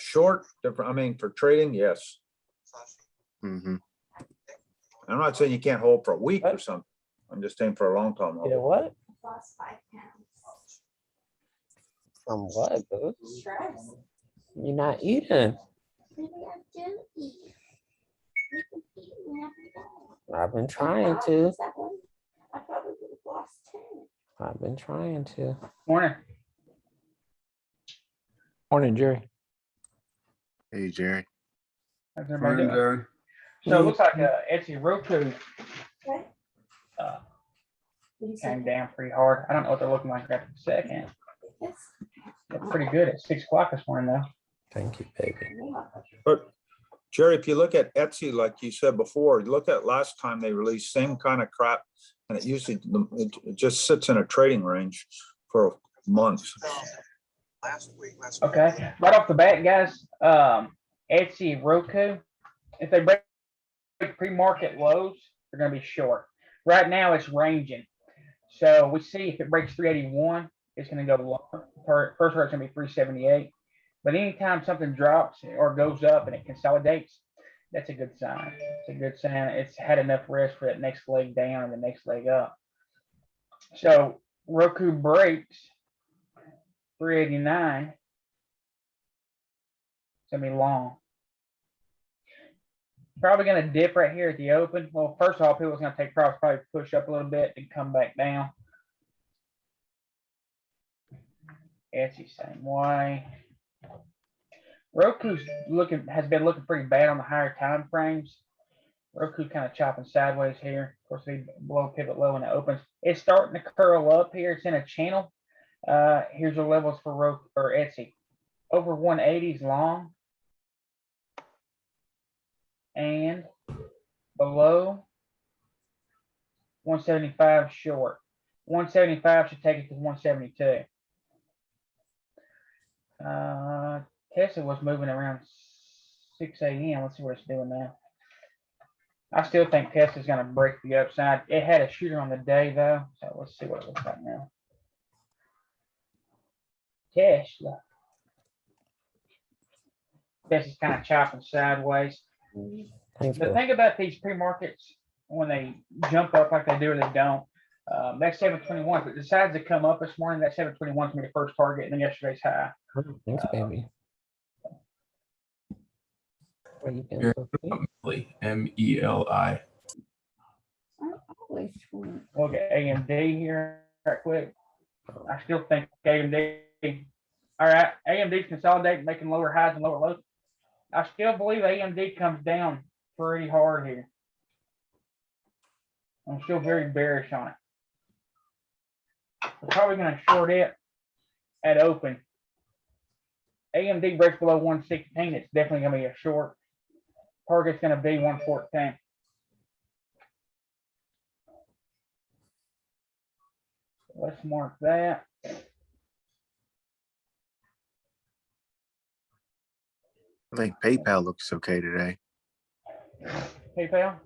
Short, different. I mean, for trading, yes. Mm-hmm. I'm not saying you can't hold for a week or something. I'm just saying for a long time. Yeah, what? Lost 5 pounds. From what, boo? Stress. You're not eating. Maybe I do eat. You can eat me every day. I've been trying to. I probably would have lost 10. I've been trying to. Morning. Morning, Jerry. Hey, Jerry. How's everybody doing? So it looks like Etsy Roku Okay. came down pretty hard. I don't know what they're looking like right in a second. They're pretty good at 6 o'clock this morning though. Thank you, baby. But Jerry, if you look at Etsy, like you said before, look at last time they released same kind of crap, and it usually it just sits in a trading range for months. Okay, right off the bat, guys, Etsy Roku, if they break pre-market lows, they're going to be short. Right now, it's ranging. So we see if it breaks 381, it's going to go lower. First rate is going to be 378. But anytime something drops or goes up and it consolidates, that's a good sign. It's a good sign. It's had enough rest for that next leg down and the next leg up. So Roku breaks 389. It's going to be long. Probably going to dip right here at the open. Well, first of all, people's going to take profits, probably push up a little bit and come back down. Etsy same way. Roku's has been looking pretty bad on the higher time frames. Roku kind of chopping sideways here. Of course, we below pivot low when it opens. It's starting to curl up here. It's in a channel. Here's the levels for Roku or Etsy. Over 180s long. And below 175 short. 175 should take it to 172. Tesla was moving around 6 a.m. Let's see what it's doing now. I still think Tesla's going to break the upside. It had a shooter on the day though, so let's see what it looks like now. Tesla's kind of chopping sideways. Thanks, The boo. thing about these pre-markets, when they jump up like they do or they don't, that 721, if it decides to come up this morning, that 721 is going to be the first target and then yesterday's high. Thanks, baby. Where you been, You're Sophie? Meli, M-E-L-I. I'm always trying. Look at AMD here right quick. I still think AMD, all right, AMD's consolidating, making lower highs and lower lows. I still believe AMD comes down pretty hard here. I'm still very bearish on it. We're probably going to short it at open. AMD breaks below 116. It's definitely going to be a short. Target's going to be 114. Let's mark that. I think PayPal looks okay today. PayPal.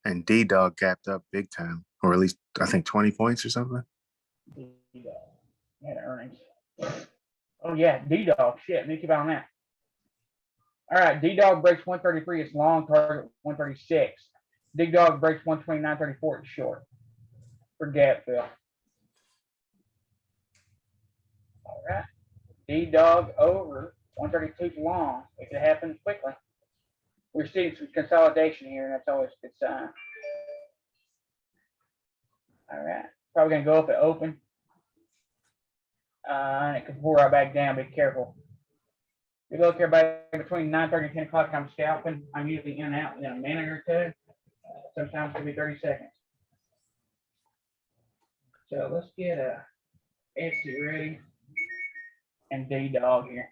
And D-Dog gapped up big time, or at least I think 20 points or something. Had earnings. Oh yeah, D-Dog. Shit, let me keep on that. All right, D-Dog breaks 133. It's long, target 136. D-Dog breaks 129.34. It's short for gap fill. All right, D-Dog over 132 long. It could happen quickly. We're seeing some consolidation here, and that's always a good sign. All right, probably gonna go up at open. And it could pour right back down. Be careful. Good luck, everybody. Between 9:30 and 10 o'clock, I'm scalping. I'm usually in and out in a minute or two. Sometimes it could be 30 seconds. So let's get Etsy ready and D-Dog here.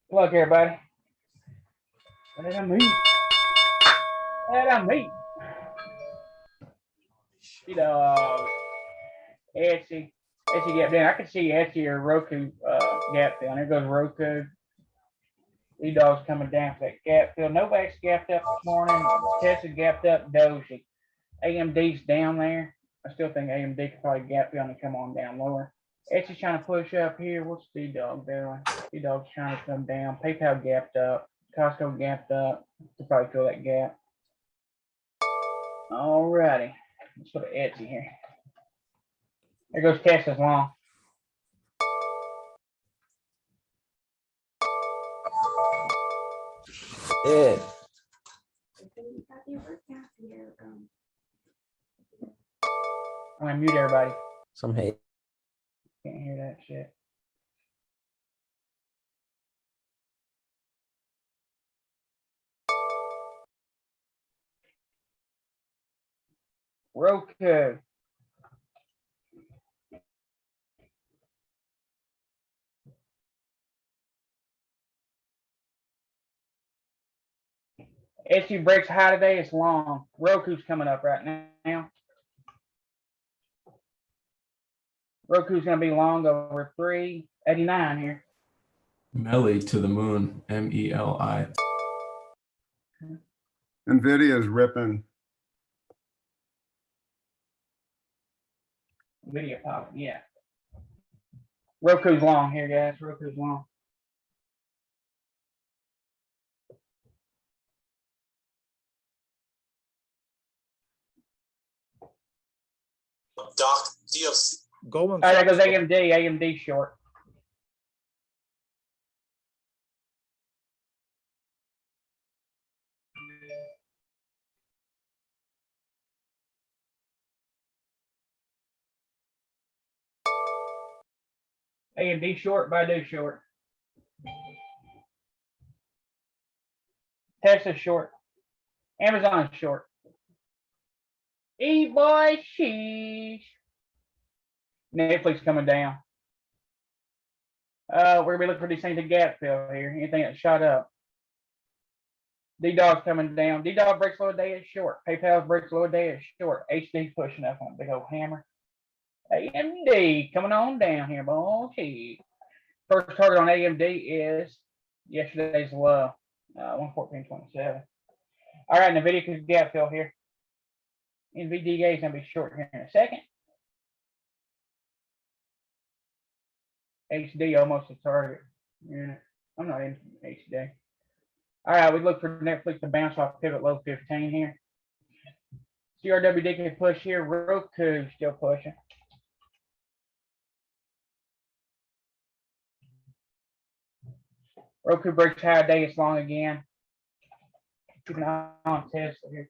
Good luck, everybody. Let them meet. Let them meet. D-Dog. Etsy. Etsy gap down. I can see Etsy or Roku gap down. There goes Roku. D-Dog's coming down for that gap fill. Novak's gapped up this morning. Tesla gapped up. Doji. AMD's down there. I still think AMD could probably gap down and come on down lower. Etsy's trying to push up here. What's D-Dog doing? D-Dog's trying to come down. PayPal gapped up. Costco gapped up. To probably fill that gap. Alrighty. Let's go to Etsy here. There goes Tesla's long. Yeah. I'm gonna mute everybody. Some hate. Can't hear that shit. Roku. Etsy breaks high today. It's long. Roku's coming up right now. Roku's gonna be long over 389 here. Melly to the moon. MELI. NVIDIA is ripping. Video pop, yeah. Roku's long here, guys. Roku's long. Doc, DLC. Goldman All right, there Sachs. goes AMD. AMD short. AMD short, Baidu short. Tesla short. Amazon short. E-boy, sheesh. Netflix coming down. We're gonna be looking for these things to gap fill here. Anything that shot up. D-Dog's coming down. D-Dog breaks lower day at short. PayPal breaks lower day at short. HD pushing up on a big old hammer. AMD coming on down here, boy. First target on AMD is yesterday's low, 114.27. All right, NVIDIA could gap fill here. NVDA is gonna be short here in a second. HD almost a target. Yeah, I'm not in HD. All right, we look for Netflix to bounce off pivot low 15 here. CRWD can push here. Roku still pushing. Roku breaks high day. It's long again. Keep an eye on Tesla here.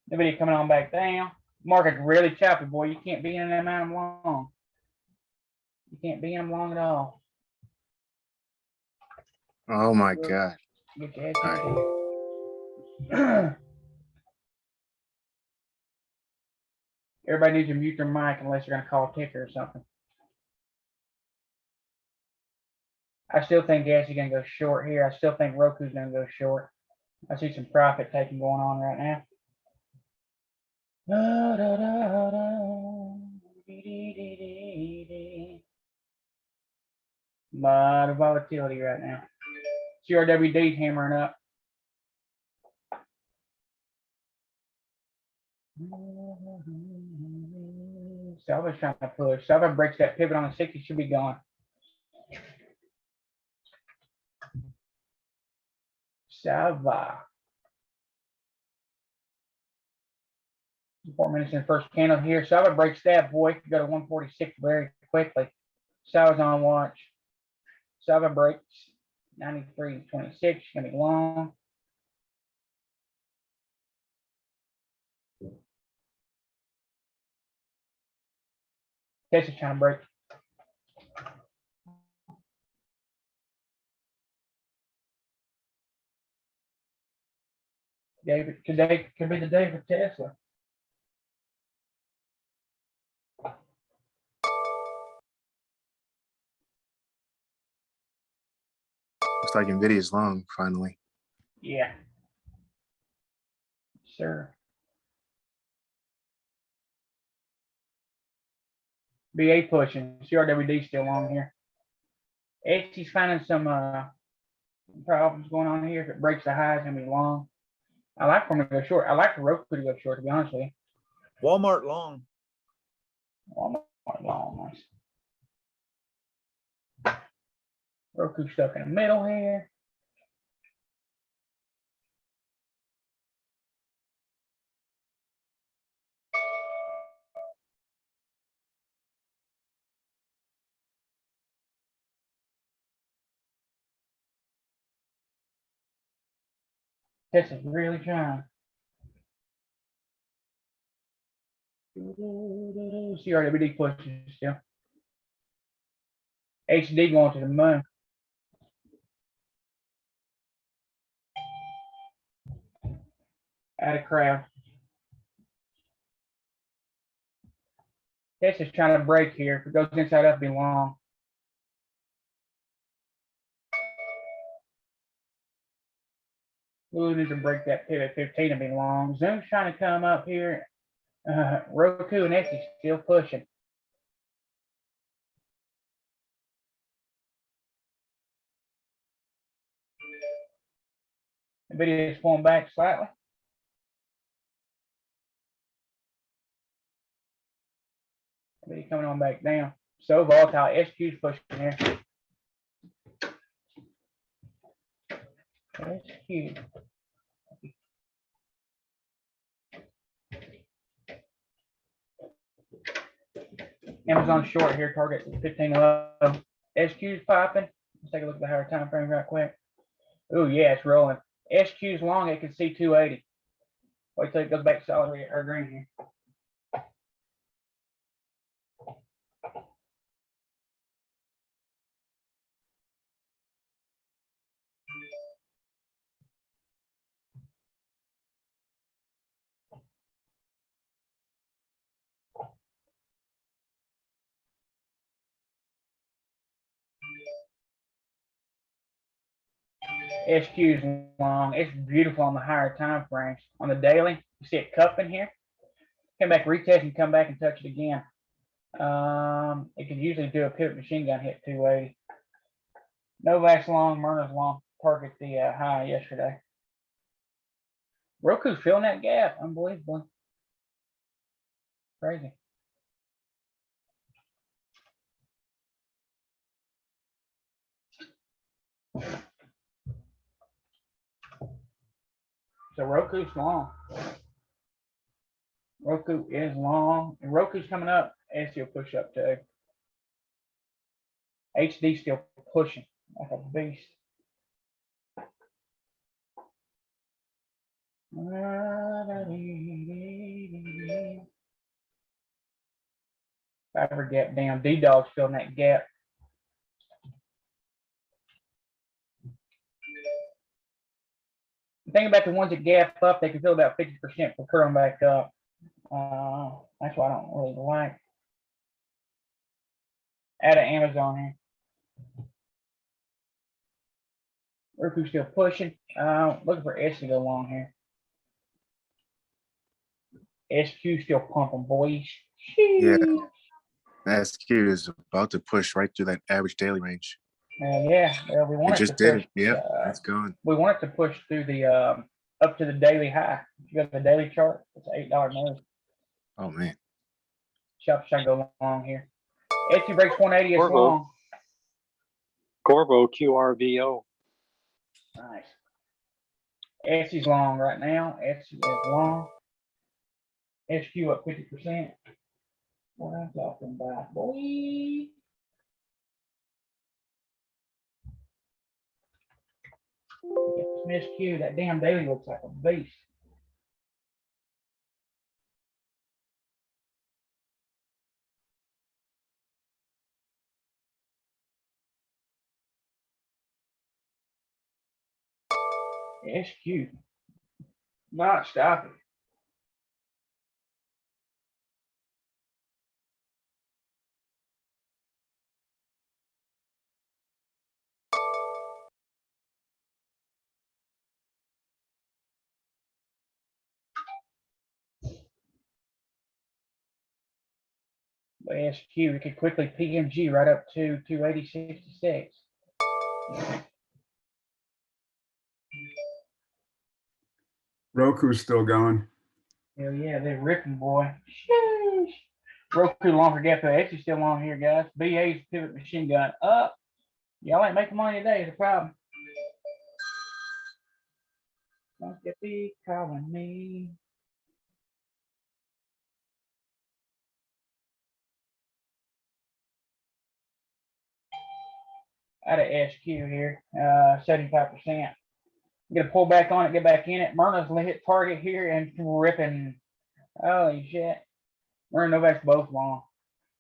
Nobody coming on back down. Market's really choppy, boy. You can't be in them out long. You can't be in them long at all. Oh my God. Get your head. Everybody needs to mute their mic unless you're gonna call a ticker or something. I still think gas is gonna go short here. I still think Roku's gonna go short. I see some profit taking going on right now. Da, da, da, da. Dee, dee, dee, dee, dee. Lot of volatility right now. CRWD's hammering up. Salva's trying to push. Salva breaks that pivot on the 60, should be gone. Salva. 4 minutes in the first candle here. Salva breaks that, boy. Could go to 146 very quickly. Salva's on watch. Salva breaks 93.26. Gonna be long. Tesla's trying to break. Today could be the day for Tesla. Looks like NVIDIA's long finally. Yeah. Sure. BA pushing. CRWD still on here. Etsy's finding some Problems going on here. If it breaks the high, it's gonna be long. I like for them to go short. I like the Roku to go short, to be honest with you. Walmart long. Walmart long, nice. Roku stuck in the middle here. This is really trying. CRWD pushing still. HD going to the moon. Out of crowd. This is trying to break here. If it goes inside up, it'll be long. Ooh, needs to break that pivot 15 to be long. Zoom's trying to come up here. Roku and Etsy still pushing. The video is pulling back slightly. The video coming on back down. So volatile. SQ's pushing here. SQ. Amazon short here, target 15.11. SQ's popping. Let's take a look at the higher time frame right quick. Oh yeah, it's rolling. SQ's long, it can see 280. Wait till it goes back solid or green here. SQ's long. It's beautiful on the higher time frames. On the daily, you see it cupping here. Come back, retest, and come back and touch it again. It can usually do a pivot machine gun hit 280. Novak's long, Myrna's long. Target the high yesterday. Roku's filling that gap. Unbelievable. Crazy. So Roku's long. Roku is long. And Roku's coming up. Etsy will push up too. HD still pushing like a beast. Fiber gap down. D-Dog's filling that gap. The thing about the ones that gap up, they can fill about 50% before curling back up. That's why I don't really like. Out of Amazon here. Roku's still pushing. Looking for S to go along here. SQ still pumping, boys. Yeah. SQ is about to push right through that average daily range. Yeah, well, we It want it to just did push. it. Yep, it's gone. We want it to push through the up to the daily high. If you got the daily chart, it's an $8 move. Oh man. Shop trying to go long here. Etsy breaks 180. It's Corvo. long. Corvo QRVO. Nice. Etsy's long right now. Etsy is long. SQ up 50%. What I'm talking about, boy. Get some SQ. That damn daily looks like a beast. SQ. Not stopping. SQ, we could quickly PMG right up to 280.66. Roku's still going. Hell yeah, they're ripping, boy. Sheesh. Roku longer gap. Actually still on here, guys. BA's pivot machine gun up. Y'all ain't making money today. Is the problem. Don't get be calling me. Out of SQ here, 75%. Get a pull back on it, get back in it. Myrna's hit target here and ripping. Holy shit. Myrna Novak's both long.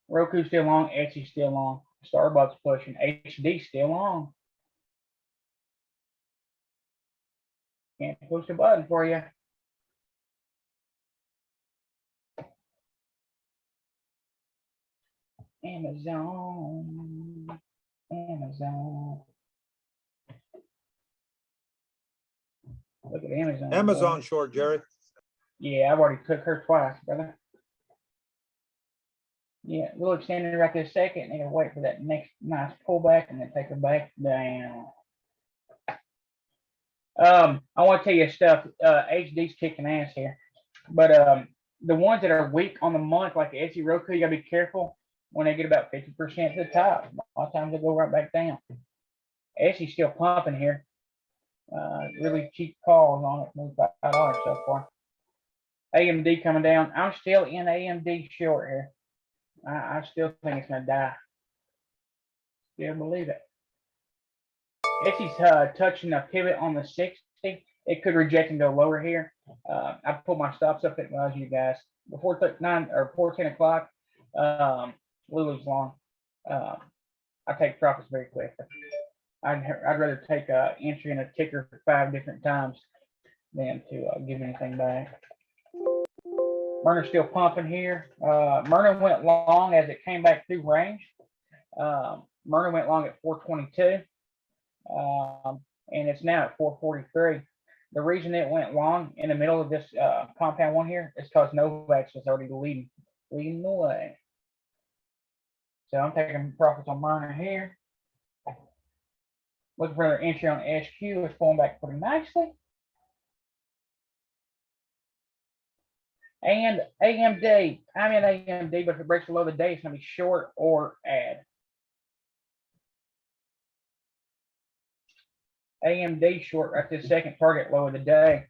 Roku's still long, Etsy's still long. Starbucks pushing, HD still long. Can't push the button for you. Amazon. Amazon. Look at Amazon. Amazon short, Jerry. Yeah, I've already took her twice, brother. Yeah, we'll extend it right this second and wait for that next nice pullback and then take her back down. I want to tell you stuff. HD's kicking ass here, but the ones that are weak on the month, like Etsy, Roku, you gotta be careful when they get about 50% to the top. A lot of times they go right back down. Etsy's still pumping here. Really cheap calls on it, moved $5 so far. AMD coming down. I'm still in AMD short here. I still think it's gonna die. Still believe it. Etsy's touching a pivot on the 60. It could reject and go lower here. I put my stops up at you guys before 9 or before 10 o'clock. Lulu's long. I take profits very quick. I'd rather take a entry in a ticker 5 different times than to give anything back. Myrna's still pumping here. Myrna went long as it came back through range. Myrna went long at 422, and it's now at 443. The reason it went long in the middle of this compound one here is because Novak's was already leading the way. So I'm taking profits on Myrna here. Looking for an entry on SQ. It's pulling back pretty nicely. And AMD, I'm in AMD, but if it breaks below the day, it's going to be short or add. AMD short right this second, target low of the day.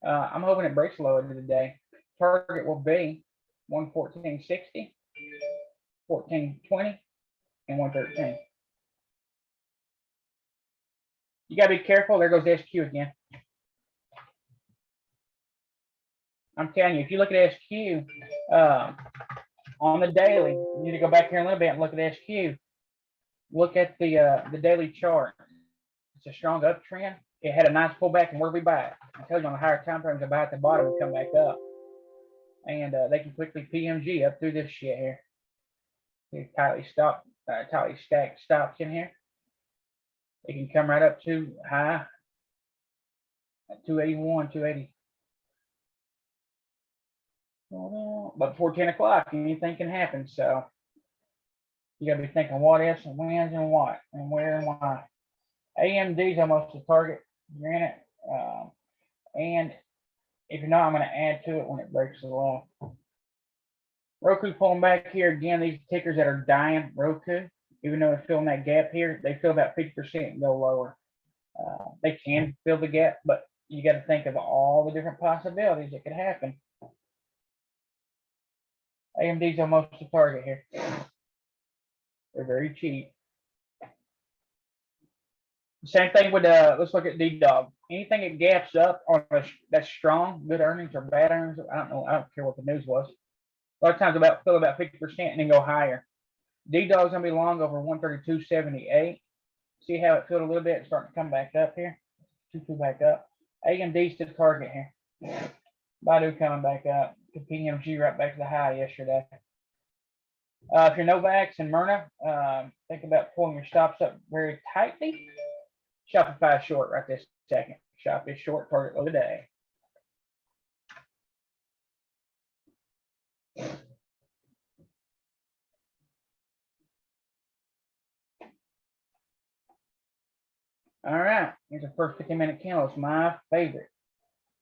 I'm hoping it breaks low of the day. Target will be 114.60, 14.20, and 113. You got to be careful. There goes SQ again. I'm telling you, if you look at SQ on the daily, you need to go back here a little bit and look at SQ. Look at the daily chart. It's a strong uptrend. It had a nice pullback, and where we buy it? I tell you on the higher time frames, I buy at the bottom and come back up. And they can quickly PMG up through this shit here. Tightly stacked stops in here. It can come right up to high at 281, 280. But before 10 o'clock, anything can happen. So you gotta be thinking what ifs and whens and what and where and why. AMD's almost a target. You're in it. And if you're not, I'm gonna add to it when it breaks the low. Roku pulling back here again. These tickers that are dying, Roku, even though they're filling that gap here, they fill about 50% and go lower. They can fill the gap, but you got to think of all the different possibilities that could happen. AMD's almost a target here. They're very cheap. Same thing with let's look at D-Dog. Anything that gaps up on that's strong, good earnings or bad earnings, I don't know. I don't care what the news was. A lot of times fill about 50% and then go higher. D-Dog's gonna be long over 132.78. See how it filled a little bit, it's starting to come back up here. 2 back up. AMD's to the target here. Baidu coming back up. The PMG right back to the high yesterday. If you're Novak's and Myrna, think about pulling your stops up very tightly. Shopify short right this second. Shop is short, target of the day. All right, here's the first 15-minute candle. It's my favorite.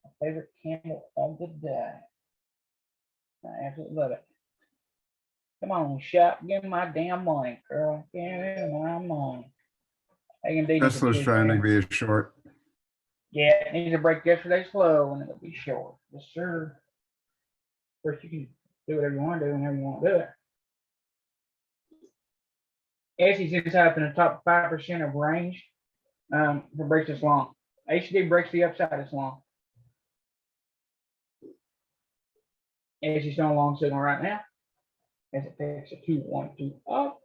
My favorite candle of the day. I absolutely love it. Come on, shop. Give me my damn money, girl. Give me my money. AMD needs to Tesla's do trying to that. be a short. Yeah, it needs to break yesterday's low and it'll be short. Yes, sir. Of course, you can do whatever you want to do whenever you want to do it. Essie's inside in the top 5% of range for breaks this long. HD breaks the upside this long. Essie's on a long signal right now. As it takes a 2, 1, 2 up.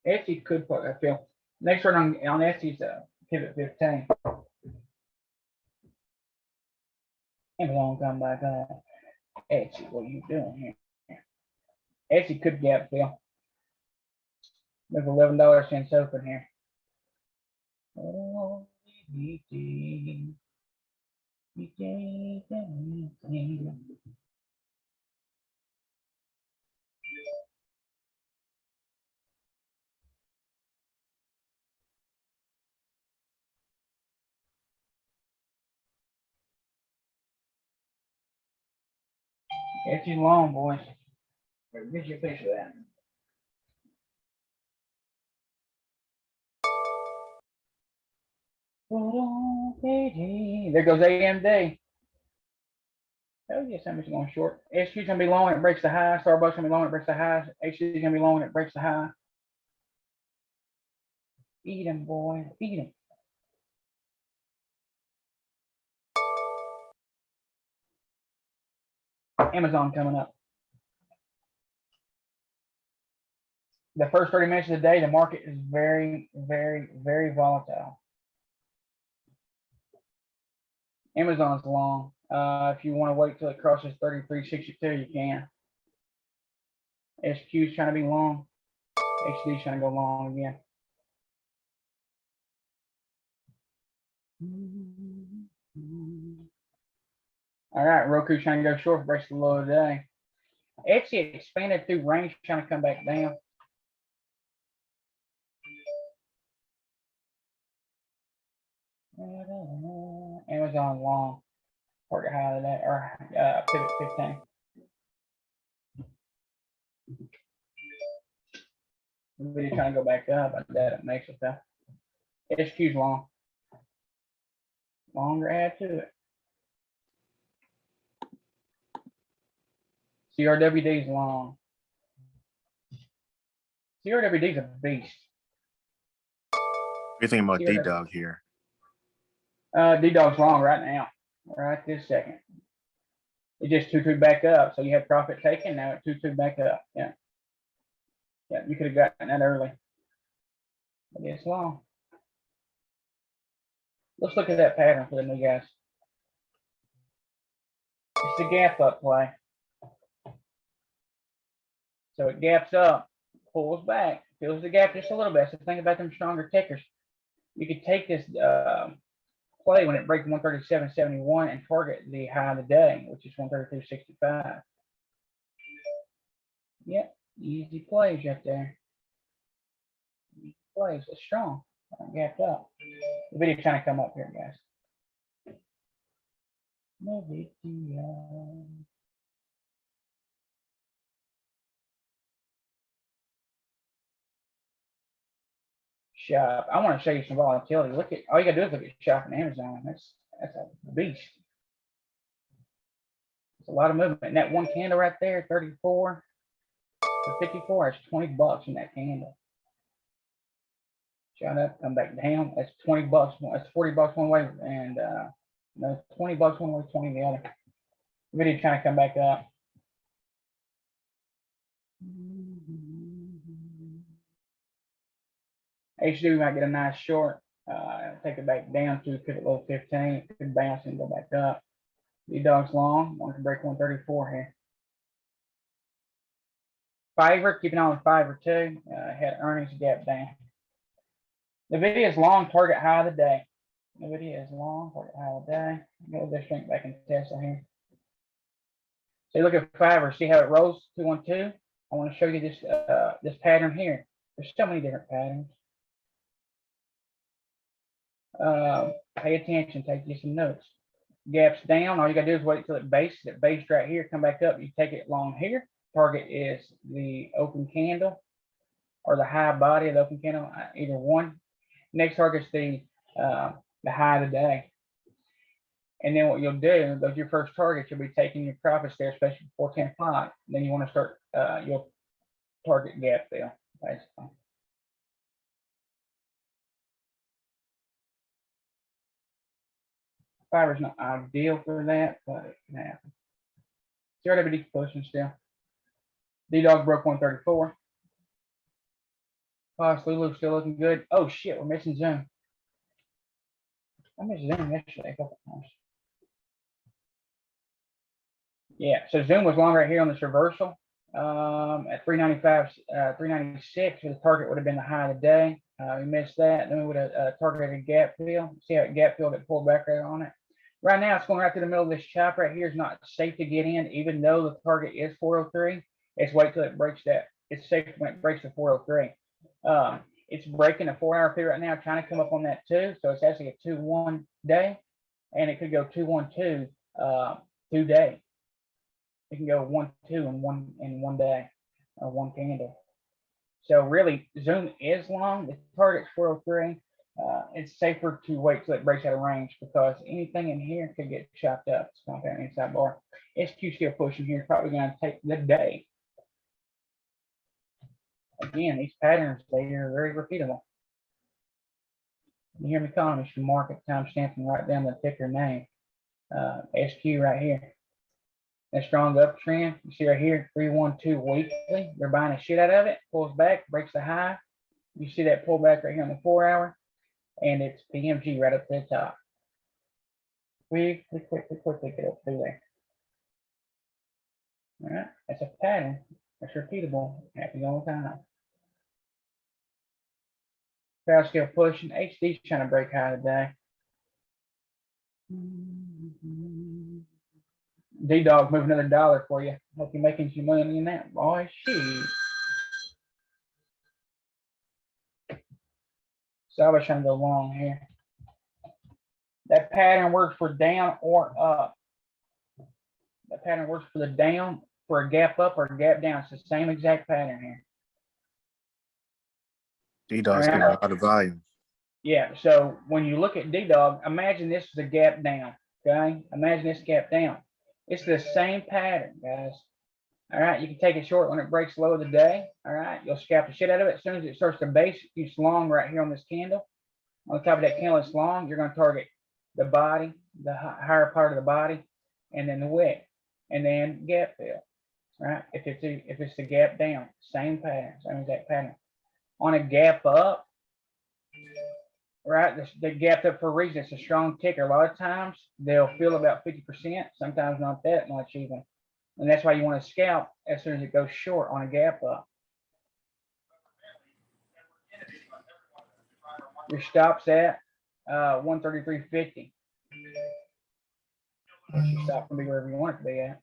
Essie could put that fill. Next one on Essie's pivot 15. And long come back on. Essie, what are you doing here? Essie could gap fill. There's $11 open here. Oh, Essie's long, boys. Get your piece of that. There goes AMD. Oh yes, I'm just going short. SQ's gonna be long when it breaks the high. Starbucks gonna be long when it breaks the high. HC's gonna be long when it breaks the high. Eat them, boy. Eat them. Amazon coming up. The first 30 minutes of the day, the market is very, very, very volatile. Amazon's long. If you want to wait till it crosses 33.62, you can. SQ's trying to be long. HD's trying to go long again. All right, Roku trying to go short, breaks the low of the day. Etsy expanded through range, trying to come back down. Amazon long, target high of that, or pivot 15. Really trying to go back up. I doubt it makes it though. SQ's long. Longer add to it. CRWD's long. CRWD's a beast. You're thinking about D-Dog here. D-Dog's long right now, right this second. It just 2-2 back up, so you had profit taken. Now it 2-2 back up. Yeah, yeah, you could have gotten that early, but it's long. Let's look at that pattern for the new guys. It's the gap up play. So it gaps up, pulls back, fills the gap just a little bit. So think about them stronger tickers. You could take this play when it breaks 137.71 and target the high of the day, which is 132.65. Yep, easy plays right there. Easy plays, it's strong. Gapped up. The video trying to come up here, guys. No video. Shop. I want to show you some volatility. Look at all you gotta do is look at shop and Amazon. That's a beast. It's a lot of movement. And that one candle right there, 34 to 54, that's $20 in that candle. Shot up, come back down. That's $20. That's $40 one way, and no, $20 one way, 20 the other. Video trying to come back up. HD might get a nice short. Take it back down to pivot low 15. It could bounce and go back up. D-Dog's long. Want to break 134 here. Fiverr, keep an eye on Fiverr too. Had earnings gap down. The video is long, target high of the day. The video is long, target high of the day. Go this strength back into Tesla here. So you look at Fiverr, see how it rolls 212. I want to show you this this pattern here. There's so many different patterns. Pay attention, take you some notes. Gaps down, all you gotta do is wait till it bases. It based right here, come back up, you take it long here. Target is the open candle or the high body of the open candle, either one. Next target is the high of the day. And then what you'll do, those are your first targets, you'll be taking your profits there, especially before 10 o'clock. Then you want to start, you'll target gap fill, basically. Fiber's not ideal for that, but it can happen. CRWD pushing still. D-Dog broke 134. Fox Lulu still looking good. Oh shit, we're missing Zoom. I missed Zoom yesterday a couple times. Yeah, so Zoom was long right here on this reversal at 395, 396. So the target would have been the high of the day. We missed that. Then we would have targeted a gap fill. See how it gap filled it pulled back right on it. Right now, it's going right through the middle of this chop right here. It's not safe to get in, even though the target is 403. It's wait till it breaks that. It's safe when it breaks the 403. It's breaking a 4-hour period right now, trying to come up on that too. So it's actually a 2-1 day, and it could go 2-1-2 2-day. It can go 1-2 in one day or one candle. So really, Zoom is long. The target's 403. It's safer to wait till it breaks out of range because anything in here could get chopped up. It's not that inside bar. SQ still pushing here. Probably going to take the day. Again, these patterns, they are very repeatable. You hear me calling this, you mark it, timestamp, and write down the ticker name. SQ right here. That strong uptrend, you see right here, 312 weekly. They're buying the shit out of it, pulls back, breaks the high. You see that pullback right here on the 4-hour, and it's PMG right up to the top. Quickly get up through there. All right, that's a pattern. That's repeatable. Happens all the time. Crowd still pushing. HD's trying to break high today. D-Dog move another $1 for you. Hope you're making some money in that, boy. Shoot. So I was trying to go long here. That pattern works for down or up. That pattern works for the down, for a gap up or a gap down. It's the same exact pattern here. D-Dog's getting a lot of volume. Yeah, so when you look at D-Dog, imagine this is a gap down, okay? Imagine this gap down. It's the same pattern, guys. All right, you can take it short when it breaks low of the day. All right, you'll scalp the shit out of it. As soon as it starts to base, it's long right here on this candle. On the top of that candle, it's long. You're going to target the body, the higher part of the body, and then the wick, and then gap fill. All right, if it's a gap down, same pattern, same exact pattern. On a gap up, right, they gapped up for a reason. It's a strong ticker. A lot of times they'll fill about 50%, sometimes not that much even. And that's why you want to scalp as soon as it goes short on a gap up. Your stop's at 133.50. Your stop can be wherever you want it to be at.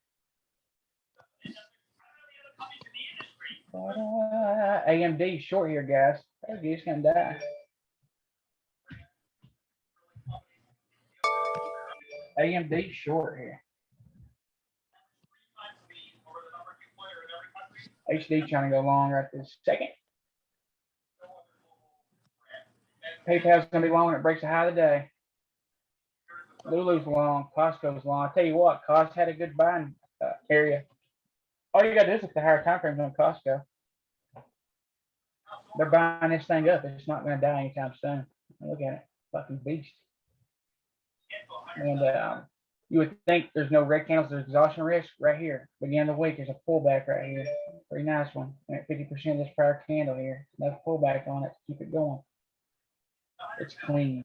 AMD short here, guys. Oh, he's gonna die. AMD short here. HD trying to go long right this second. PayPal's gonna be long when it breaks the high of the day. Lulu's long, Costco's long. I tell you what, Costco had a good buying area. All you gotta do is look at the higher time frames on Costco. They're buying this thing up. It's not gonna die anytime soon. Look at it, fucking beast. And you would think there's no red candles, there's exhaustion risk right here. Beginning of the week, there's a pullback right here. Pretty nice one. At 50% of this prior candle here. Enough pullback on it to keep it going. It's clean.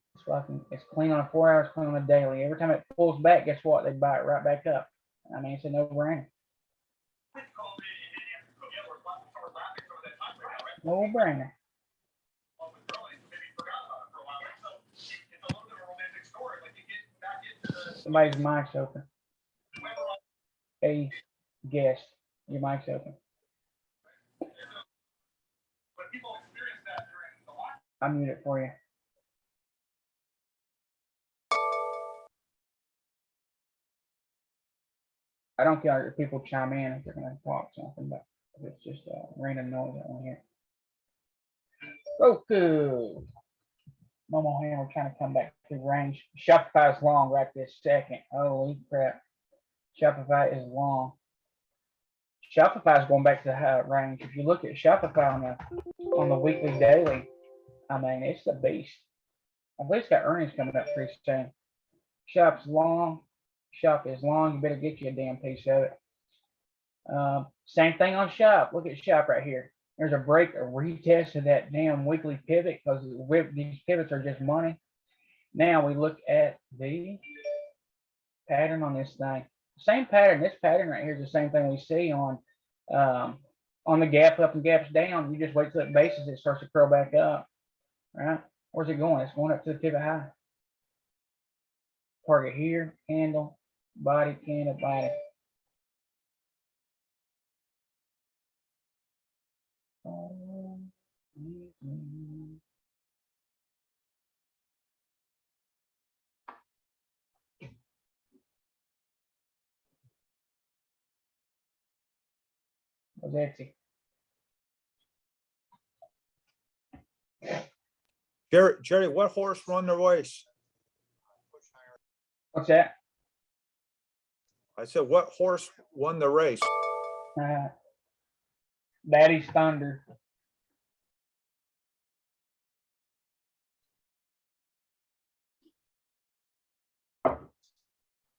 It's clean on a 4-hour, it's clean on a daily. Every time it pulls back, guess what? They buy it right back up. I mean, it's a no-brainer. No-brainer. Somebody's mic's open. Hey, guest, your mic's open. I'll mute it for you. I don't care if people chime in if they're gonna talk something, but if it's just a random noise I want to hear. Roku. Momo hand, we're trying to come back to range. Shopify is long right this second. Holy crap. Shopify is long. Shopify is going back to the high range. If you look at Shopify on the weekly daily, I mean, it's the beast. I believe it's got earnings coming up pretty soon. Shop's long. Shop is long. You better get you a damn piece of it. Same thing on Shop. Look at Shop right here. There's a break, a retest of that damn weekly pivot because these pivots are just money. Now we look at the pattern on this thing. Same pattern. This pattern right here is the same thing we see on the gap up and gaps down. You just wait till it bases, it starts to curl back up. Right? Where's it going? It's going up to the pivot high. Target here, candle, body, candle, body. What's Etsy? Jerry, what horse won the race? What's that? I said, what horse won the race? Daddy's Thunder.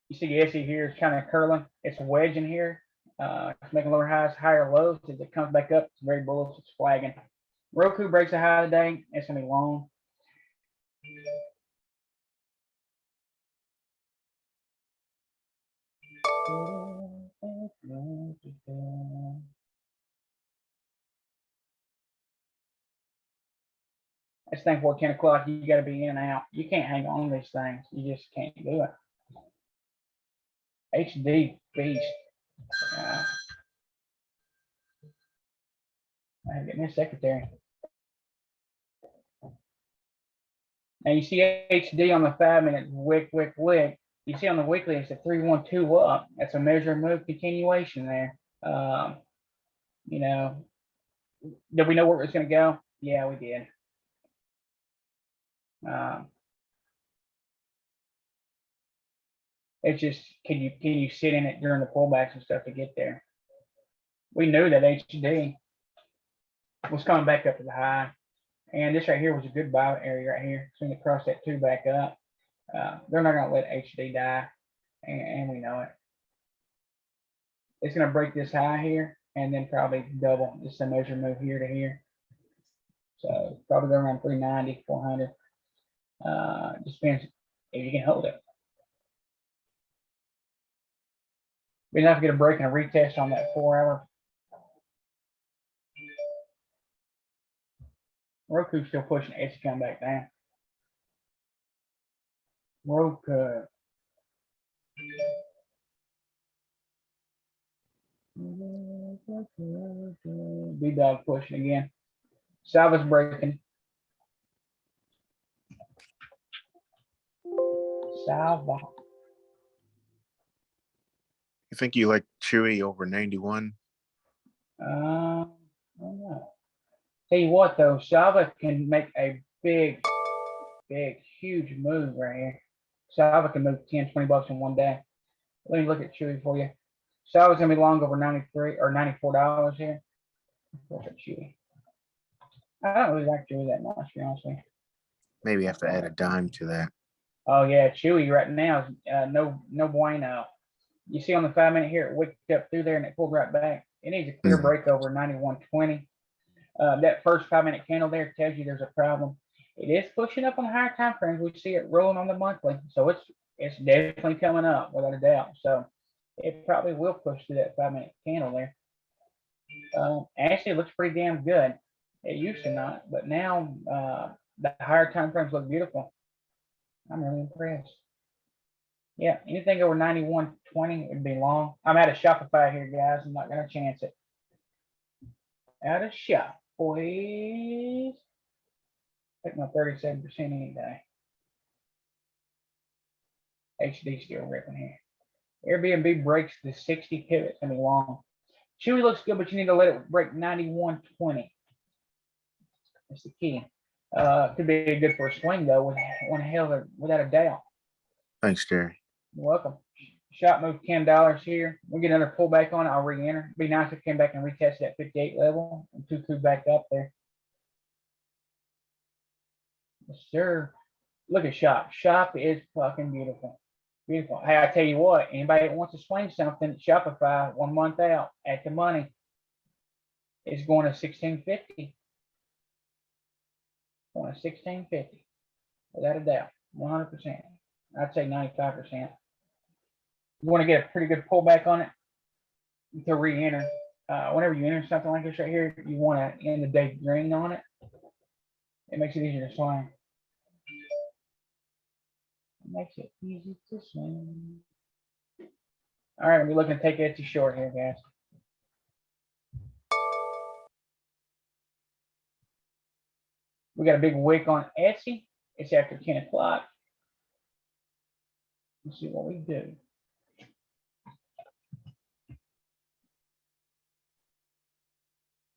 You see Etsy here is kind of curling. It's a wedge in here. It's making lower highs, higher lows. As it comes back up, it's very bullish. It's flagging. Roku breaks a high today. It's gonna be long. This thing for 10 o'clock, you got to be in and out. You can't hang on to these things. You just can't do it. HD beast. I'm getting a secretary. Now you see HD on the 5 minute wick. You see on the weekly it's a 3-1-2 up. That's a measure move continuation there. You know, did we know where it was going to go? Yeah, we did. It's just can you sit in it during the pullbacks and stuff to get there? We knew that HD was coming back up to the high, and this right here was a good buy area right here. So when it crossed that 2 back up, they're not going to let HD die, and we know it. It's going to break this high here, and then probably double. Just a measure move here to here. So probably go around 390, 400. Just depends if you can hold it. We're gonna have to get a break and a retest on that 4 hour. Roku's still pushing it to come back down. Roku. B-Dog pushing again. Salva's breaking. Salva. You think you like Chewy over 91? I don't know. Tell you what though, Salva can make a big, huge move right here. Salva can move 10, 20 bucks in one day. Let me look at Chewy for you. Salva's gonna be long over 93 or $94 here. Look at Chewy. I don't really like Chewy that much, to be honest with you. Maybe have to add a dime to that. Oh yeah, Chewy right now is no bueno. You see on the 5 minute here, it wicked up through there and it pulled right back. It needs a clear break over 91.20. That first 5 minute candle there tells you there's a problem. It is pushing up on the higher time frames. We see it rolling on the monthly, so it's definitely coming up without a doubt. So it probably will push through that 5 minute candle there. Actually, it looks pretty damn good. It used to not, but now the higher time frames look beautiful. I'm really impressed. Yeah, anything over 91.20 would be long. I'm out of Shopify here, guys. I'm not gonna chance it. Out of shop, boys. Take my 37% any day. HD still ripping here. Airbnb breaks the 60 pivot. It's gonna be long. Chewy looks good, but you need to let it break 91.20. That's the key. Could be good for a swing though, without a doubt. Thanks, Jerry. You're welcome. Shot move $10 here. We'll get another pullback on it. I'll re-enter. Be nice if it came back and retested that 58 level and two back up there. Yes, sir. Look at Shop. Shop is fucking beautiful. Beautiful. Hey, I tell you what, anybody that wants to swing something, Shopify 1 month out at the money is going to 1650. Going to 1650. Without a doubt. 100%. I'd say 95%. You want to get a pretty good pullback on it to re-enter. Whenever you enter something like this right here, you want to end the day green on it. It makes it easier to swing. It makes it easy to swing. All right, we're looking to take Etsy short here, guys. We got a big wick on Etsy. It's after 10 o'clock. Let's see what we do.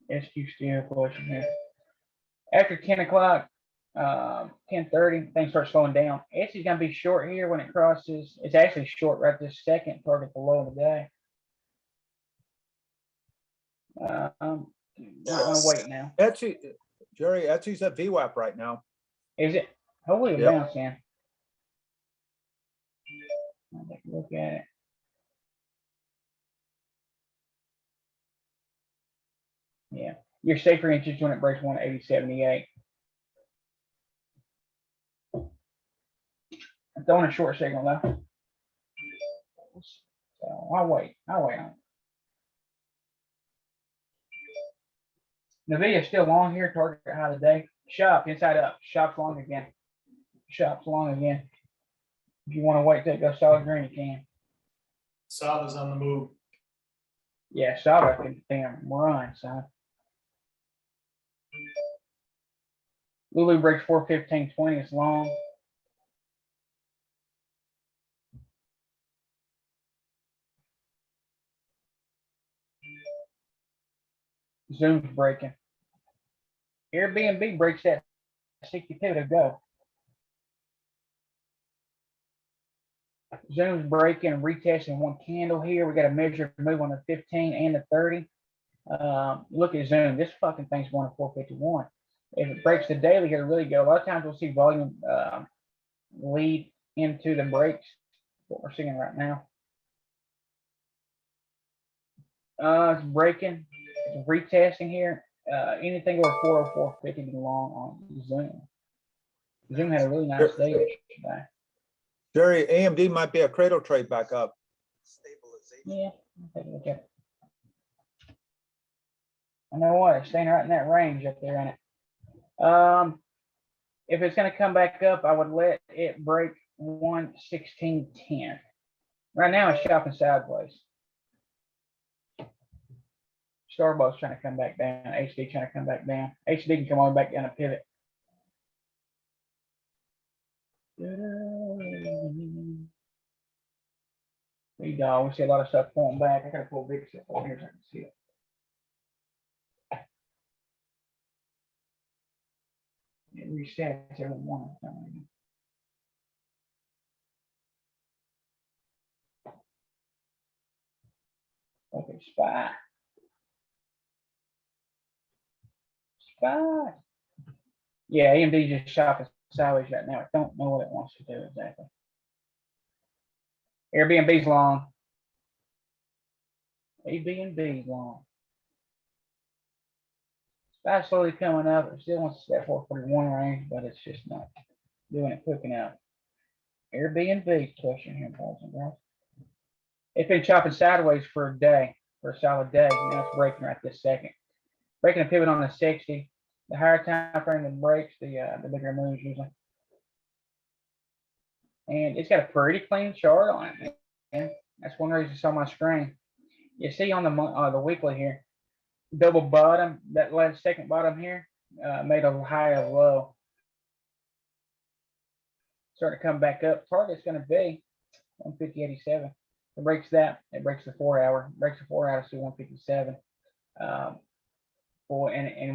SQ still pushing here. After 10 o'clock, 10:30, things start slowing down. Etsy's gonna be short here when it crosses. It's actually short right this second, target the low of the day. I'm gonna wait now. Etsy, Jerry, Etsy's at VWAP right now. Is it? Hopefully it Yep. bounce in. I'll take a look at it. Yeah, your safer inches when it breaks 180.78. I'm throwing a short signal though. So I'll wait on it. Nvidia's still long here, target high today. Shop inside up. Shop's long again. Shop's long again. If you want to wait till it goes solid green, you can. Sava's on the move. Yeah, Sava can damn run, son. Lulu breaks 415.20. It's long. Zoom's breaking. Airbnb breaks that 62 to go. Zoom's breaking and retesting one candle here. We got a measure move on the 15 and the 30. Look at Zoom. This fucking thing's going to 451. If it breaks the daily, it'll really go. A lot of times we'll see volume lead into the breaks. What we're seeing right now. It's breaking. It's retesting here. Anything over 404.50 be long on Zoom. Zoom had a really nice day today. Jerry, AMD might be a cradle trade back up. Yeah, I'll take a look at it. I know what, it's staying right in that range up there in it. If it's going to come back up, I would let it break 116.10. Right now it's shopping sideways. Starbucks trying to come back down. HD trying to come back down. HD can come all the way back down a pivot. We see a lot of stuff pulling back. I gotta pull big stuff over here so I can see it. It resets every morning. Okay, SPY. SPY. Yeah, AMD just shopping sideways right now. I don't know what it wants to do exactly. Airbnb's long. Airbnb's long. SPY slowly coming up. It still wants to stay at 441 range, but it's just not doing it quick enough. Airbnb's pushing here, boys and girls. It's been chopping sideways for a day, for a solid day. Now it's breaking right this second. Breaking a pivot on the 60. The higher time frame that breaks, the bigger moves usually. And it's got a pretty clean chart on it, man. That's one reason it's on my screen. You see on the weekly here, double bottom, that last second bottom here, made a high of low. Starting to come back up. Target's going to be 150.87. It breaks that. It breaks the 4 hour. Breaks the 4 hour to 157. And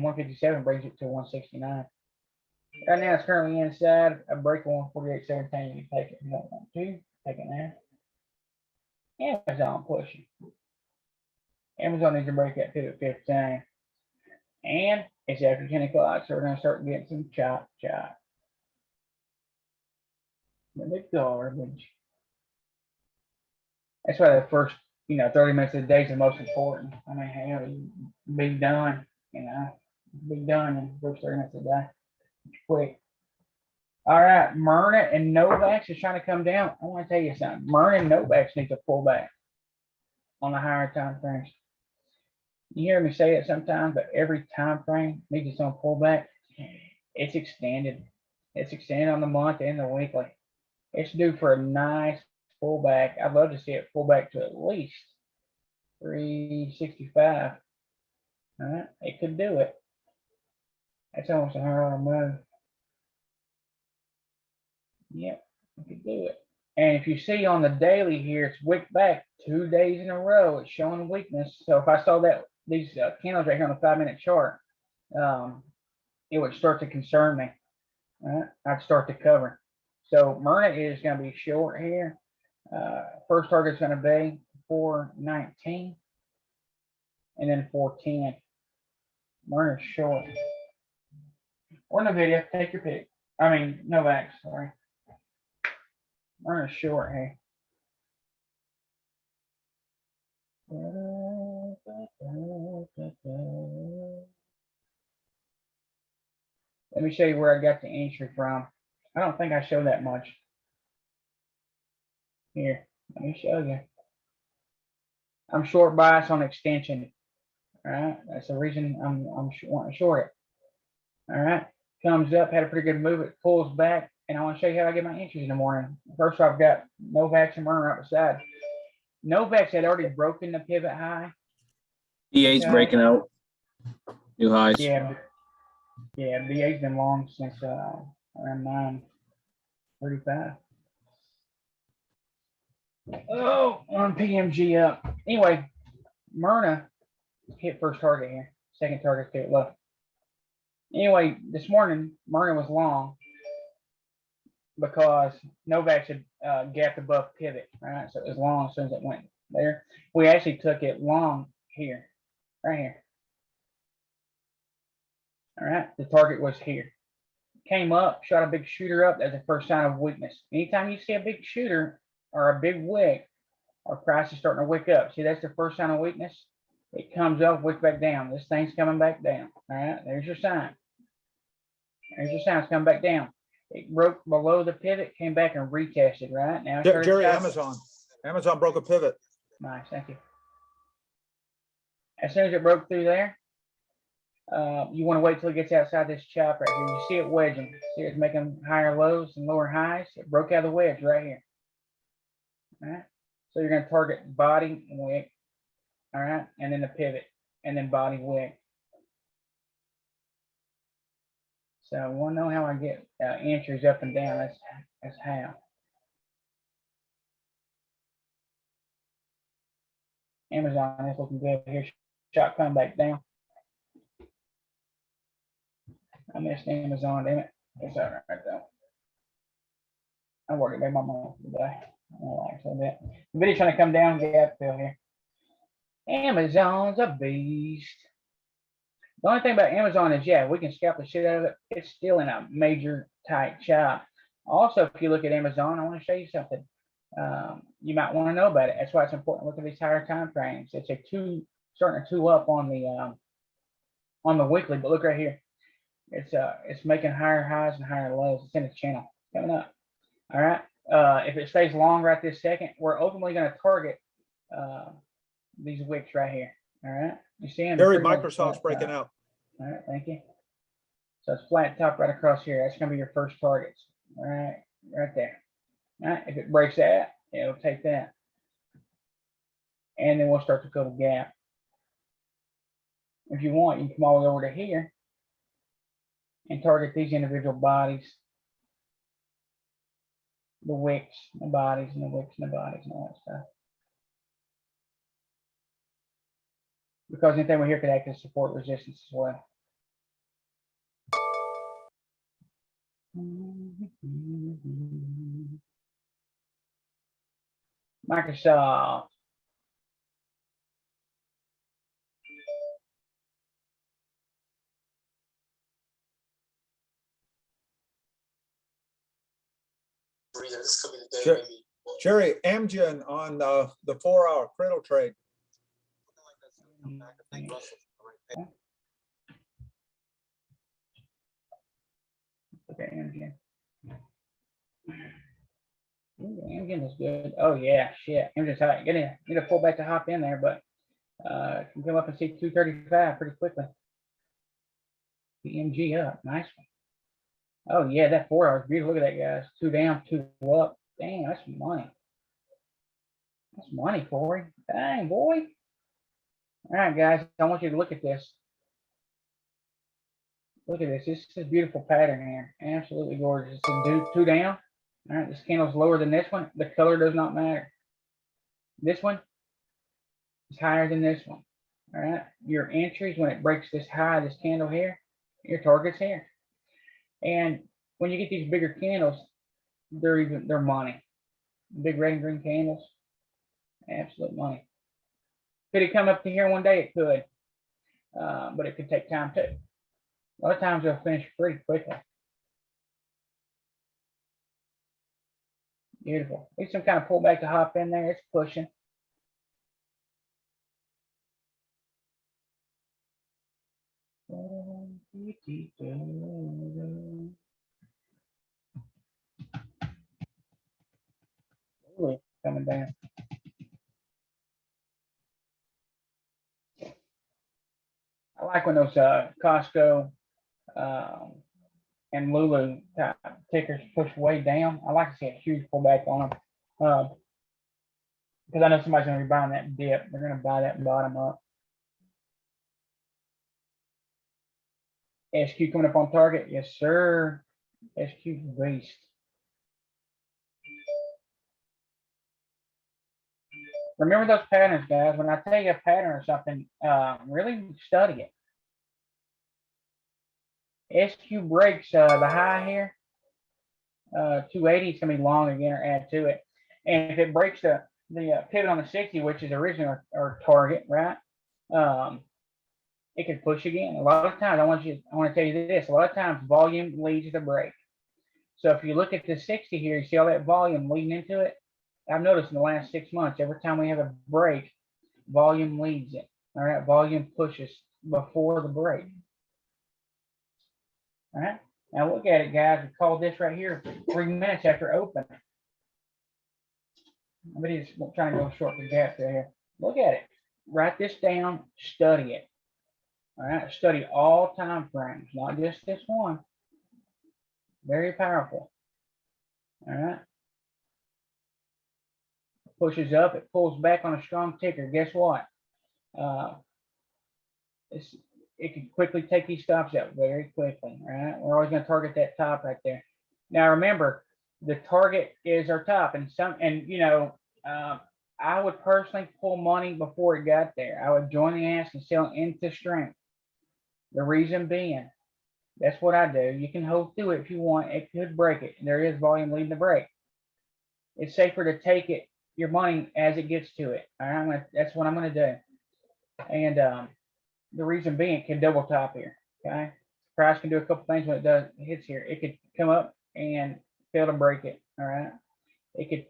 157 brings it to 169. Right now it's currently inside a break of 148.17. You can take it if you don't want to. Take it now. Amazon pushing. Amazon needs to break that pivot 15. And it's after 10 o'clock, so we're going to start getting some chop. The garbage. That's why the first, 30 minutes of the day is the most important. I mean, hell, you be done, be done in the first 30 minutes of the day. Quick. All right, Myrna and Novax is trying to come down. I want to tell you something. Myrna and Novax need to pull back on the higher time frames. You hear me say it sometimes, but every time frame needs its own pullback. It's extended. It's extended on the month and the weekly. It's due for a nice pullback. I'd love to see it pull back to at least 365. All right, it could do it. That's almost a $100 move. Yep, it could do it. And if you see on the daily here, it's wicked back 2 days in a row. It's showing weakness. So if I saw that these candles right here on the 5-minute chart, it would start to concern me. Right? I'd start to cover. So Myrna is going to be short here. First target is going to be 419 and then 410. Myrna's short. Or Nvidia, take your pick. I mean, Novax, sorry. Myrna's short here. Let me show you where I got the entry from. I don't think I show that much. Here, let me show you. I'm short bias on extension. All right, that's the reason I'm wanting to short it. All right, comes up, had a pretty good move. It pulls back, and I want to show you how I get my entries in the morning. First, I've got Novax and Myrna right beside. Novax had already broken the pivot high. BA's breaking out. New highs. Yeah, BA's been long since around 9:35. Oh, on PMG up. Anyway, Myrna hit first target here. Second target stayed low. Anyway, this morning Myrna was long because Novax had gapped above pivot. Right, so it was long as soon as it went there. We actually took it long here, right here. All right, the target was here. Came up, shot a big shooter up. That's the first sign of weakness. Anytime you see a big shooter or a big wick, our price is starting to wick up. See, that's the first sign of weakness. It comes up, wick back down. This thing's coming back down. All right, there's your sign. There's your sign. It's coming back down. It broke below the pivot, came back and retested. Right now, Jerry, Amazon broke a pivot. Nice, thank you. As soon as it broke through there, you want to wait till it gets outside this chop right here. You see it wedging. See it's making higher lows and lower highs. It broke out of the wedge right here. All right. So you're going to target body wick. All right. And then the pivot and then body wick. So I want to know how I get entries up and down. That's how. Amazon is looking good here. Shot coming back down. I missed Amazon, damn it. It's all right though. I'm working back my money today. I like that. The video's trying to come down, gap fill here. Amazon's a beast. The only thing about Amazon is, yeah, we can scalp the shit out of it. It's still in a major tight chop. Also, if you look at Amazon, I want to show you something. You might want to know about it. That's why it's important to look at these higher time frames. It's a starting to two up on the weekly, but look right here. It's making higher highs and higher lows. It's in its channel. It's coming up. All right. If it stays long right this second, we're ultimately going to target these wicks right here. All right. You see them? Jerry, Microsoft's breaking out. All right. Thank you. So it's flat top right across here. That's going to be your first targets. All right. Right there. All right. If it breaks that, it'll take that. And then we'll start to fill the gap. If you want, you can come all the way over to here and target these individual bodies, the wicks, the bodies, and the wicks, and the bodies, and all that stuff. because anything we here could act as support resistance as well. Microsoft. Jerry, Amgen on the 4-hour cradle trade. Okay, Amgen. Ooh, Amgen is good. Oh yeah, shit. Amgen's hot. Get a pullback to hop in there, but can come up and see 235 pretty quickly. PMG up, nice one. Oh yeah, that 4 hours beautiful. Look at that, guys. 2 down, 2 up. Dang, that's money. That's money, Corey. Dang, boy. All right, guys, I want you to look at this. Look at this. This is a beautiful pattern here. Absolutely gorgeous. It's a 2 down. All right, this candle's lower than this one. The color does not matter. This one is higher than this one. All right, your entries when it breaks this high, this candle here, your target's here. And when you get these bigger candles, they're money. Big red and green candles, absolute money. Could it come up to here one day? It could, but it could take time too. A lot of times they'll finish pretty quickly. Beautiful. Need some kind of pullback to hop in there. It's pushing. Ooh, coming down. I like when those Costco and Lulu type tickers push way down. I like to see a huge pullback on them because I know somebody's going to be buying that dip. They're going to buy that bottom up. SQ coming up on target. Yes, sir. SQ beast. Remember those patterns, guys. When I tell you a pattern or something, really study it. SQ breaks the high here. 280 is going to be long again or add to it. And if it breaks the pivot on the 60, which is originally our target, right? It can push again. A lot of times, I want to tell you this. A lot of times, volume leads the break. So if you look at the 60 here, you see all that volume leading into it. I've noticed in the last 6 months, every time we have a break, volume leads it. All right, volume pushes before the break. All right, now look at it, guys. We called this right here 3 minutes after open. Somebody's trying to go short the gap there. Here. Look at it. Write this down. Study it. All right, study all time frames, not just this one. Very powerful. All right. Pushes up, it pulls back on a strong ticker. Guess what? It can quickly take these stops out very quickly. All right, we're always going to target that top right there. Now remember, the target is our top, and you know, I would personally pull money before it got there. I would join the ass and sell into strength. The reason being, that's what I do. You can hold through it if you want. It could break it. There is volume leading the break. It's safer to take it, your money, as it gets to it. All right, that's what I'm going to do. And the reason being, it can double top here. Okay, price can do a couple things when it hits here. It could come up and fail to break it. All right, it could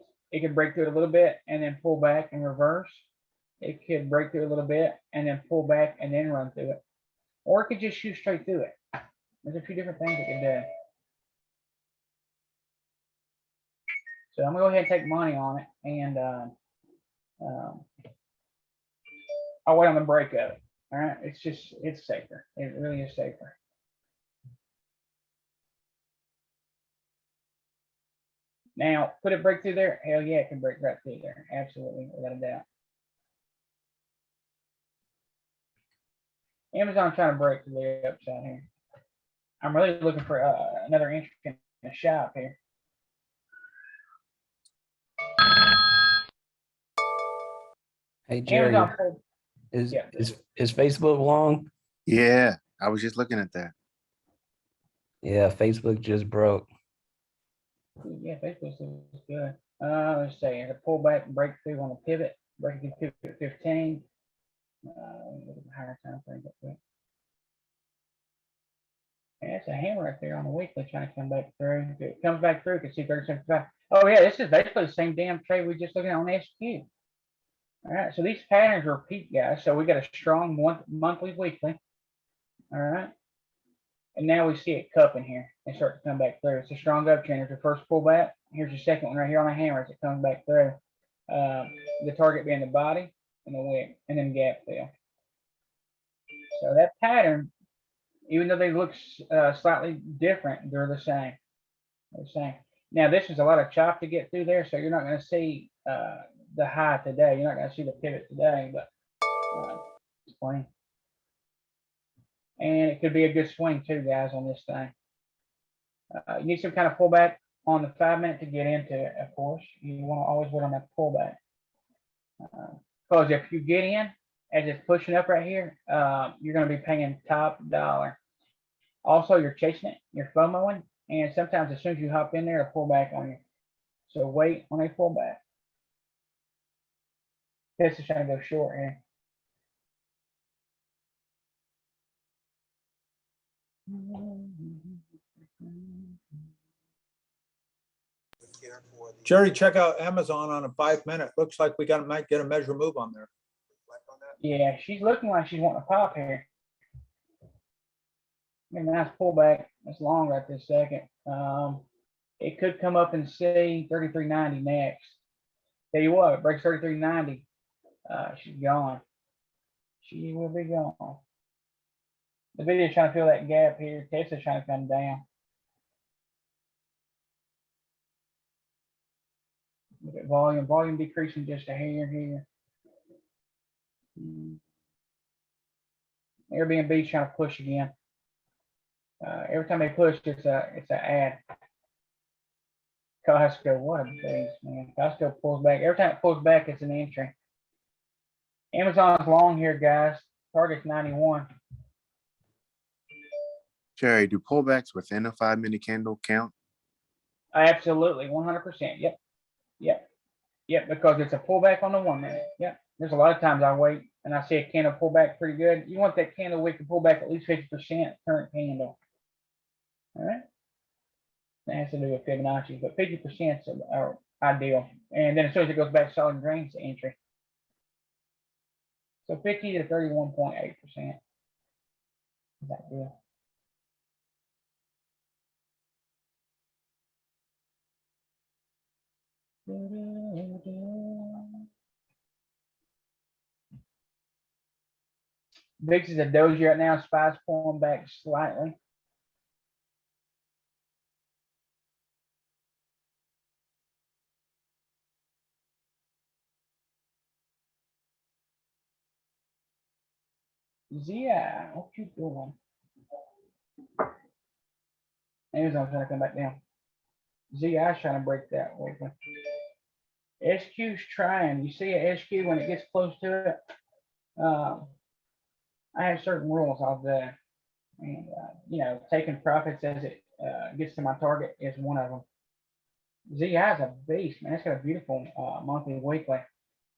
break through it a little bit and then pull back and reverse. It could break through a little bit and then pull back and then run through it, or it could just shoot straight through it. There's a few different things it can do. So I'm gonna go ahead and take money on it, and I'll wait on the break of it. All right, it's safer. It really is safer. Now, could it break through there? Hell yeah, it can break right through there. Absolutely, without a doubt. Amazon trying to break through the upside here. I'm really looking for another entry in the shop here. Hey, Jerry. Amazon pulled. Is Yeah. is Facebook long? Yeah, I was just looking at that. Yeah, Facebook just broke. Yeah, Facebook is good. Let's see, a pullback and breakthrough on the pivot, breaking through pivot 15. Higher time frame. Yeah, it's a hammer right there on the weekly trying to come back through. If it comes back through, you can see 37.5. Oh yeah, this is basically the same damn trade we just looking at on SQ. All right, so these patterns repeat, guys. So we got a strong monthly, weekly. All right. And now we see it cupping here and start to come back through. It's a strong uptrend. Here's the first pullback. Here's the second one right here on the hammer as it comes back through. The target being the body and the wick, and then gap fill. So that pattern, even though they look slightly different, they're the same. They're the same. Now this is a lot of chop to get through there, so you're not going to see the high today. You're not going to see the pivot today, but swing. And it could be a good swing too, guys, on this thing. You need some kind of pullback on the 5 minute to get into it, of course. You want to always wait on that pullback. Because if you get in as it's pushing up right here, you're going to be paying top dollar. Also, you're chasing it, you're FOMOing, and sometimes as soon as you hop in there, it'll pull back on you. So wait on a pullback. This is trying to go short here. Jerry, check out Amazon on a 5 minute. Looks like we might get a measure move on there. Yeah, she's looking like she's wanting to pop here. A nice pullback. It's long right this second. It could come up and see 33.90 next. Tell you what, it breaks 33.90. She's gone. She will be gone. The video is trying to fill that gap here. Tesla's trying to come down. Look at volume. Volume decreasing just a hair here. Airbnb trying to push again. Every time they push, it's an ad. Costco, what a beast, man. Costco pulls back. Every time it pulls back, it's an entry. Amazon's long here, guys. Target's 91. Jerry, do pullbacks within a 5 minute candle count? Absolutely, 100%. Yep, because it's a pullback on the 1 minute. Yep. There's a lot of times I wait and I see a candle pull back pretty good. You want that candle wick to pull back at least 50% current candle. All right. That has to do with Fibonacci, but 50% is ideal. And then as soon as it goes back solid and drains, the entry. So 50 to 31.8%. Is that deal? VIX is a doji right now. SPY's pulling back slightly. ZI, what you doing? Amazon's trying to come back down. ZI's trying to break that weekly. SQ's trying. You see a SQ when it gets close to it. I have certain rules of that, and taking profits as it gets to my target is one of them. ZI is a beast, man. It's got a beautiful monthly, weekly.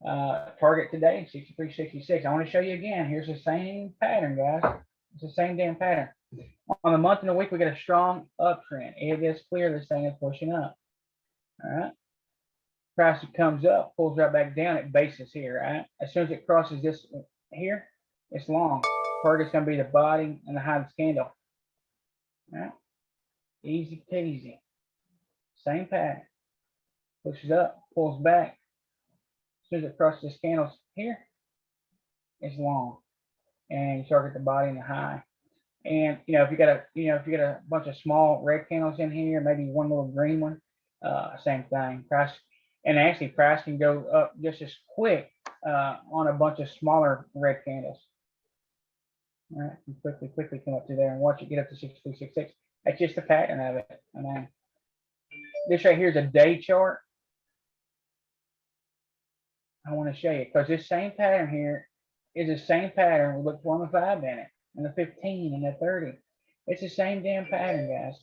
Target today 63.66. I want to show you again. Here's the same pattern, guys. It's the same damn pattern. On the month and the week, we get a strong uptrend. It is clear this thing is pushing up. All right. Price comes up, pulls right back down at basis here, right? As soon as it crosses this here, it's long. Target's going to be the body and the high of the candle. All right. Easy peasy. Same pattern. Pushes up, pulls back. As soon as it crosses this candle here, it's long. And you target the body and the high. And if you got a bunch of small red candles in here, maybe one little green one, same thing. Price can go up just as quick on a bunch of smaller red candles. All right, and quickly come up to there and watch it get up to 6266. That's just the pattern of it. I mean, this right here is a day chart. I want to show you because this same pattern here is the same pattern we look for on the 5 minute and the 15 and the 30. It's the same damn pattern, guys.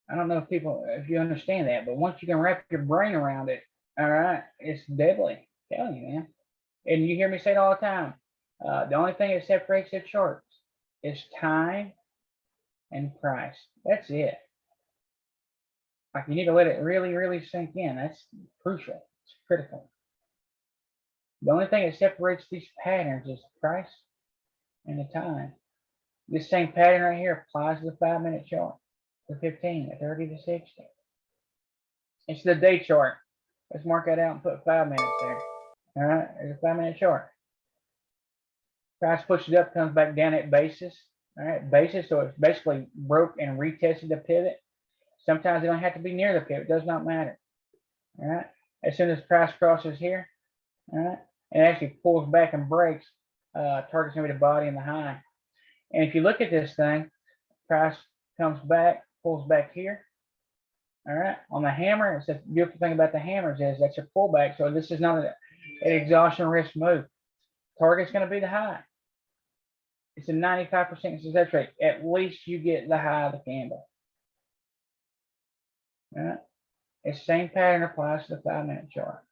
I don't know if you understand that, but once you can wrap your brain around it, all right, it's deadly. I'm telling you, man. And you hear me say it all the time. The only thing that separates the charts is time and price. That's it. Like, you need to let it really, really sink in. That's crucial. It's critical. The only thing that separates these patterns is price and the time. This same pattern right here applies to the 5 minute chart, the 15, the 30, the 60. It's the day chart. Let's mark that out and put 5 minutes there. All right, there's a 5 minute chart. Price pushes up, comes back down at basis. All right, basis, so it's basically broke and retested the pivot. Sometimes it don't have to be near the pivot, it does not matter. All right, as soon as price crosses here, all right, and actually pulls back and breaks, target's gonna be the body and the high. And if you look at this thing, price comes back, pulls back here. All right, on the hammer, it's the beautiful thing about the hammers is that's a pullback. So this is not an exhaustion risk move. Target's going to be the high. It's a 95% success rate. At least you get the high of the candle. All right, the same pattern applies to the 5 minute chart,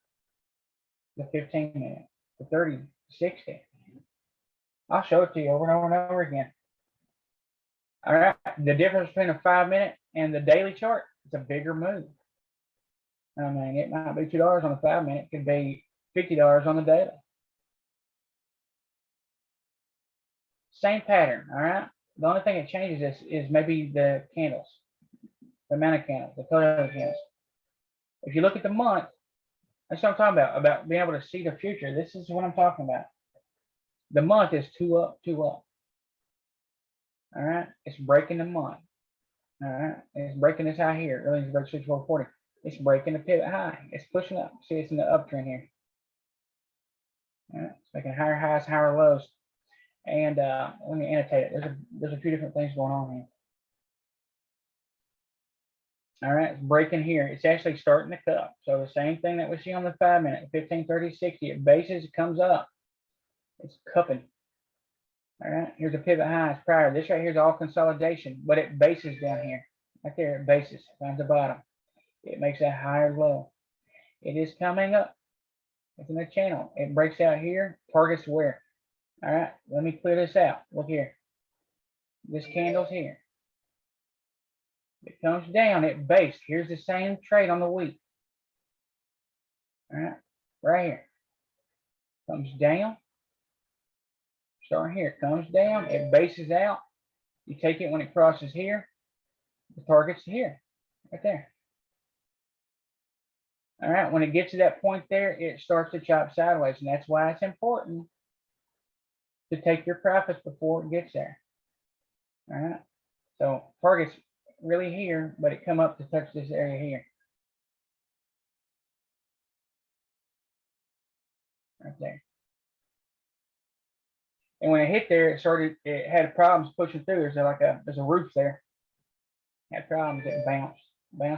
the 15 minute, the 30, 60. I'll show it to you over and over and over again. All right, the difference between a 5 minute and the daily chart is a bigger move. I mean, it might be $2 on the 5 minute, it could be $50 on the daily. Same pattern, all right? The only thing that changes is maybe the candles, the amount of candles, the color of the candles. If you look at the month, that's what I'm talking about being able to see the future. This is what I'm talking about. The month is 2 up, 2 up. All right, it's breaking the month. All right, it's breaking this high here. Early to break 6440. It's breaking the pivot high. It's pushing up. See, it's in the uptrend here. All right, it's making higher highs, higher lows. And let me annotate it. There's a few different things going on here. All right, it's breaking here. It's actually starting to cup. So the same thing that we see on the 5 minute, 15, 30, 60. It bases, it comes up. It's cupping. All right, here's a pivot high. It's prior. This right here is all consolidation, but it bases down here. Right there, it bases down the bottom. It makes a higher low. It is coming up. It's in the channel. It breaks out here. Targets where? All right, let me clear this out. Look here. This candle's here. It comes down, it based. Here's the same trade on the week. All right, right here. Comes down. Starting here, comes down, it bases out. You take it when it crosses here. The target's here, right there. All right, when it gets to that point there, it starts to chop sideways, and that's why it's important to take your profits before it gets there. All right, so target's really here, but it come up to touch this area here. Right there. And when it hit there, it had problems pushing through. There's a roof there. It had problems, it bounced. When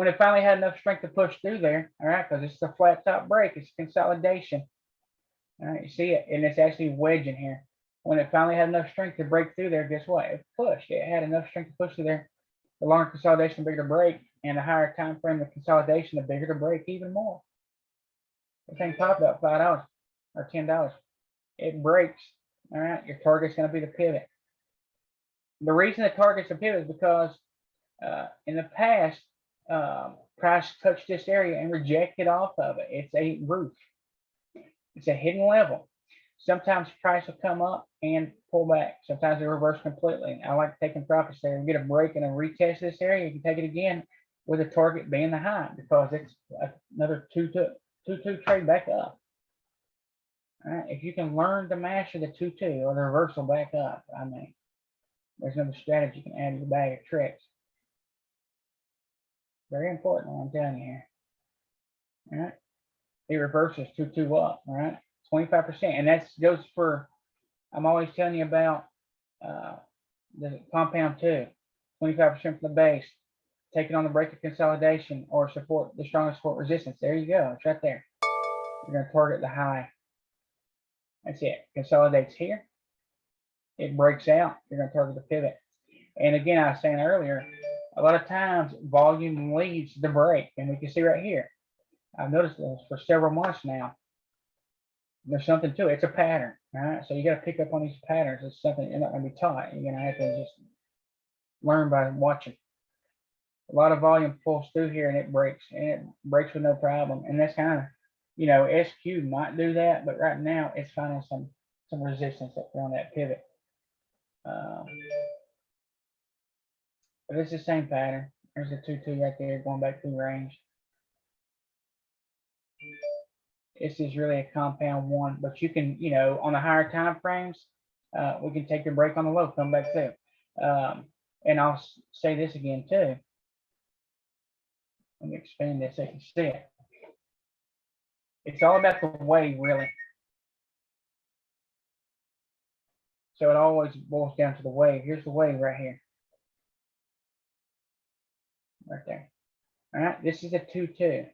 it finally had enough strength to push through there, all right, because it's a flat top break, it's consolidation. All right, you see it, and it's actually wedging here. When it finally had enough strength to break through there, guess what? It pushed. It had enough strength to push through there. The longer consolidation, the bigger the break, and the higher time frame of consolidation, the bigger the break even more. This thing popped up $5 or $10. It breaks. All right, your target's going to be the pivot. The reason the target's the pivot is because in the past, price touched this area and rejected off of it. It's a roof. It's a hidden level. Sometimes price will come up and pull back. Sometimes it reverse completely. I like taking profits there and get a break and a retest this area. You can take it again with a target being the high because it's another 2-2 trade back up. All right, if you can learn to master the 2-2 or the reversal back up, I mean, there's another strategy you can add to your bag of tricks. Very important, what I'm telling you here. All right, it reverses 2-2 up. All right, 25%, and that goes for. I'm always telling you about the compound 2, 25% from the base, taking on the break of consolidation or support, the strongest support resistance. There you go, it's right there. You're going to target the high. That's it. Consolidates here. It breaks out. You're going to target the pivot. And again, I was saying earlier, a lot of times volume leads the break. And we can see right here. I've noticed this for several months now. There's something to it. It's a pattern. All right. So you got to pick up on these patterns. It's something you're not going to be taught. You're going to have to just learn by watching. A lot of volume pulls through here and it breaks. And it breaks with no problem. And that's kind of, you know, SQ might do that, but right now it's finding some resistance up there on that pivot. But it's the same pattern. There's a 2-2 right there going back through range. This is really a compound one, but you can, you know, on the higher time frames, we can take the break on the low, come back through. And I'll say this again too. Let me expand this so you can see it. It's all about the wave, really. So it always boils down to the wave. Here's the wave right here. Right there. All right, this is a 2-2.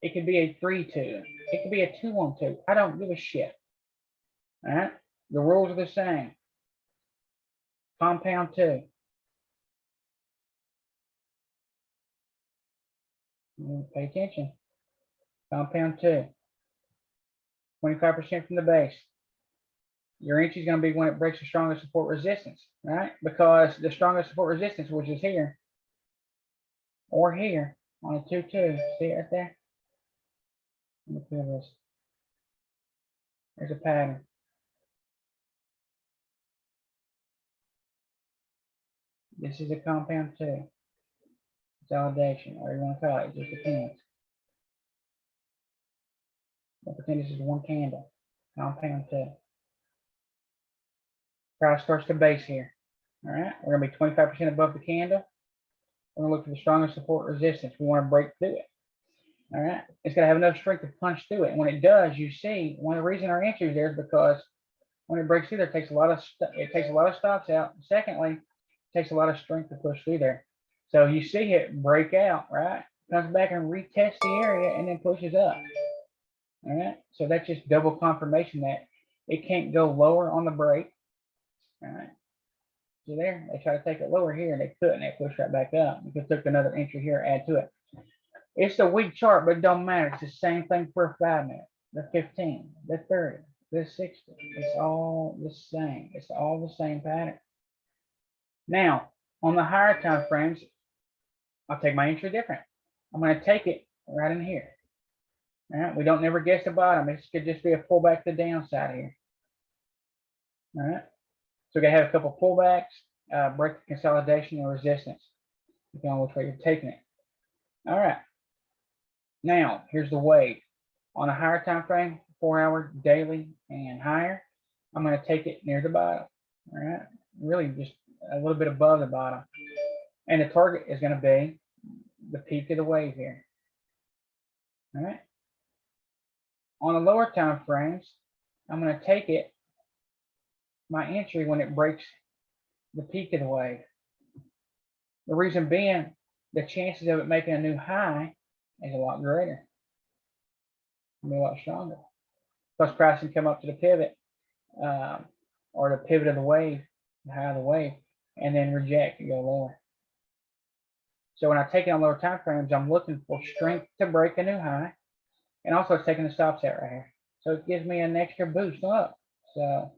It could be a 3-2. It could be a 2-1-2. I don't give a shit. All right, the rules are the same. Compound 2. Pay attention. Compound 2. 25% from the base. Your entry is going to be when it breaks the strongest support resistance, right? Because the strongest support resistance, which is here or here on a 2-2, see it right there? Let me feel this. There's a pattern. This is a compound 2. Consolidation, or you want to call it, it just depends. We'll pretend this is one candle. Compound 2. Price starts to base here. All right, we're going to be 25% above the candle. We're going to look for the strongest support resistance. We want to break through it. All right, it's going to have enough strength to punch through it. And when it does, you see, one of the reasons our entry is there is because when it breaks through there, it takes a lot of stops out. Secondly, it takes a lot of strength to push through there. So you see it break out, right? Comes back and retests the area and then pushes up. All right, so that's just double confirmation that it can't go lower on the break. All right, so there, they try to take it lower here and they couldn't. They pushed right back up. You could took another entry here, add to it. It's the weak chart, but it don't matter. It's the same thing for a 5 minute, the 15, the 30, the 60. It's all the same. It's all the same pattern. Now, on the higher time frames, I'll take my entry different. I'm going to take it right in here. All right, we don't never guess the bottom. This could just be a pullback to the downside here. All right, so we're going to have a couple pullbacks, break the consolidation and resistance, depending on which way you're taking it. All right, now here's the wave. On a higher time frame, 4 hour, daily, and higher, I'm going to take it near the bottom. All right, really just a little bit above the bottom. And the target is going to be the peak of the wave here. All right. On the lower time frames, I'm going to take it, my entry, when it breaks the peak of the wave. The reason being, the chances of it making a new high is a lot greater. It'll be a lot stronger. Plus price can come up to the pivot, or the pivot of the wave, the high of the wave, and then reject and go lower. So when I take it on lower time frames, I'm looking for strength to break a new high, and also it's taking the stops out right here. So it gives me an extra boost up. So,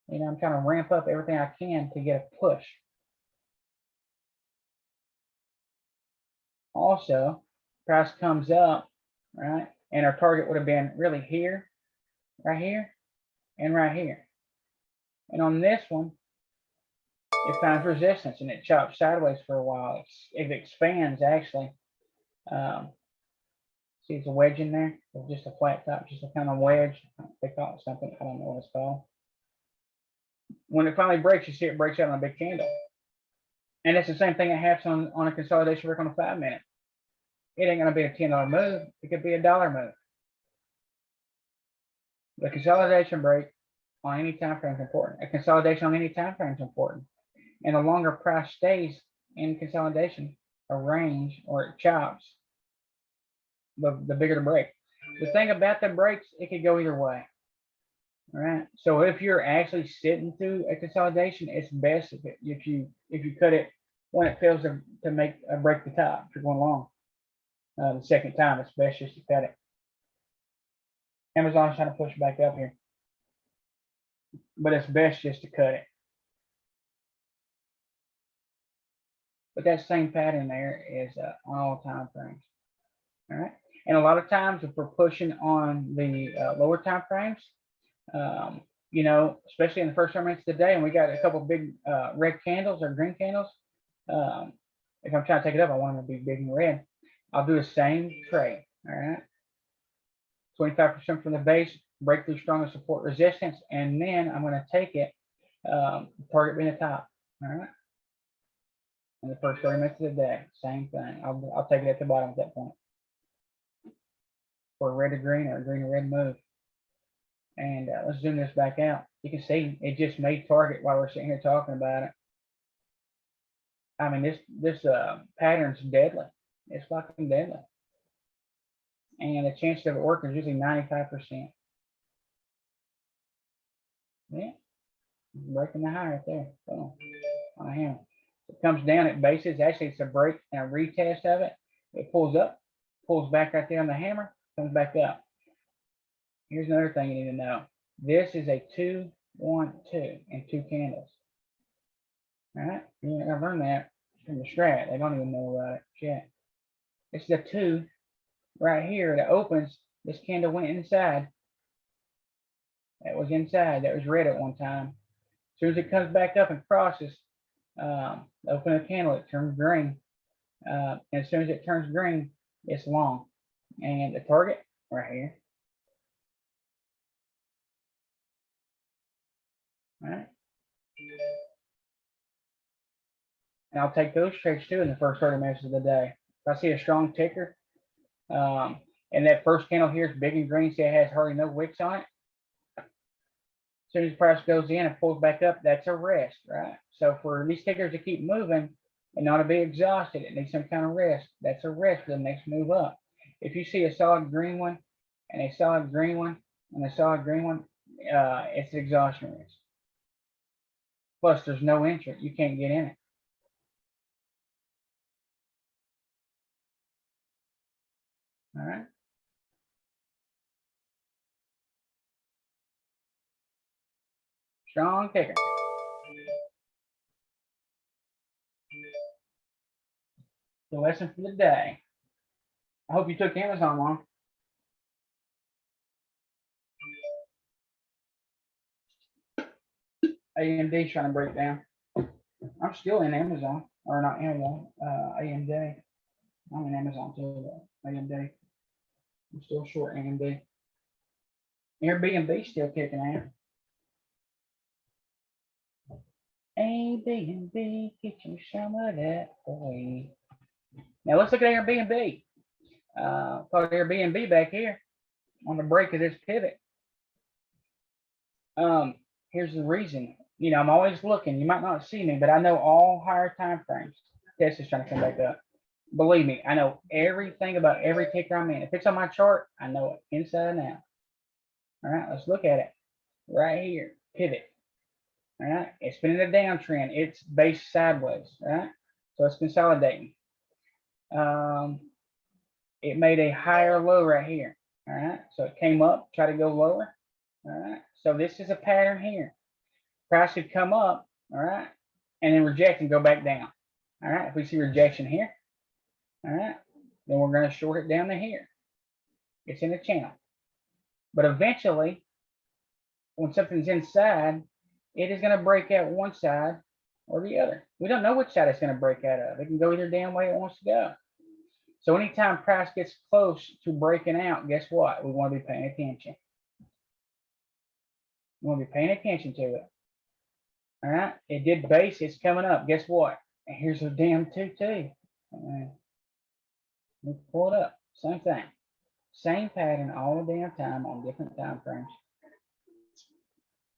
you know, I'm trying to ramp up everything I can to get a push. Also, price comes up, right? And our target would have been really here, right here, and right here. And on this one, it finds resistance and it chops sideways for a while. It expands actually. See, it's a wedge in there. It's just a flat top, just a kind of wedge. They call it something. I don't know what it's called. When it finally breaks, you see it breaks out on a big candle. And it's the same thing that happens on a consolidation break on a 5 minute. It ain't going to be a $10 move. It could be a $1 move. The consolidation break on any time frame is important. A consolidation on any time frame is important. And the longer price stays in consolidation, a range, or it chops, the bigger the break. the thing about the breaks, it could go either way. All right. So if you're actually sitting through a consolidation, it's best if you cut it when it fails to make a break the top. If you're going long, the second time, it's best just to cut it. Amazon's trying to push back up here, but it's best just to cut it. But that same pattern there is on all time frames. All right. And a lot of times if we're pushing on the lower time frames, you know, especially in the first 10 minutes of the day, and we got a couple big red candles or green candles. If I'm trying to take it up, I want them to be big and red. I'll do the same trade. All right. 25% from the base, break through stronger support resistance, and then I'm going to take it, target being the top. All right. In the first 30 minutes of the day, same thing. I'll take it at the bottom at that point for a red to green or a green to red move. And let's zoom this back out. You can see it just made target while we're sitting here talking about it. I mean, this pattern's deadly. It's fucking deadly. And the chance of it working is usually 95%. Yeah, breaking the high right there. Boom. On a hammer. It comes down at bases. Actually, it's a break and a retest of it. It pulls up, pulls back right there on the hammer, comes back up. Here's another thing you need to know. This is a 2, 1, 2 and 2 candles. All right, you're gonna learn that from the strat. They don't even know about it yet. This is a 2 right here that opens. This candle went inside. That was inside. That was red at one time. As soon as it comes back up and crosses, open a candle, it turns green. And as soon as it turns green, it's long. And the target right here. All right. And I'll take those trades too in the first 30 minutes of the day. If I see a strong ticker, and that first candle here is big and green, see it has hardly no wicks on it. As soon as the price goes in and pulls back up, that's a rest, right? So for these tickers to keep moving and not to be exhausted, it needs some kind of rest. That's a rest for the next move up. If you see a solid green one and a solid green one and a solid green one, it's an exhaustion risk. Plus, there's no entry. You can't get in it. All right. Strong ticker. The lesson for the day. I hope you took Amazon long. AMD trying to break down. I'm still in Amazon, or not Amazon, AMD. I'm in Amazon too, but AMD. I'm still short AMD. Airbnb still kicking out. Airbnb, get you some of that boy. Now let's look at Airbnb. Called Airbnb back here on the break of this pivot. Here's the reason. You know, I'm always looking. You might not see me, but I know all higher time frames. Tesla's trying to come back up. Believe me, I know everything about every ticker I'm in. If it's on my chart, I know it inside and out. All right, let's look at it. Right here, pivot. All right, it's been in a downtrend. It's based sideways. All right, so it's consolidating. It made a higher low right here. All right, so it came up, try to go lower. All right, so this is a pattern here. Price should come up, all right, and then reject and go back down. All right, if we see rejection here, all right, then we're going to short it down to here. It's in the channel. But eventually, when something's inside, it is going to break out one side or the other. We don't know which side it's going to break out of. It can go either damn way it wants to go. So anytime price gets close to breaking out, guess what? We want to be paying attention. We want to be paying attention to it. All right, it did base, it's coming up. Guess what? And here's a damn 2-2. Let's pull it up. Same thing. Same pattern all the damn time on different time frames.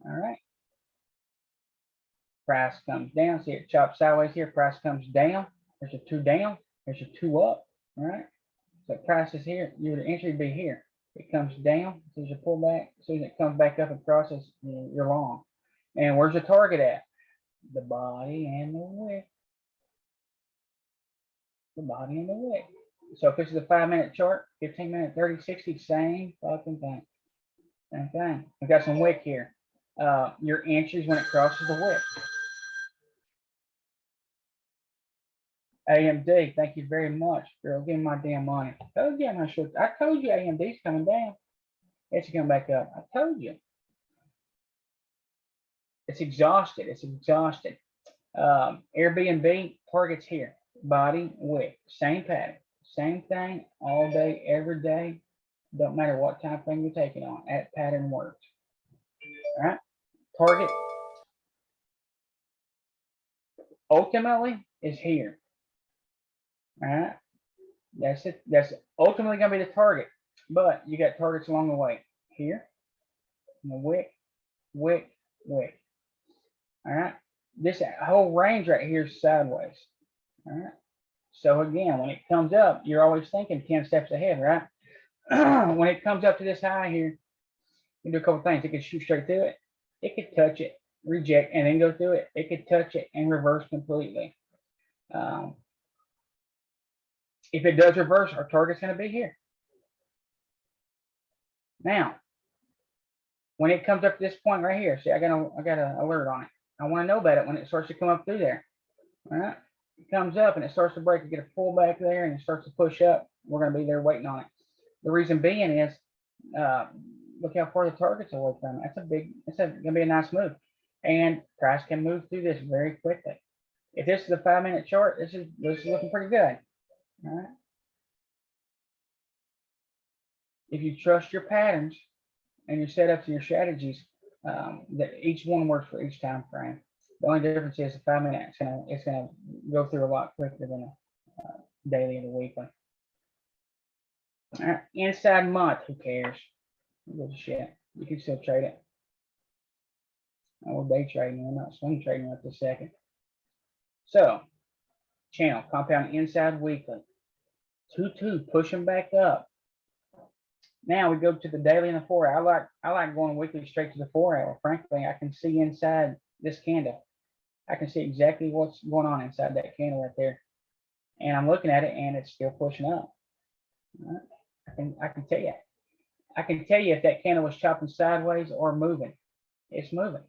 All right. Price comes down. See it chops sideways here. Price comes down. There's a 2 down. There's a 2 up. All right. So price is here. Your entry be here. It comes down, as soon as you pull back, as soon as it comes back up and crosses, you're long. And where's the target at? The body and the wick. The body and the wick. So if this is a 5-minute chart, 15-minute, 30, 60, same fucking thing. Same thing. We've got some wick here. Your inches when it crosses the wick. AMD, thank you very much. Girl, give me my damn money. I told you I told you AMD's coming down. It's coming back up. I told you. It's exhausted. It's exhausted. Airbnb targets here. Body, wick. Same pattern. Same thing all day, every day. Don't matter what time frame you're taking on. That pattern works. All right. Target ultimately is here. All right. That's it. That's ultimately going to be the target. But you got targets along the way. Here. And the wick, wick, wick. All right. This whole range right here is sideways. All right. So again, when it comes up, you're always thinking 10 steps ahead, right? When it comes up to this high here, you do a couple things. It could shoot straight through it. It could touch it, reject, and then go through it. It could touch it and reverse completely. If it does reverse, our target's going to be here. Now, when it comes up to this point right here, see, I got an alert on it. I want to know about it when it starts to come up through there. All right. It comes up and it starts to break, you get a pullback there and it starts to push up. We're going to be there waiting on it. The reason being is, look how far the target's away from it. It's going to be a nice move. And price can move through this very quickly. If this is a 5-minute chart, this is looking pretty good. All right. If you trust your patterns and your setups and your strategies, that each one works for each time frame. The only difference is the 5-minute, it's gonna go through a lot quicker than a daily or the weekly. All right, inside month, who cares? Who gives a shit? You can still trade it. We're day trading, we're not swing trading right this second. So, channel, compound inside weekly. 2-2, pushing back up. Now we go to the daily and the 4 hour. I like going weekly straight to the 4 hour. Frankly, I can see inside this candle. I can see exactly what's going on inside that candle right there. And I'm looking at it and it's still pushing up. Right. I can tell you. I can tell you if that candle was chopping sideways or moving. It's moving.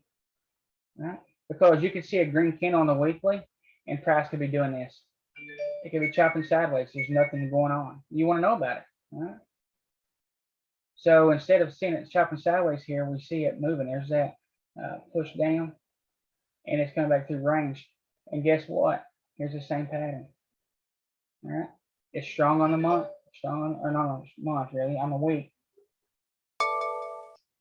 Right? Because you can see a green candle on the weekly and price could be doing this. It could be chopping sideways. There's nothing going on. You want to know about it. Right? So instead of seeing it chopping sideways here, we see it moving. There's that push down, and it's coming back through range. And guess what? Here's the same pattern. All right, it's strong on the month, strong or not on the month really, on the week.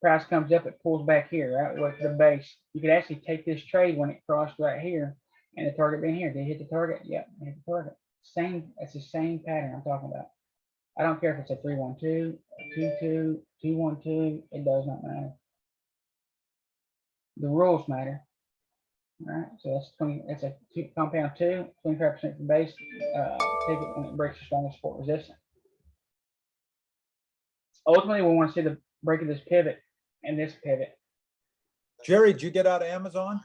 Price comes up, it pulls back here, right? We went to the base. You could actually take this trade when it crossed right here, and the target being here. Did it hit the target? Yep, it hit the target. Same. It's the same pattern I'm talking about. I don't care if it's a 3-1-2, 2-2, 2-1-2. It does not matter. The rules matter. All right, so that's 20. That's a compound 2, 25% for base. Take it when it breaks the strongest support resistance. Ultimately, we want to see the break of this pivot and this pivot. Jerry, did you get out of Amazon?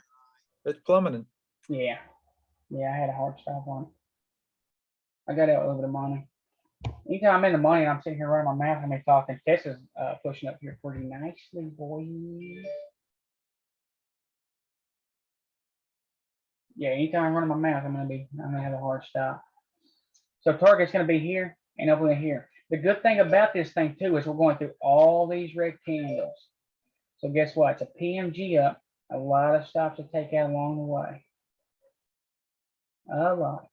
It's plummeting. Yeah, I had a hard stop on it. I got out a little bit of money. Anytime I'm in the money and I'm sitting here running my math and me talking, Tesla's pushing up here pretty nicely, boys. Yeah, anytime I'm running my math, I'm gonna have a hard stop. So target's gonna be here and over here. The good thing about this thing too is we're going through all these red candles. So guess what? It's a PMG up. A lot of stops to take out along the way. A lot.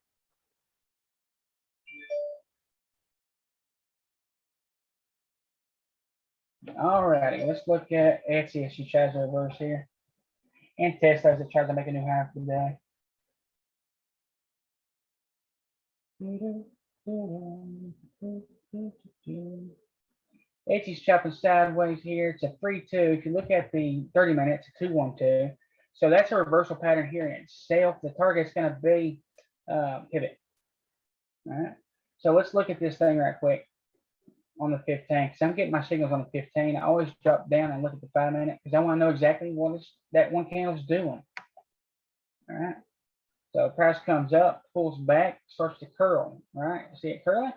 Alrighty, let's look at Etsy as she tries to reverse here. And Tesla as it tries to make a new high for the day. Etsy's chopping sideways here. It's a 3-2. If you look at the 30 minutes, it's a 2-1-2. So that's a reversal pattern here in itself. The target's going to be pivot. All right. So let's look at this thing right quick. on the 15, because I'm getting my signals on the 15. I always drop down and look at the 5-minute because I want to know exactly what is that one candle's doing. All right. So price comes up, pulls back, starts to curl. All right. See it curling?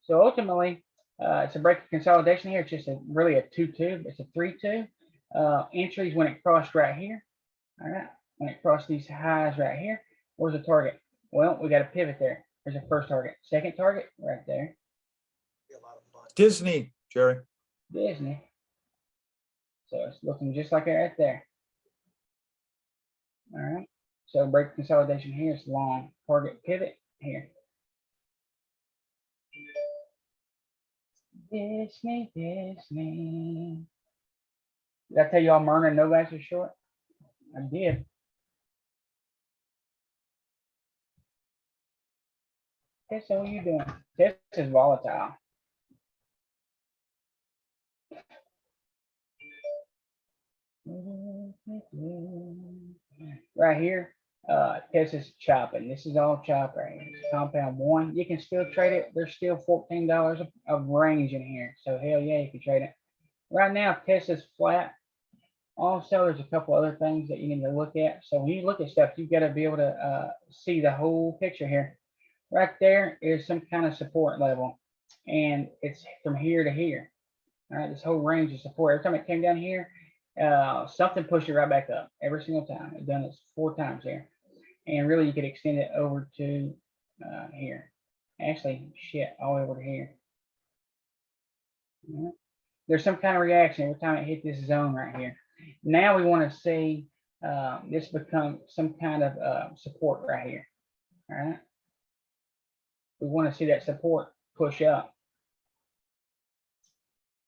So ultimately, it's a break of consolidation here. It's just really a 2-2. It's a 3-2. Entries when it crossed right here. All right. When it crossed these highs right here, where's the target? Well, we got a pivot there. There's a first target. Second target right there. Disney, Jerry. Disney. So it's looking just like it right there. All right. So break consolidation here is long. Target pivot here. Disney, Disney. Did I tell y'all Myrna and Novak are short? I did. Okay, so what are you doing? This is volatile. Right here, this is chopping. This is all chop right here. It's compound 1. You can still trade it. There's still $14 of range in here. So hell yeah, you can trade it. Right now, Tesla's flat. Also, there's a couple other things that you need to look at. So when you look at stuff, you've got to be able to see the whole picture here. Right there is some kind of support level, and it's from here to here. All right, this whole range of support. Every time it came down here, something pushed it right back up every single time. It's done this 4 times here, and really you could extend it over to here. Actually, shit, all over to here. All right. There's some kind of reaction every time it hit this zone right here. Now we want to see this become some kind of support right here. All right. We want to see that support push up.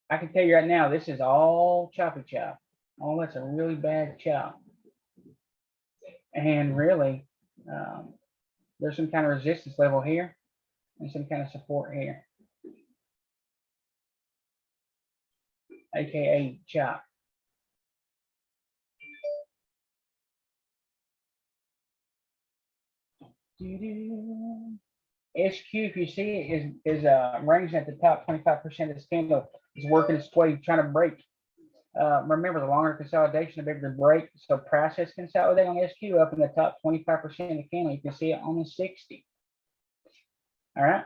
I can tell you right now, this is all choppy chop. Oh, that's a really bad chop. And really, there's some kind of resistance level here and some kind of support here, aka chop. SQ, if you see it, is ranging at the top 25% of the candle, is working its way, trying to break. Remember, the longer consolidation, the bigger the break. So price has consolidated on SQ up in the top 25% of the candle. You can see it on the 60. All right.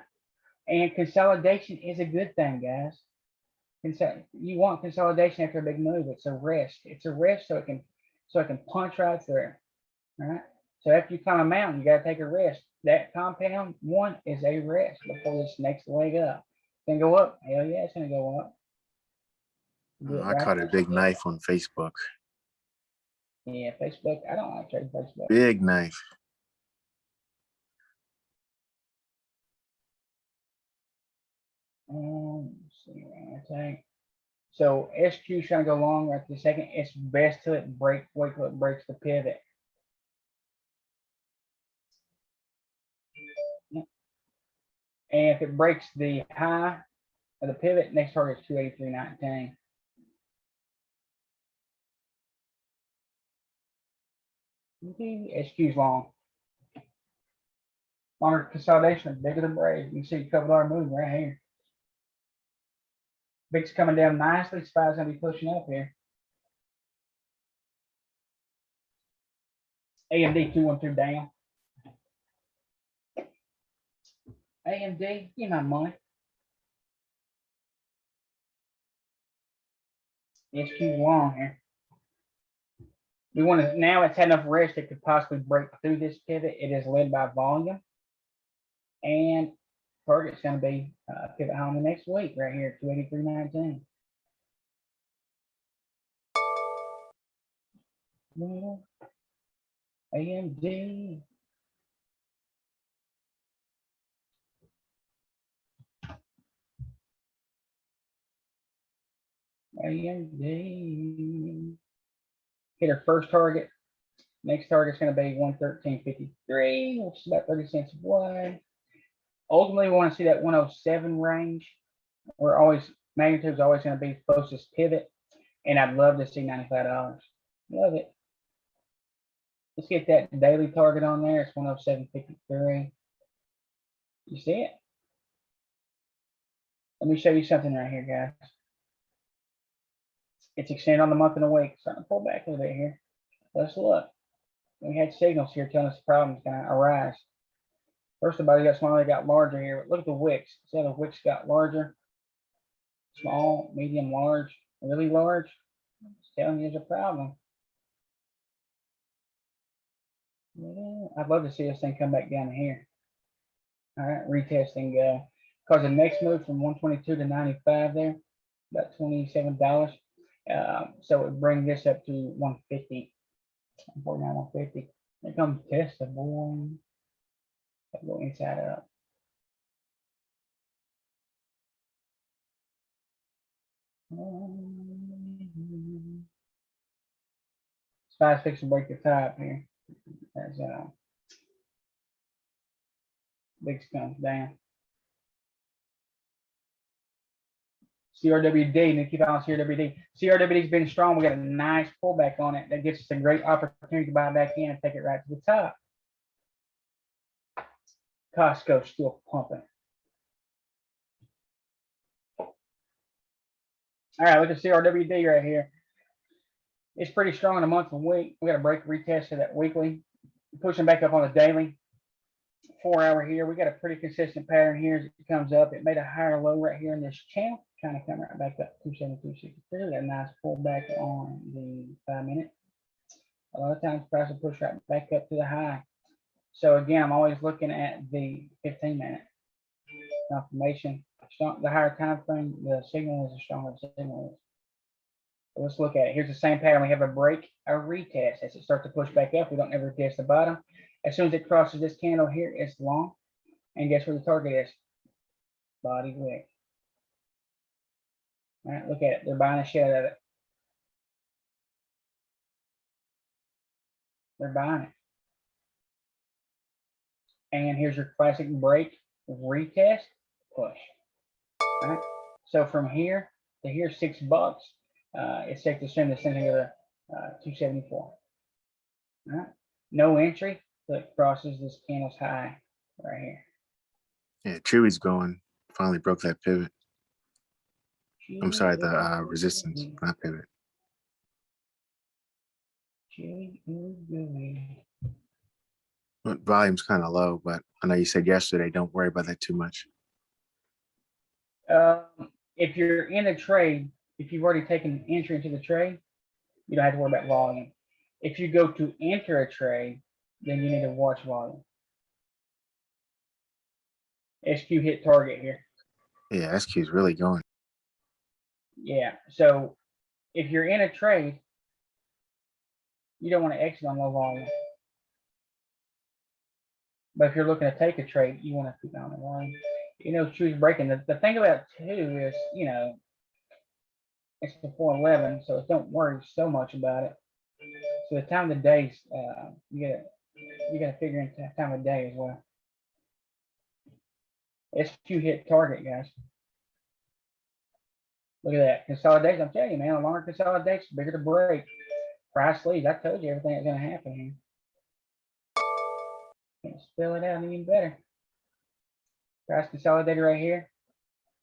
And consolidation is a good thing, guys. You want consolidation after a big move. It's a rest. It's a rest so it can punch right through. All right. So after you climb a mountain, you got to take a rest. That compound 1 is a rest before this next leg up. It's gonna go up. Hell yeah, it's gonna go up. I caught a big knife on Facebook. Yeah, Facebook. I don't like trading Facebook. Big knife. Let's see what I take. So SQ is trying to go long right this second. It's best to it break, wait till it breaks the pivot. And if it breaks the high of the pivot, next target is 283.19. SQ's long. Longer consolidation, bigger the break. You can see $2 move right here. Big's coming down nicely. SPY's gonna be pushing up here. AMD 212 down. AMD, give my money. SQ long here. We want to, now it's had enough rest it could possibly break through this pivot. It is led by volume. And target's going to be pivot high on the next week right here at 283.19. AMD. AMD. Hit our first target. Next target's going to be 113.53, which is about 30 cents away. Ultimately, we want to see that 107 range. We're always, magnitude is always going to be closest pivot. And I'd love to see $95. Love it. Let's get that daily target on there. It's 107.53. You see it? Let me show you something right here, guys. It's extended on the month and the week. Starting to pull back a little bit here. Let's look. We had signals here telling us the problem is going to arise. First of all, you got smaller, got larger here. But look at the wicks. See how the wicks got larger? Small, medium, large, really large. It's telling you there's a problem. Yeah, I'd love to see this thing come back down here. All right, retest and go. Because the next move from 122 to 95 there, about $27. So it would bring this up to 150. 49, 150. Here comes test the boy. Go inside out. Spice fix to break the top here. As Biggs comes down. CRWD, need to keep on CRWD. CRWD's been strong. We got a nice pullback on it. That gives us a great opportunity to buy back in and take it right to the top. Costco's still pumping. All right, look at CRWD right here. It's pretty strong in a month and week. We got a break retest of that weekly. Pushing back up on the daily. 4 hour here. We got a pretty consistent pattern here as it comes up. It made a higher low right here in this channel. Kind of come right back up 272.62. Got a nice pullback on the 5 minute. A lot of times price will push right back up to the high. So again, I'm always looking at the 15 minute confirmation. The higher time frame, the signal is the stronger the signal is. So let's look at it. Here's the same pattern. We have a break, a retest. As it starts to push back up, we don't ever test the bottom. As soon as it crosses this candle here, it's long. And guess where the target is? Body wick. All right, look at it. They're buying a shit out of it. They're buying it. And here's your classic break, retest, push. All right. So from here to here, $6. It's safe to assume the same thing of the 274. All right. No entry that crosses this candle's high right here. Yeah, Chewy's going. Finally broke that pivot. I'm sorry, the resistance, not pivot. But volume's kind of low, but I know you said yesterday, don't worry about that too much. If you're in a trade, if you've already taken entry into the trade, you don't have to worry about volume. If you go to enter a trade, then you need to watch volume. SQ hit target here. Yeah, SQ is really going. Yeah, so if you're in a trade, you don't want to exit on low volume. But if you're looking to take a trade, you want to keep on the volume. You know, choose breaking. The thing about two is, you know, it's the 411, so don't worry so much about it. So the time of the day, you gotta figure in time of day as well. SQ hit target, guys. Look at that consolidation. I'm telling you, man, a longer consolidation, bigger the break. Price leads. I told you everything that's gonna happen here. Can't spell it out even better. Price consolidated right here.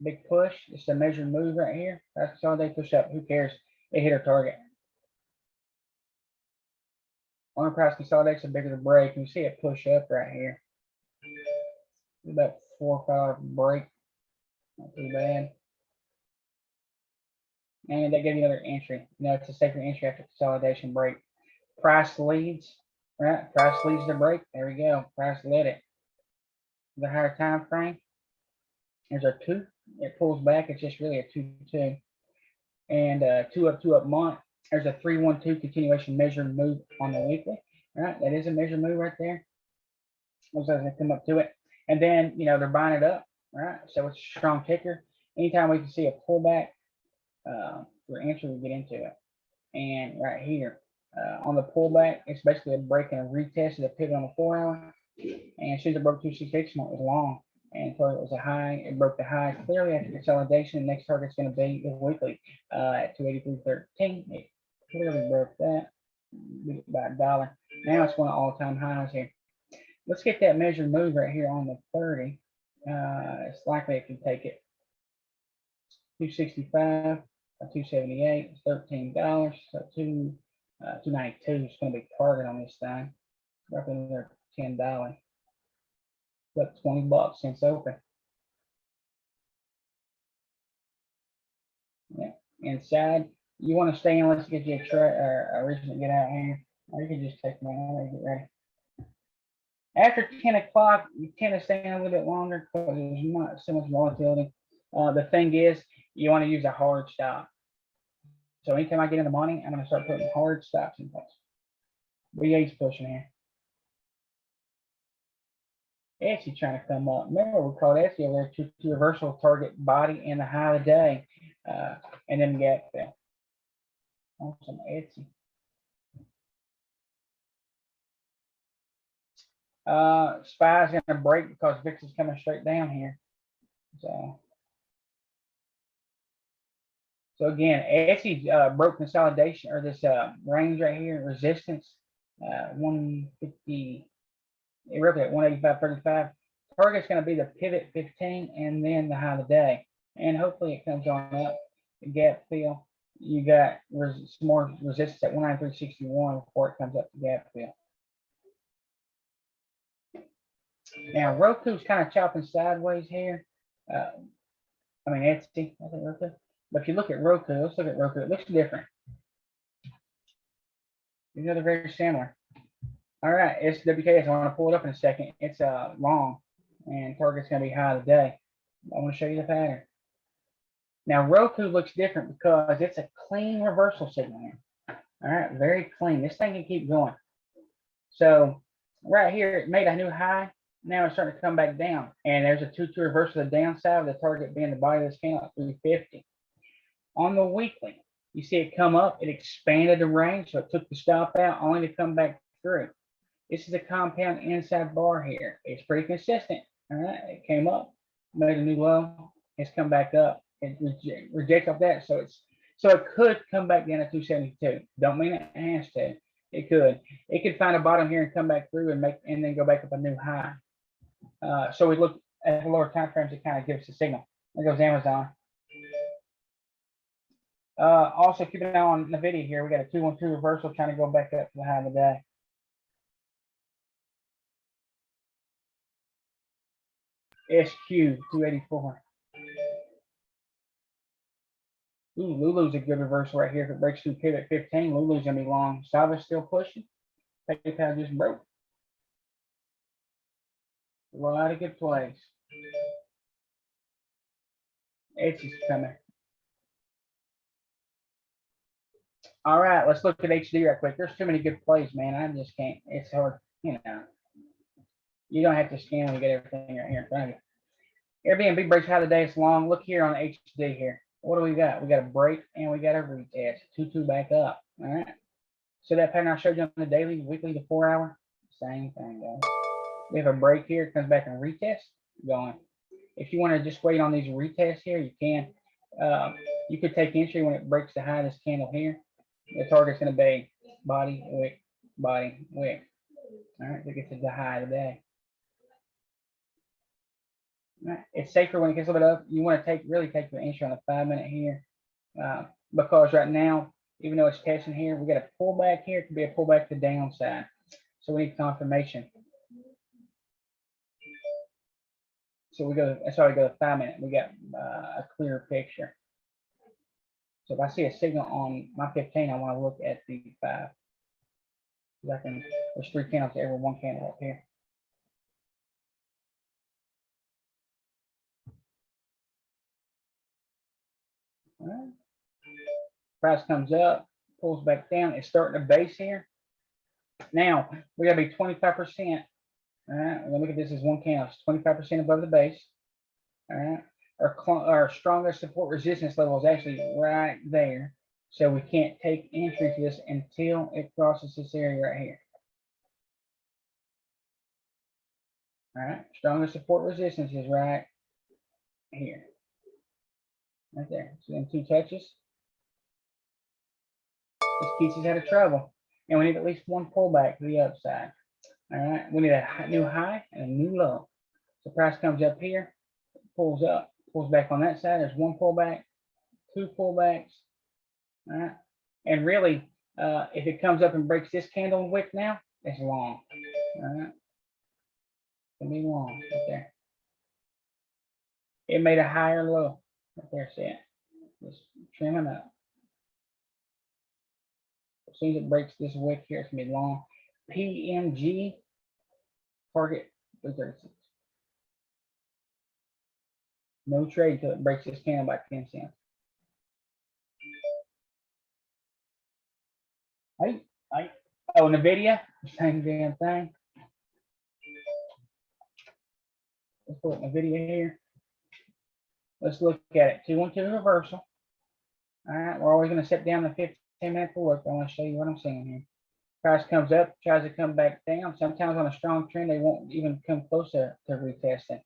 Big push. It's a measured move right here. Price consolidate, push up. Who cares? It hit our target. Longer price consolidation, bigger the break. You see it push up right here. About 4 or 5 break. Not too bad. And that gave you another entry. You know, it's a safer entry after consolidation break. Price leads, right? Price leads the break. There we go. Price led it. The higher time frame. There's our 2. It pulls back. It's just really a 2-2. And 2 up month. There's a 3-1-2 continuation measured move on the weekly. All right, that is a measured move right there. Looks like they come up to it. And then, you know, they're buying it up. All right, so it's a strong ticker. Anytime we can see a pullback for entry, we get into it. And right here on the pullback, it's basically a break and a retest of the pivot on the 4 hour. And as soon as it broke 268, it was long. And so it was a high. It broke the high clearly after consolidation. The next target's going to be the weekly at 283.13. It clearly broke that by $1. Now it's one of all-time highs here. Let's get that measured move right here on the 30. It's likely it can take it. 265, 278, $13. So $292 is going to be target on this thing. Roughly another $10. But $20 since open. Yeah, inside you want to stay in. Let's get you a tray or a reason to get out here, or you can just take me out and get ready. After 10 o'clock, you tend to stay in a little bit longer because there's not so much volatility. The thing is, you want to use a hard stop. So anytime I get in the money, I'm going to start putting hard stops in place. BA's pushing here. Etsy trying to come up. Remember, we called Etsy over there to reversal target body in the high of the day, and then gap fill. Awesome, Etsy. SPY's going to break because VIX is coming straight down here. So again, Etsy broke consolidation or this range right here, resistance, 150. It broke at 185.35. Target's going to be the pivot 15 and then the high of the day. And hopefully it comes on up. The gap fill. You got some more resistance at 193.61 before it comes up to gap fill. Now Roku's kind of chopping sideways here. I mean Etsy, I think Roku. But if you look at Roku, let's look at Roku. It looks different. These are very similar. All right, it's WKS. I want to pull it up in a second. It's long, and target's going to be high today. I want to show you the pattern. Now Roku looks different because it's a clean reversal signal here. All right, very clean. This thing can keep going. So right here, it made a new high. Now it's starting to come back down, and there's a 2-2 reversal to the downside, with the target being the body of this candle at 350. On the weekly, you see it come up. It expanded the range, so it took the stop out, only to come back through. This is a compound inside bar here. It's pretty consistent. All right, it came up, made a new low. It's come back up. It rejects off that, so it could come back down to 272. Don't mean it has to. It could. It could find a bottom here and come back through and then go back up a new high. So we look at the lower time frames to kind of give us a signal. There goes Amazon. Also keep an eye on NVIDIA here. We got a 2-1-2 reversal trying to go back up to the high of the day. SQ 284. Ooh, Lulu's a good reversal right here. If it breaks through pivot 15, Lulu's gonna be long. Sava's still pushing. PayPal just broke. A lot of good plays. Etsy's coming. All right, let's look at HD right quick. There's too many good plays, man. I just can't. It's hard, you know. You don't have to scan when you get everything right here in front of you. Airbnb breaks high today. It's long. Look here on HD here. What do we got? We got a break and we got a retest. 2-2 back up. All right. So that pattern I showed you on the daily, weekly, the 4 hour, same thing, guys. We have a break here. It comes back and retest. Going. If you want to just wait on these retests here, you can. You could take entry when it breaks the high of this candle here. The target's going to be body, wick, body, wick. All right, to get to the high of the day. All right. It's safer when it gets a little bit up. You want to really take the entry on the 5 minute here, because right now, even though it's testing here, we got a pullback here. It could be a pullback to the downside. So we need confirmation. So we go. Sorry, go to 5 minute. We got a clearer picture. So if I see a signal on my 15, I want to look at the 5. There's 3 candles to every 1 candle up here. All right. Price comes up, pulls back down. It's starting to base here. Now we got to be 25%. All right. We're gonna look at this as 1 candle. It's 25% above the base. All right. Our strongest support resistance level is actually right there. So we can't take entry to this until it crosses this area right here. All right. Strongest support resistance is right here. Right there. So then 2 touches. This keeps us out of trouble. And we need at least 1 pullback to the upside. All right. We need a new high and a new low. So price comes up here, pulls up, pulls back on that side. There's 1 pullback. 2 pullbacks. All right. And really, if it comes up and breaks this candle wick now, it's long. All right. It's gonna be long right there. It made a higher low. Right there, see it? Just trimming up. As soon as it breaks this wick here, it's gonna be long. PMG target 336. No trade until it breaks this candle by 10 cents. Oh, NVIDIA, same damn thing. Let's put NVIDIA here. Let's look at it. 212 reversal. All right, we're always going to set down the 15-minute for look. I want to show you what I'm seeing here. Price comes up, tries to come back down. Sometimes on a strong trend, they won't even come close to retesting.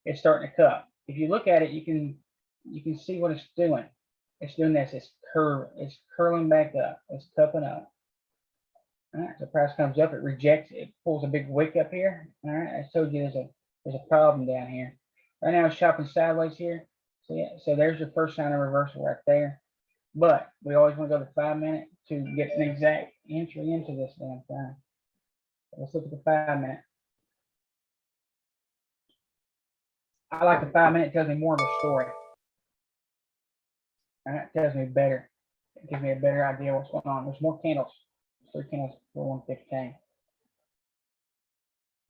It's starting to cup. If you look at it, you can see what it's doing. It's doing this. It's curling back up. It's cupping up. All right, so price comes up, it rejects, it pulls a big wick up here. All right, I told you there's a problem down here. Right now it's chopping sideways here. So there's your first sign of reversal right there. But we always want to go to 5 minute to get an exact entry into this damn thing. Let's look at the 5 minute. I like the 5 minute, it tells me more of a story. All right, it tells me better. It gives me a better idea what's going on. There's more candles. 3 candles for 115.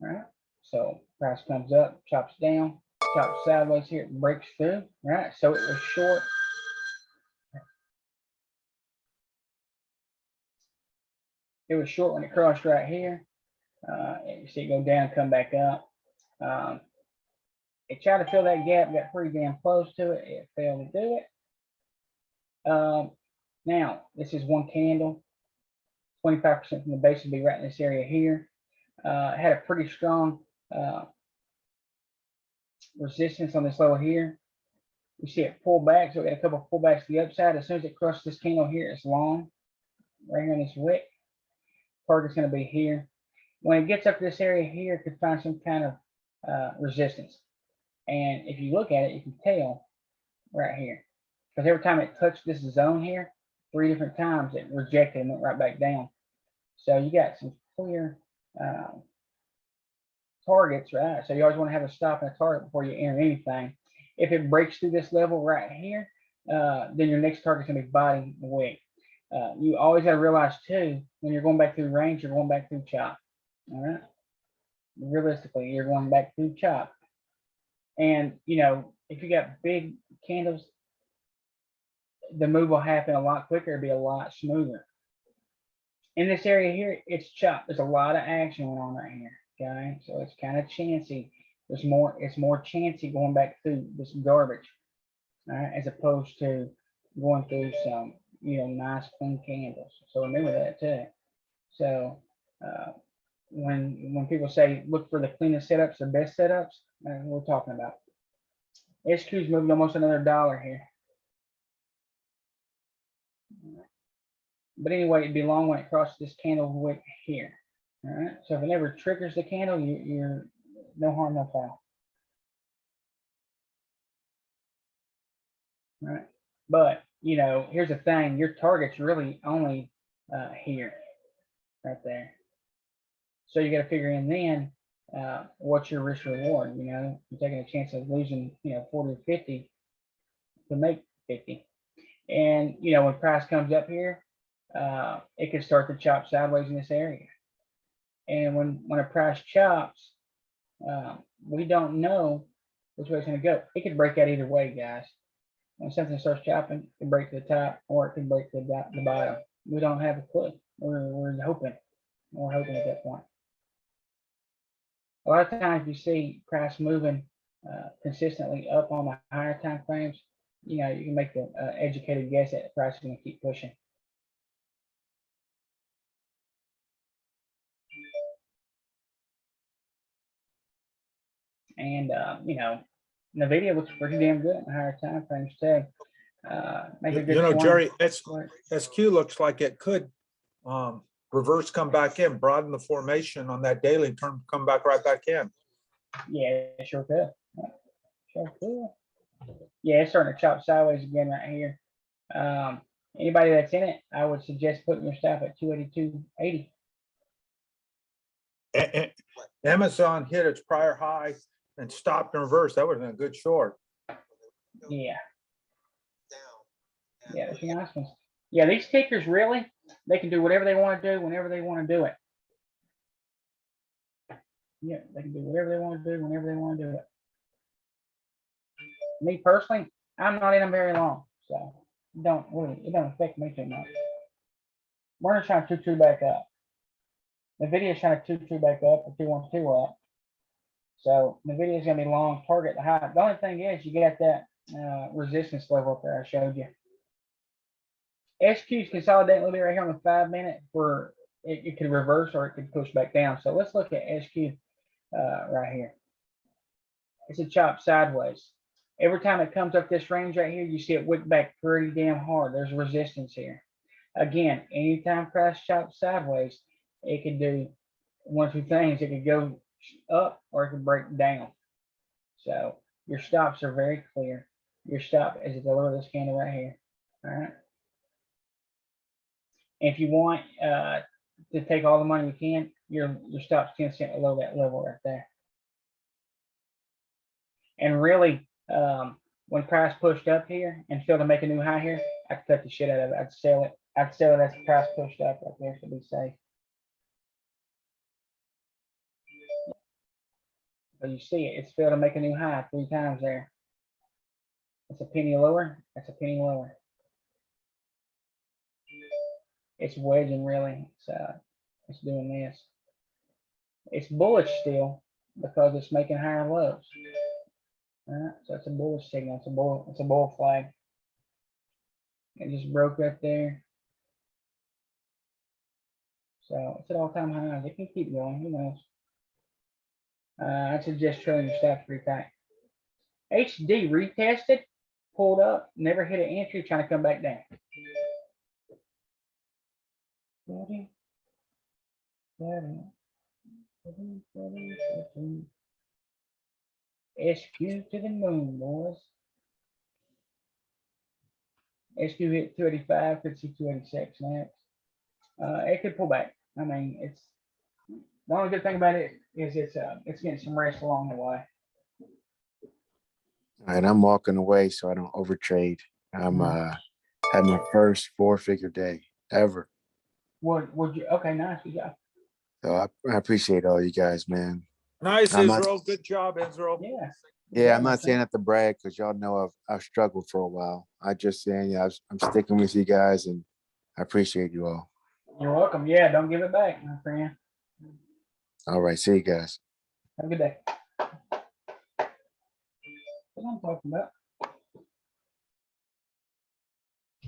All right, so price comes up, chops down, chops sideways here, it breaks through. All right, so it was short. It was short when it crossed right here. You see it go down, come back up. It tried to fill that gap, got pretty damn close to it. It failed to do it. Now, this is one candle. 25% from the base would be right in this area here. Had a pretty strong resistance on this level here. We see it pull back, so we got a couple of pullbacks to the upside. As soon as it crosses this candle here, it's long, right here in this wick. Target's going to be here. When it gets up to this area here, it could find some kind of resistance. And if you look at it, you can tell right here, because every time it touched this zone here, 3 different times it rejected and went right back down. So you got some clear targets, right? So you always want to have a stop and a target before you enter anything. If it breaks through this level right here, then your next target's going to be bottom the wick. You always got to realize too, when you're going back through range, you're going back through chop. All right. Realistically, you're going back through chop. And you know, if you got big candles, the move will happen a lot quicker, it'll be a lot smoother. In this area here, it's chopped. There's a lot of action going on right here. Okay, so it's kind of chancy. It's more chancy going back through this garbage, all right, as opposed to going through some, you know, nice clean candles. So remember that too. So when people say look for the cleanest setups, the best setups, we're talking about. SQ's moved almost another $1 here. But anyway, it'd be long when it crosses this candle wick here. All right. So if it never triggers the candle, you're no harm, no foul. All right. But you know, here's the thing: your target's really only here, right there. So you got to figure in then what's your risk reward. You know, you're taking a chance of losing, you know, 40 or 50 to make 50. And you know, when price comes up here, it can start to chop sideways in this area. And when a price chops, we don't know which way it's going to go. It could break out either way, guys. When something starts chopping, it can break to the top or it can break to the bottom. We don't have a clue. We're hoping. We're hoping at that point. A lot of times you see price moving consistently up on the higher time frames. You know, you can make the educated guess that the price is going to keep pushing. And you know, NVIDIA looks pretty damn good in higher time frames too. Make a good You know, swing. Jerry, SQ looks like it could reverse, come back in, broaden the formation on that daily, come back right back in. Yeah, it sure could. Sure could. Yeah, it's starting to chop sideways again right here. Anybody that's in it, I would suggest putting your stop at 282.80. Amazon hit its prior high and stopped in reverse. That would have been a good short. Yeah. Yeah, that's a nice one. Yeah, these tickers really, they can do whatever they want to do whenever they want to do it. Yeah, they can do whatever they want to do whenever they want to do it. Me personally, I'm not in them very long, so it don't affect me too much. We're not trying to 2-2 back up. The video is trying to 2-2 back up or 2-1-2 up. So the video is gonna be long, target the high. The only thing is you got that resistance level up there I showed you. SQ's consolidating a little bit right here on the 5-minute where it could reverse or it could push back down. So let's look at SQ right here. It's a chop sideways. Every time it comes up this range right here, you see it wick back pretty damn hard. There's resistance here. Again, anytime price chops sideways, it could do one of two things. It could go up or it could break down. So your stops are very clear. Your stop is at the lower of this candle right here. All right. If you want to take all the money you can, your stop's 10 cents below that level right there. And really, when price pushed up here and failed to make a new high here, I could cut the shit out of it. I'd sell it. I'd sell it as the price pushed up right there to be safe. But you see it, it's failed to make a new high 3 times there. It's a penny lower. That's a penny lower. It's wedging really. It's doing this. It's bullish still because it's making higher lows. All right, so it's a bullish signal. It's a bull flag. It just broke right there. So it's at all-time highs. It can keep going. Who knows? I suggest trailing your stop 3 times. HD retested, pulled up, never hit an entry, trying to come back down. SQ to the moon, boys. SQ hit 285, could see 286 next. It could pull back. I mean, it's the only good thing about it is it's getting some rest along the way. All right, I'm walking away so I don't overtrade. I'm had my first 4-figure day ever. Would you? Okay, nice. Good job. So I appreciate all you guys, man. Nice, I'm not- Israel. Good job, Israel. Yeah. Yeah, I'm not saying that to brag because y'all know I've struggled for a while. I just saying, yeah, I'm sticking with you guys and I appreciate you all. You're welcome. Yeah, don't give it back, my friend. All right, see you guys. Have a good day. What I'm talking about.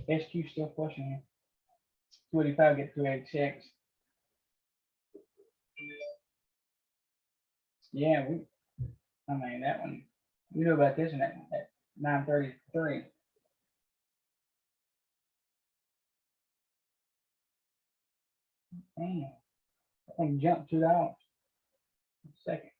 SQ still pushing here. 285 get 286. Yeah, I mean that one. You knew about this one at 933. Damn. I think jumped $2. Second.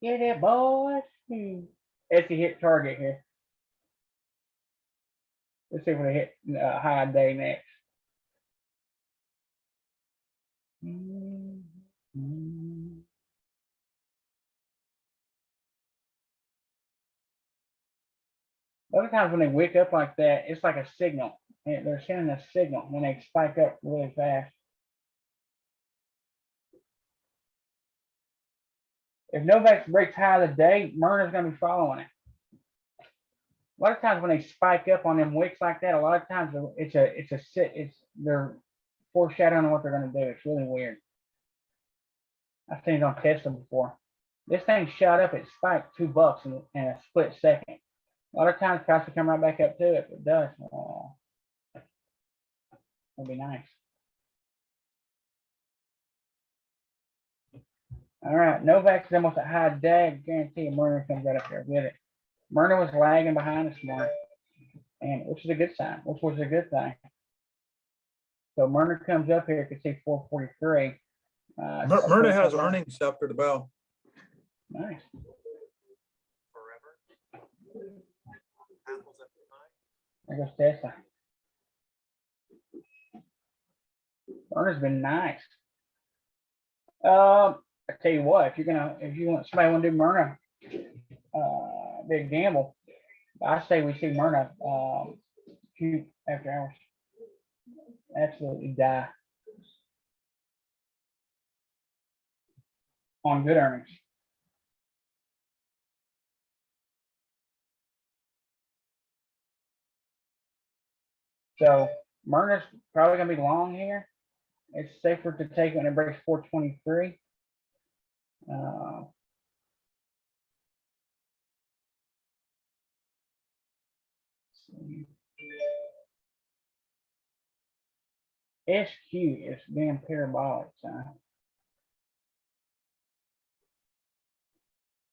Get it, boys. It's a hit target here. Let's see if we hit high day next. Other times when they wake up like that, it's like a signal. They're sending a signal when they spike up really fast. If Novak breaks high of the day, Myrna's going to be following it. A lot of times when they spike up on them wicks like that, a lot of times they're foreshadowing what they're going to do. It's really weird. I've seen it on Tesla before. This thing shot up, it spiked $2 in a split second. A lot of times price will come right back up to it, but it does. It'll be nice. All right, Novak is almost a high dag. Guarantee Myrna comes right up there with it. Myrna was lagging behind this morning, and which is a good sign, which was a good thing. So Myrna comes up here, you can see 443. Myrna has earnings after the bell. Nice. There goes Tesla. Myrna's been nice. I tell you what, if you want somebody want to do Myrna, big gamble. I say we see Myrna few after hours. Absolutely die on good earnings. So Myrna's probably gonna be long here. It's safer to take when it breaks 423. SQ is being parabolic, son.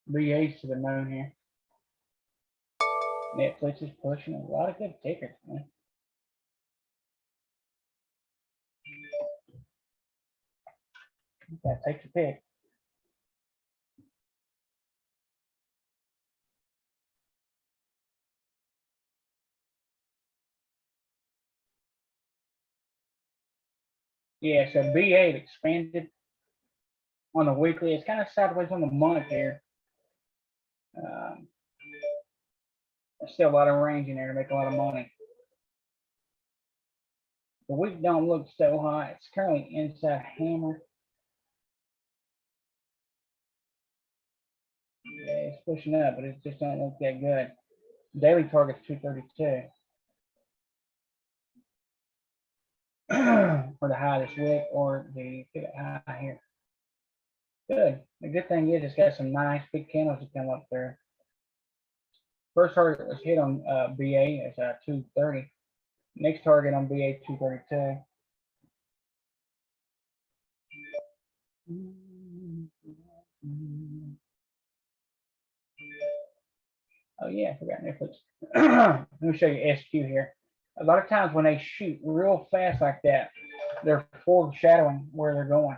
BA's to the moon here. Netflix is pushing a lot of good tickers, man. Okay, take your pick. Yeah, so BA expanded on the weekly. It's kind of sideways on the month here. There's still a lot of range in there to make a lot of money. The week don't look so hot. It's currently inside hammer. Yeah, it's pushing up, but it just don't look that good. Daily target's 232. For the high this week, or the high here. Good. The good thing is it's got some nice big candles to come up there. First target was hit on BA as 230. Next target on BA 232. Oh yeah, I forgot Netflix. Let me show you SQ here. A lot of times when they shoot real fast like that, they're foreshadowing where they're going.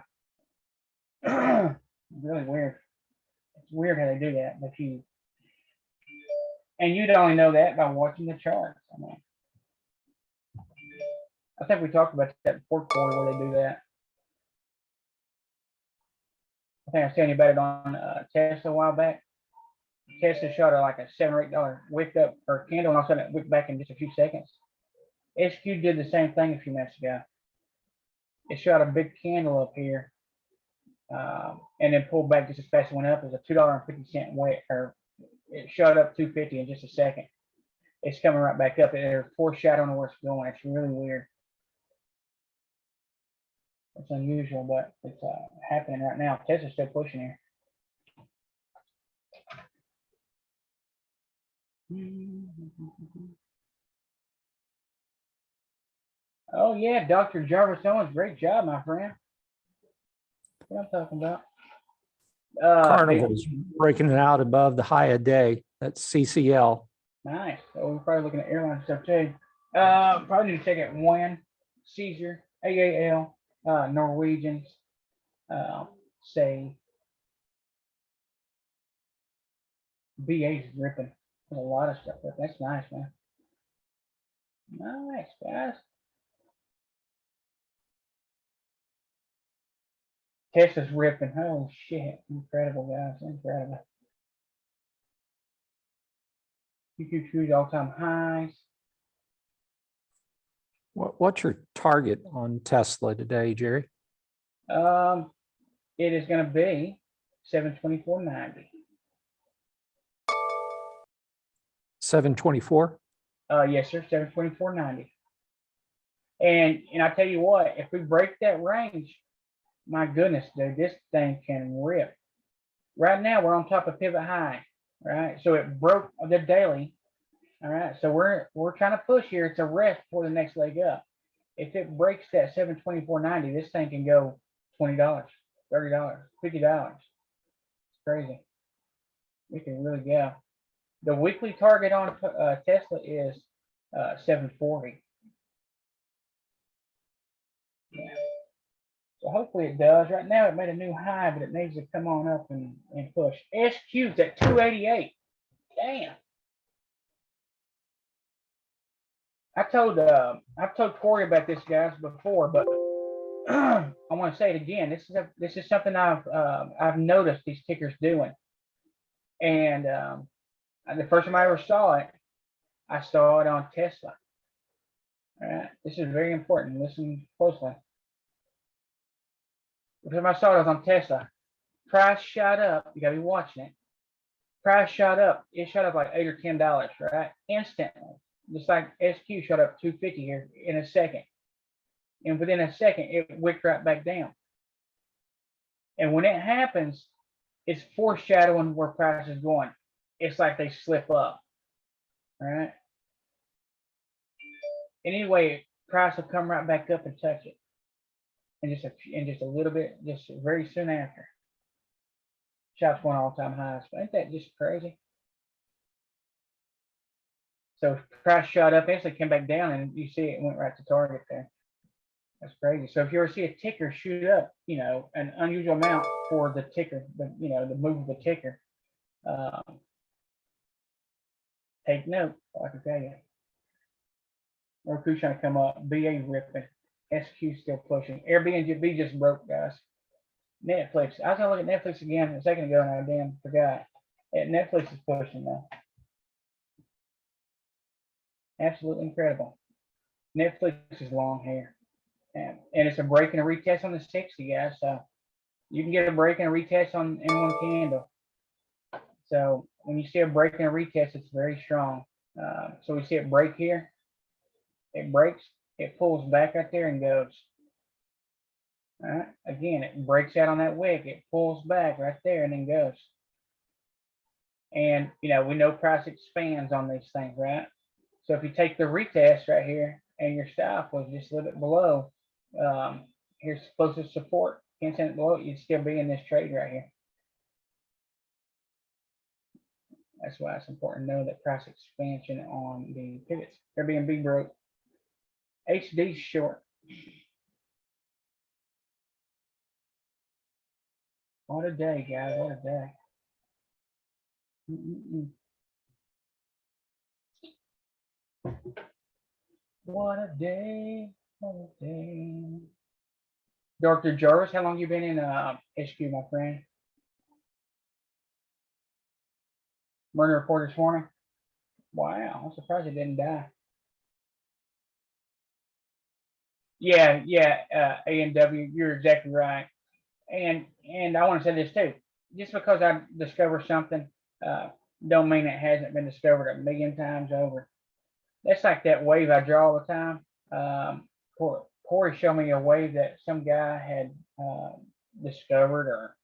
Really weird. It's weird how they do that, but you'd only know that by watching the charts. I mean, I think we talked about that fourth quarter where they do that. I think I was telling you about it on Tesla a while back. Tesla shot like a $7 or $8 wick up or candle, and all of a sudden it wicked back in just a few seconds. SQ did the same thing a few minutes ago. It shot a big candle up here, and then pulled back just as fast as it went up. It was a $2.50 wick, or it shot up 250 in just a second. It's coming right back up. They're foreshadowing where it's going. It's really weird. It's unusual, but it's happening right now. Tesla's still pushing here. Oh yeah, Dr. Jarvis Owens, great job, my friend. What I'm talking about. Carnival's breaking it out above the high a day. That's CCL. Nice. So we're probably looking at airline stuff too. Probably need to check out WIN, Caesar, AAL, Norwegians, say BA's ripping. There's a lot of stuff. That's nice, man. Nice, guys. Tesla's ripping. Oh shit. Incredible, guys. Incredible. QQQ's all-time highs. What's your target on Tesla today, Jerry? It is going to be 724.90. 724. Yes, sir, 724.90. And I tell you what, if we break that range, my goodness, dude, this thing can rip. Right now, we're on top of pivot high, right? So it broke the daily. All right, so we're trying to push here. It's a rest for the next leg up. If it breaks that 724.90, this thing can go $20, $30, $50. It's crazy. We can really go. The weekly target on Tesla is 740. Yeah. So hopefully it does. Right now it made a new high, but it needs to come on up and push. SQ's at 288. Damn. I've told Corey about this, guys, before, but I want to say it again. This is something I've noticed these tickers doing, and the first time I ever saw it, I saw it on Tesla. All right, this is very important. Listen closely. The first time I saw it was on Tesla. Price shot up. You gotta be watching it. Price shot up. It shot up like $8 or $10, right? Instantly. Just like SQ shot up 250 here in a second. And within a second, it wicked right back down. And when it happens, it's foreshadowing where price is going. It's like they slip up. All right. Anyway, price will come right back up and touch it. And just a little bit, just very soon after. Shop's going all-time highs. Ain't that just crazy? So price shot up, instantly came back down, and you see it went right to target there. That's crazy. So if you ever see a ticker shoot up, an unusual amount for the ticker, the move of the ticker, take note. I can tell you. Roku trying to come up. BA ripping. SQ still pushing. Airbnb just broke, guys. Netflix. I was gonna look at Netflix again a second ago, and I damn forgot. Netflix is pushing now. Absolutely incredible. Netflix is long here, and it's a break and a retest on the 60, guys. So you can get a break and a retest in one candle. So when you see a break and a retest, it's very strong. So we see it break here. It breaks. It pulls back right there and goes. All right. Again, it breaks out on that wick. It pulls back right there and then goes. And we know price expands on these things, right? So if you take the retest right here and your stop was just a little bit below, here's closest support, 10 cents below, you'd still be in this trade right here. That's why it's important to know that price expansion on the pivots. Airbnb broke. HD's short. What a day, guys. What a day. What a day. What a day. Dr. Jarvis, how long you been in HQ, my friend? Murder report this morning? Wow, I'm surprised it didn't die. Yeah, A&W, you're exactly right. And I want to say this too. Just because I discover something, don't mean it hasn't been discovered a million times over. That's like that wave I draw all the time. Corey showed me a wave that some guy had discovered or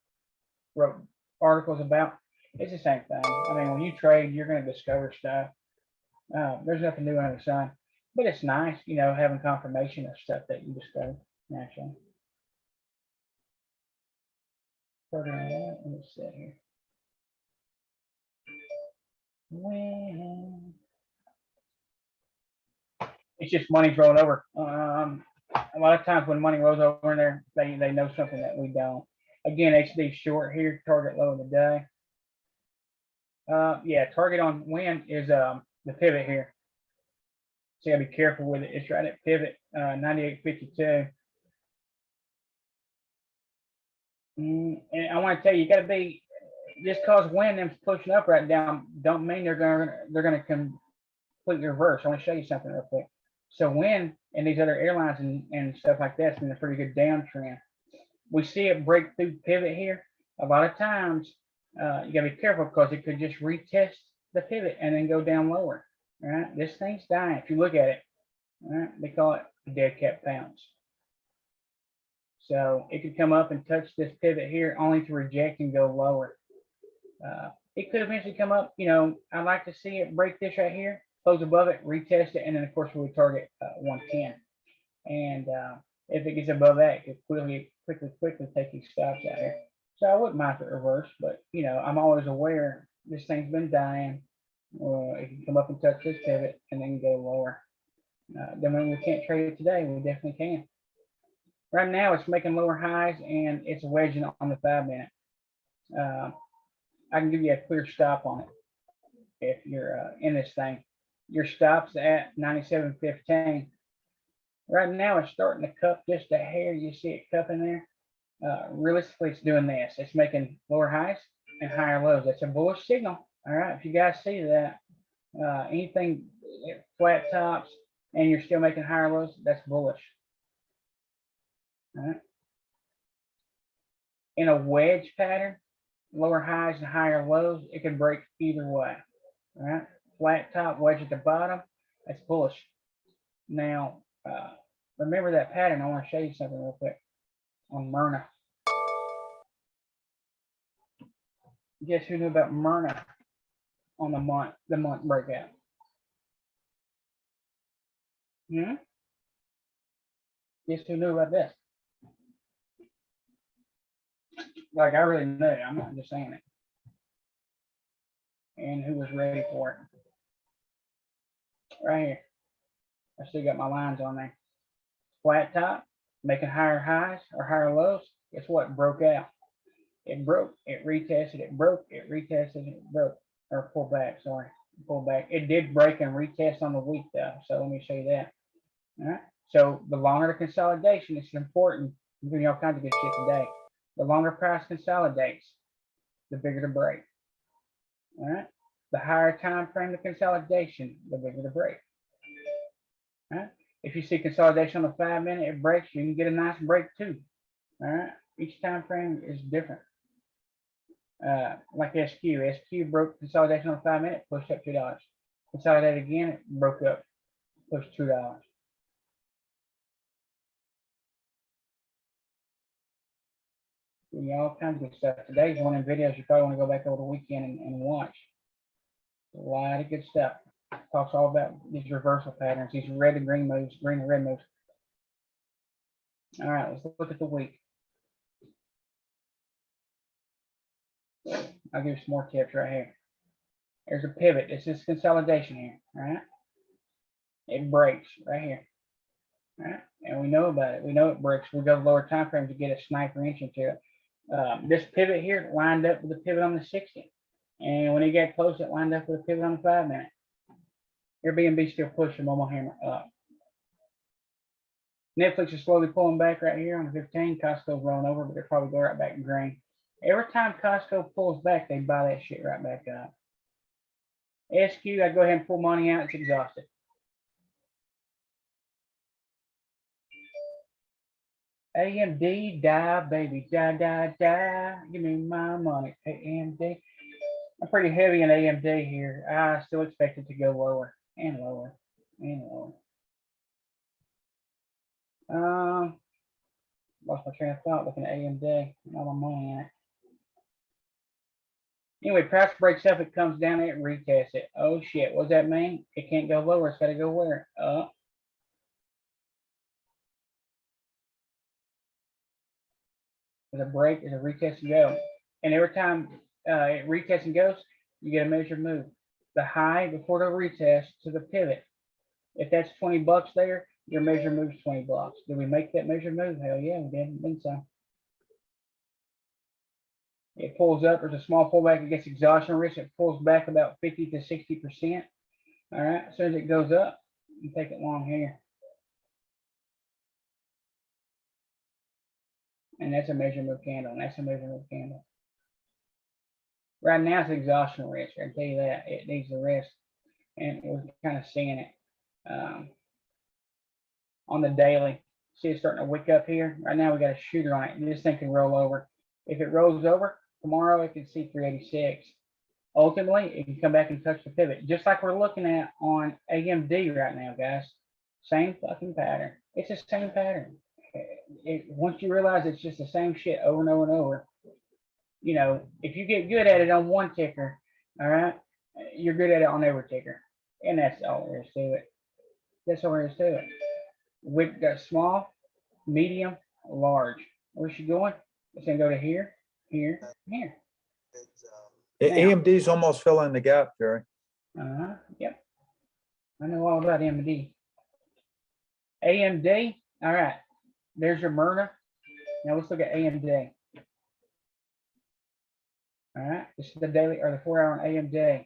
wrote articles about. It's the same thing. I mean, when you trade, you're going to discover stuff. There's nothing new under the sun. But it's nice, having confirmation of stuff that you discover naturally. Let me see here. It's just money's rolling over. A lot of times when money rolls over in there, they know something that we don't. Again, HD short here, target low of the day. Yeah, target on win is the pivot here. So you gotta be careful with it. It's right at pivot 98.52. And I want to tell you, you gotta be, just cause when them's pushing up right down, don't mean they're gonna completely reverse. I want to show you something real quick. So when and these other airlines and stuff like that's been a pretty good downtrend. We see it break through pivot here. A lot of times you gotta be careful because it could just retest the pivot and then go down lower. All right, this thing's dying. If you look at it, all right, they call it a dead cat bounce. So it could come up and touch this pivot here only to reject and go lower. It could eventually come up, you know, I'd like to see it break this right here, close above it, retest it, and then of course we would target 110. And if it gets above that, it could quickly taking stops out here. So I wouldn't mind if it reversed, but you know, I'm always aware this thing's been dying. It can come up and touch this pivot and then go lower. Then when we can't trade it today, we definitely can. Right now, it's making lower highs and it's wedging on the 5-minute. I can give you a clear stop on it if you're in this thing. Your stop's at 97.15. Right now, it's starting to cup just a hair. You see it cupping there. Realistically, it's doing this. It's making lower highs and higher lows. That's a bullish signal. All right, if you guys see that, anything flat tops and you're still making higher lows, that's bullish. All right. In a wedge pattern, lower highs and higher lows, it can break either way. All right, flat top, wedge at the bottom, that's bullish. Now, remember that pattern. I want to show you something real quick on Myrna. Guess who knew about Myrna on the month breakout? Guess who knew about this? Like I really knew. I'm not just saying it. And who was ready for it? Right here. I still got my lines on there. Flat top, making higher highs or higher lows. Guess what? Broke out. It broke. It retested. It broke. It retested. It broke. Or pull back. Sorry, pull back. It did break and retest on the week though. So let me show you that. All right. So the longer the consolidation, it's important. I'm giving you all kinds of good shit today. The longer price consolidates, the bigger the break. All right. The higher time frame the consolidation, the bigger the break. All right. If you see consolidation on the 5-minute, it breaks, you can get a nice break too. All right. Each time frame is different. Like SQ broke consolidation on the 5-minute, pushed up $2. Consolidate again, it broke up, pushed $2. All kinds of good stuff. Today's one of the videos you probably want to go back over the weekend and watch. A lot of good stuff. Talks all about these reversal patterns, these red and green moves, green and red moves. All right, let's look at the week. I'll give you some more tips right here. There's a pivot. This is consolidation here. All right. It breaks right here. All right. And we know about it. We know it breaks. We go to lower time frame to get a sniper inch into it. This pivot here lined up with the pivot on the 60. And when it got close, it lined up with a pivot on the 5-minute. Airbnb still pushing Momo Hammer up. Netflix is slowly pulling back right here on the 15. Costco's rolling over, but they'll probably go right back in green. Every time Costco pulls back, they buy that shit right back up. SQ, I go ahead and pull money out. It's exhausted. AMD, die, baby, die, die, die. Give me my money, AMD. I'm pretty heavy in AMD here. I still expect it to go lower and lower and lower. Lost my train of thought looking at AMD. All my money in it. Anyway, price breaks up, it comes down, it retests it. Oh shit, what does that mean? It can't go lower, it's got to go where? Up. There's a break, there's a retest and go. And every time it retests and goes, you get a measured move. The high before the retest to the pivot. If that's $20 there, your measured move is $20. Did we make that measured move? Hell yeah, we did. Think so. It pulls up, there's a small pullback, it gets exhaustion risk, it pulls back about 50 to 60%. All right, as soon as it goes up, you take it long here. And that's a measure move candle, and that's a measure move candle. Right now it's exhaustion risk, I can tell you that. It needs the rest. And we're kind of seeing it on the daily. See it's starting to wick up here. Right now we got a shooter on it, and this thing can roll over. If it rolls over, tomorrow it can see 386. ultimately it can come back and touch the pivot, just like we're looking at on AMD right now, guys. Same fucking pattern. It's the same pattern. Once you realize it's just the same shit over and over and over, you know, if you get good at it on one ticker, all right, you're good at it on every ticker. And that's all there is to it. That's all there is to it. Wick got small, medium, large. Where's she going? It's gonna go to here, here, here. AMD's almost filling the gap, Jerry. Yep. I know all about AMD. AMD, all right. There's your Myrna. Now let's look at AMD. All right, this is the daily or the 4 hour on AMD.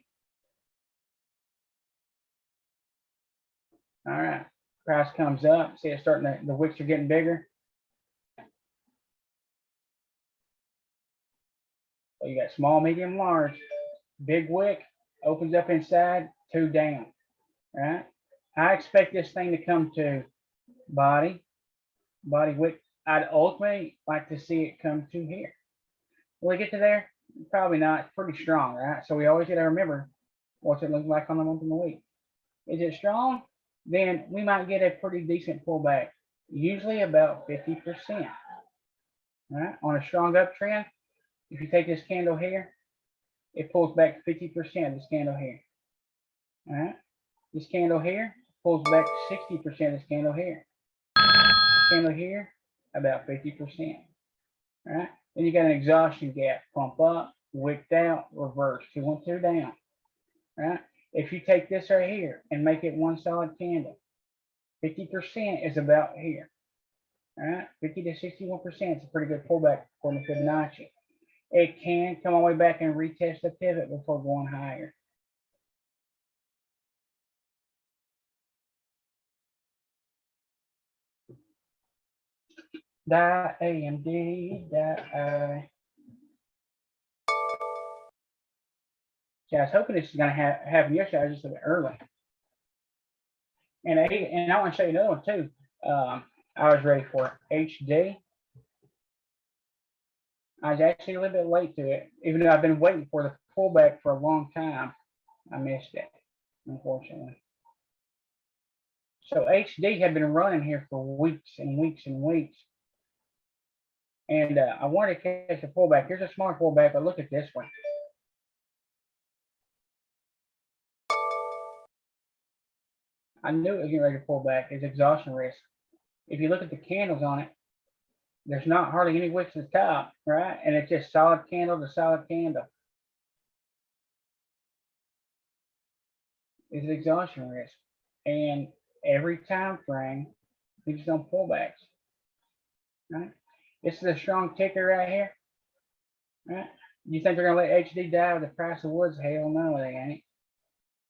All right, price comes up. See, it's starting to, the wicks are getting bigger. So you got small, medium, large. Big wick opens up inside, 2 down. All right, I expect this thing to come to body wick. I'd ultimately like to see it come to here. Will it get to there? Probably not. It's pretty strong, right? So we always got to remember what's it look like on the month and the week. Is it strong? Then we might get a pretty decent pullback, usually about 50%. Right? On a strong uptrend, if you take this candle here, it pulls back 50% of this candle here. All right? This candle here pulls back 60% of this candle here. This candle here, about 50%. All right? Then you got an exhaustion gap, pump up, wicked out, reverse, 2 1 2 down. Right? If you take this right here and make it one solid candle, 50% is about here. All right, 50 to 61% is a pretty good pullback according to Fibonacci. It can come all the way back and retest the pivot before going higher. Die AMD, die. Yeah, I was hoping this is going to happen yesterday. I was just a bit early. And I want to show you another one too. I was ready for it. HD. I was actually a little bit late to it, even though I've been waiting for the pullback for a long time. I missed it, unfortunately. So HD had been running here for weeks and weeks and weeks. And I wanted to catch a pullback. Here's a smart pullback, but look at this one. I knew it was getting ready to pull back. It's exhaustion risk. If you look at the candles on it, there's not hardly any wicks at the top, right? And it's just solid candle to solid candle. It's an exhaustion risk. And every time frame, these don't pullbacks, right? This is a strong ticker right here, right? You think they're gonna let HD die with the price of woods? Hell no, they ain't.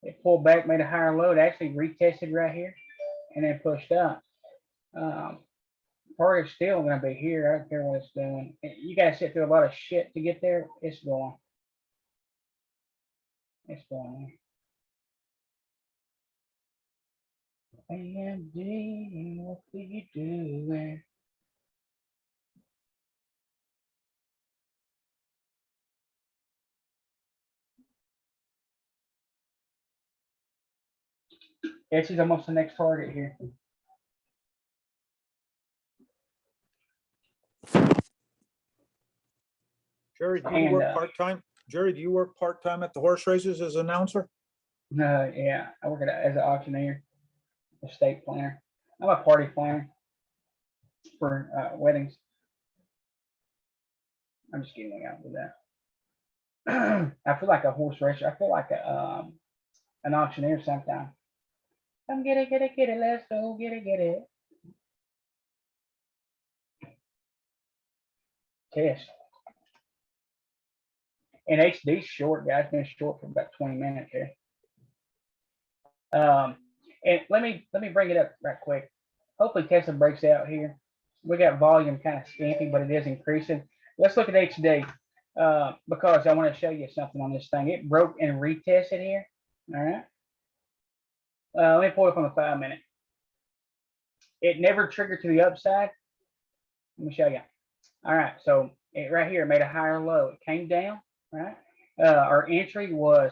It pulled back, made a higher low. It actually retested right here and then pushed up. Target's still going to be here. I don't care what it's doing. You got to sit through a lot of shit to get there. It's going. It's going. AMD, what are you doing? She's almost the next target here. Jerry, do you work part-time? Jerry, do you work part-time at the horse races as an announcer? Yeah, I work as an auctioneer, estate planner. I'm a party planner for weddings. I'm just getting out with that. I feel like a horse racer. I feel like an auctioneer sometimes. Come get it, let's go, get it. Test. And HD's short, guys. Been short for about 20 minutes here. And let me bring it up right quick. Hopefully Tesla breaks out here. We got volume kind of scampy, but it is increasing. Let's look at HD because I want to show you something on this thing. It broke and retested here. All right. Let me pull it up on the 5 minute. It never triggered to the upside. Let me show you. All right, so it right here made a higher low. It came down, right? our entry was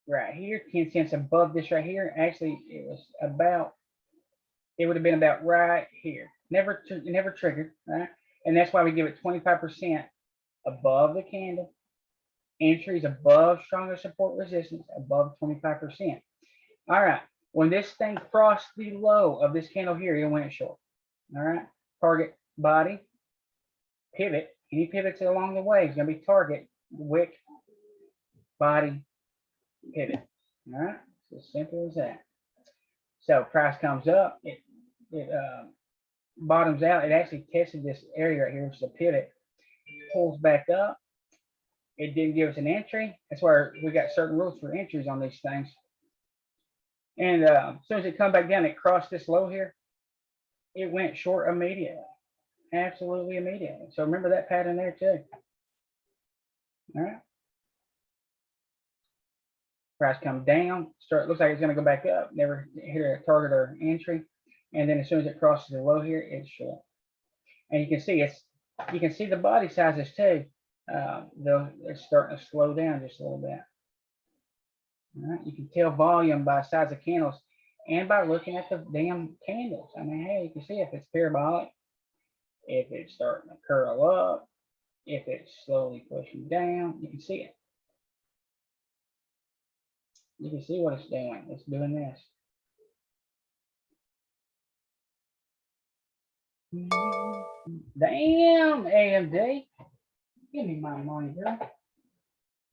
right here, 10 cents above this right here. Actually, it would have been about right here. Never triggered, right? And that's why we give it 25% above the candle. Entries above stronger support resistance, above 25%. All right. When this thing crossed the low of this candle here, it went short. All right. Target, body, pivot. Any pivots along the way is going to be target, wick, body, pivot. All right. It's as simple as that. So price comes up. It bottoms out. It actually tested this area right here, which is a pivot. Pulls back up. It didn't give us an entry. That's where we got certain rules for entries on these things. And as soon as it come back down, it crossed this low here. It went short immediately. Absolutely immediately. So remember that pattern there too. All right. Price come down. Looks like it's going to go back up. Never hit a target or entry. And then as soon as it crosses the low here, it's short. And you can see the body sizes too. Though it's starting to slow down just a little bit. All right, you can tell volume by size of candles and by looking at the damn candles. I mean, hey, you can see if it's parabolic, if it's starting to curl up, if it's slowly pushing down. You can see it. You can see what it's doing. It's doing this. Damn, AMD. Give me my money, bro.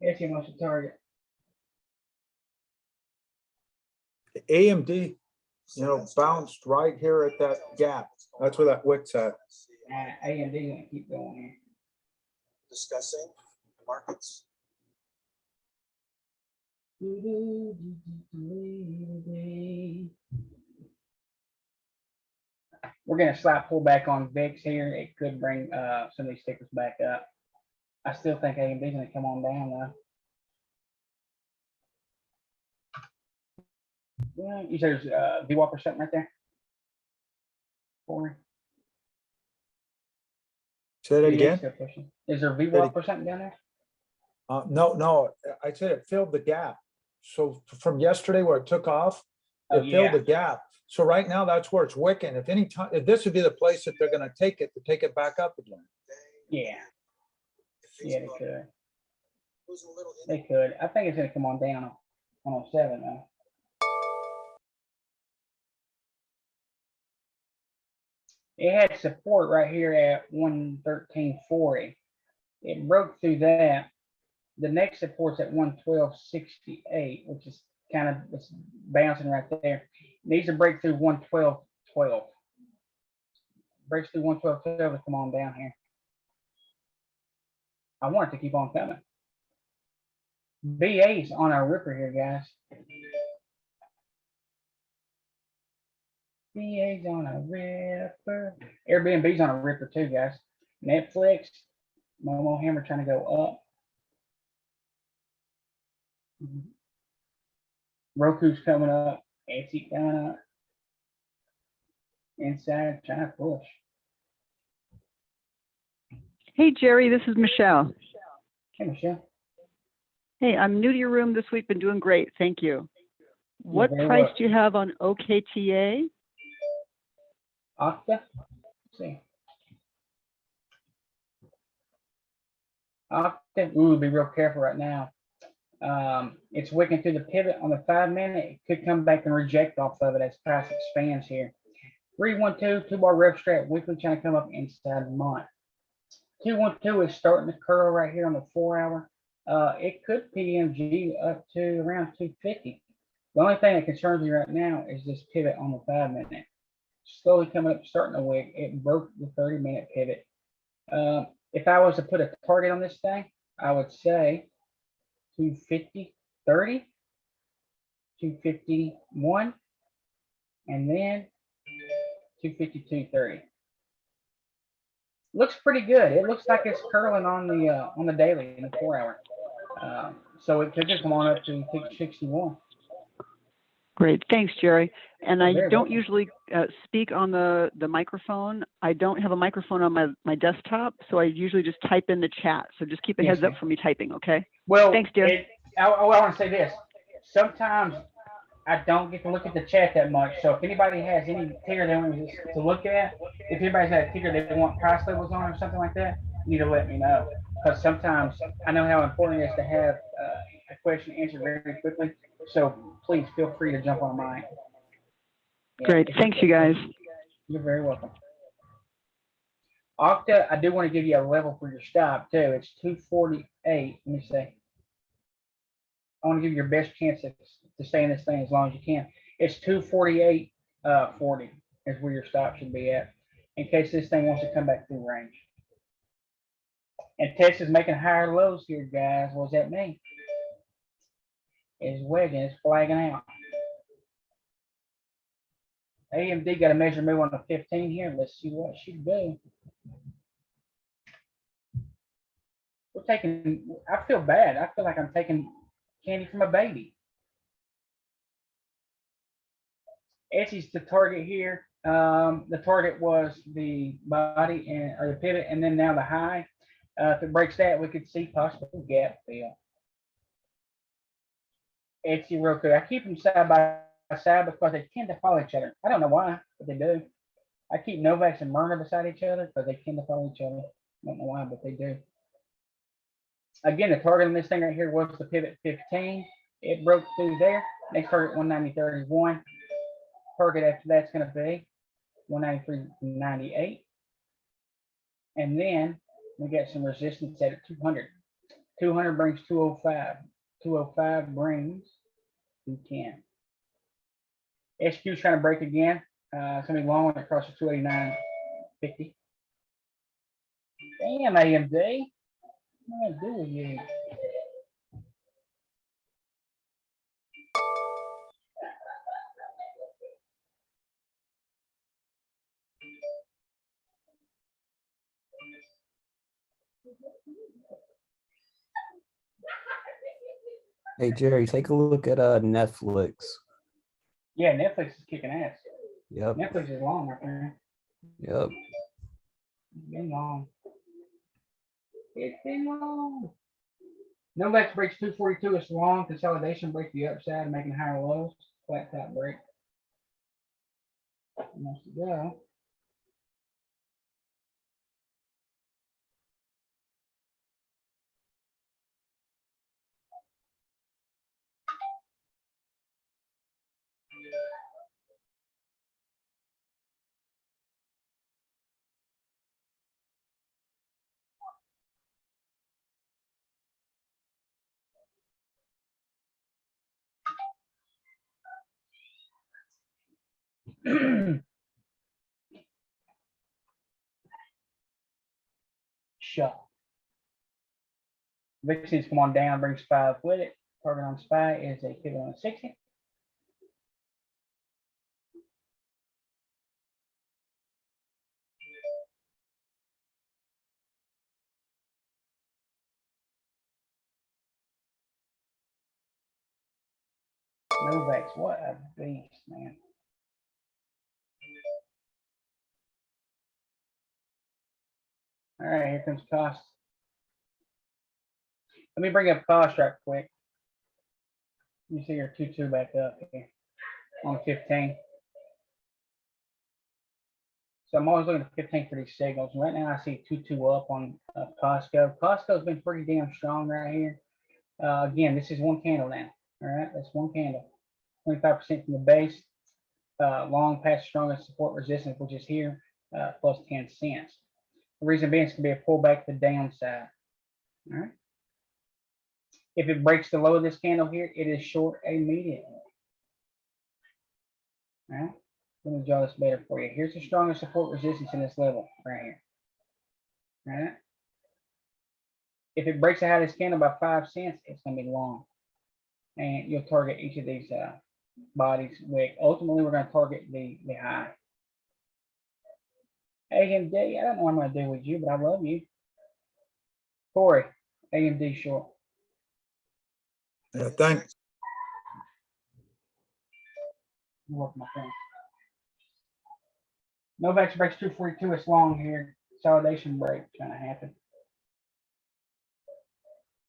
Guess he wants to target. AMD, bounced right here at that gap. That's where that wick's at. AMD gonna keep going here. Discussing markets. We're gonna slap pull back on VIX here. It could bring some of these stickers back up. I still think AMD is gonna come on down though. Yeah, you said there's VWAP or something right there? For Say that again? Is there VWAP or something down there? No, I said it filled the gap. So from yesterday where it took off, it filled the gap. So right now that's where it's wicking. If this would be the place that they're going to take it back up again. Yeah. Yeah, they could. They could. I think it's going to come on down on 07 though. It had support right here at 113.40. It broke through that. The next support's at 112.68, which is it's bouncing right there. It needs to break through 112.12. Breaks through 112.12 to come on down here. I want it to keep on coming. BA's on our ripper here, guys. BA's on a ripper. Airbnb's on a ripper too, guys. Netflix, Momo Hammer trying to go up. Roku's coming up. Etsy coming up. Inside trying to push. Hey, Jerry, this is Michelle. Hey, Michelle. Hey, I'm new to your room this week. Been doing great. Thank you. What price do you have on OKTA? Octa? Let's see. Octa, ooh, be real careful right now. It's wicking through the pivot on the 5 minute. It could come back and reject off of it as price expands here. 312, 2-bar rev strat, weekly trying to come up inside the month. 212 is starting to curl right here on the 4 hour. It could PMG up to around 250. The only thing that concerns me right now is this pivot on the 5 minute. Slowly coming up, starting to wick. It broke the 30 minute pivot. If I was to put a target on this thing, I would say 250, 30, 251, and then 252, 30. Looks pretty good. It looks like it's curling on the daily in the 4 hour. So it could just come on up to 261. Great. Thanks, Jerry. And I Very don't welcome. usually speak on the microphone. I don't have a microphone on my desktop, so I usually just type in the chat. So just keep a Yes, heads up ma'am. for me typing, okay? Well, Thanks, dear. I want to say this. Sometimes I don't get to look at the chat that much. So if anybody has any ticker they want to look at, if anybody's got a ticker they want price levels on or something like that, you need to let me know. Because sometimes I know how important it is to have a question answered very quickly. So please feel free to jump on mine. Yeah, Great. Thanks, you guys. You're very welcome. Octa, I do want to give you a level for your stop too. It's 248. Let me see. I want to give you your best chance to stay in this thing as long as you can. It's 248.40 is where your stop should be at in case this thing wants to come back through range. And Texas is making higher lows here, guys. What does that mean? It's wedging, it's flagging out. AMD got a measure move on the 15 here. Let's see what she do. We're taking, I feel bad. I feel like I'm taking candy from a baby. Etsy's the target here. The target was the body and or the pivot, and then now the high. If it breaks that, we could see possible gap fill. Etsy real quick. I keep them side by side because they tend to follow each other. I don't know why, but they do. I keep Novax and Myrna beside each other because they tend to follow each other. I don't know why, but they do. Again, the target on this thing right here was the pivot 15. It broke through there. Next target 190.31. Target after that's going to be 193.98. And then we got some resistance at 200. 200 brings 205. 205 brings 210. SQ is trying to break again. It's going to be long when it crosses 289.50. Damn, AMD. What do I do with you? Hey, Jerry, take a look at Netflix. Yeah, Netflix is kicking ass. Yep. Netflix is long, my friend. Yep. It's been long. It's been long. Novax breaks 242. It's long. Consolidation breaks the upside, making higher lows. Flat top break. Wants to go. Shut. Vixens come on down, brings 5 with it. Target on SPY is a pivot on 60. Novax, what a beast, man. All right, here comes cost. Let me bring up cost right quick. You see your 2-2 back up here on 15. So I'm always looking at 15 for these signals. Right now I see 2-2 up on Costco. Costco's been pretty damn strong right here. Again, this is one candle now. All right, that's one candle. 25% from the base. Long past strongest support resistance, which is here, plus 10 cents. The reason being, it's going to be a pullback to the downside. All right. If it breaks the low of this candle here, it is short immediately. All right. Let me draw this better for you. Here's the strongest support resistance in this level right here. All right. If it breaks out of this candle by 5 cents, it's going to be long. And you'll target each of these bodies wick. Ultimately, we're going to target the high. AMD, I don't know what I'm going to do with you, but I love you. Corey, AMD short. Yeah, thanks. Work my thing. Novak breaks 242. It's long here. Consolidation break trying to happen.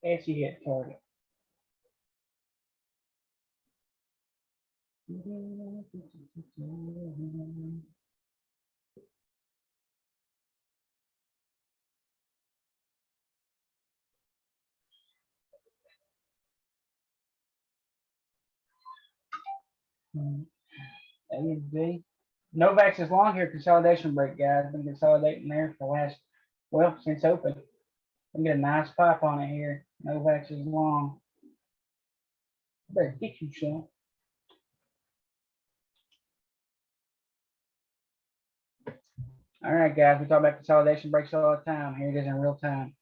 Etsy hit target. AMD. Novak's is long here. Consolidation break, guys. Been consolidating there for the last, well, since open. I'm get a nice pop on it here. Novak's is long. Better get you some. All right, guys. We talk about consolidation breaks all the time. Here it is in real time.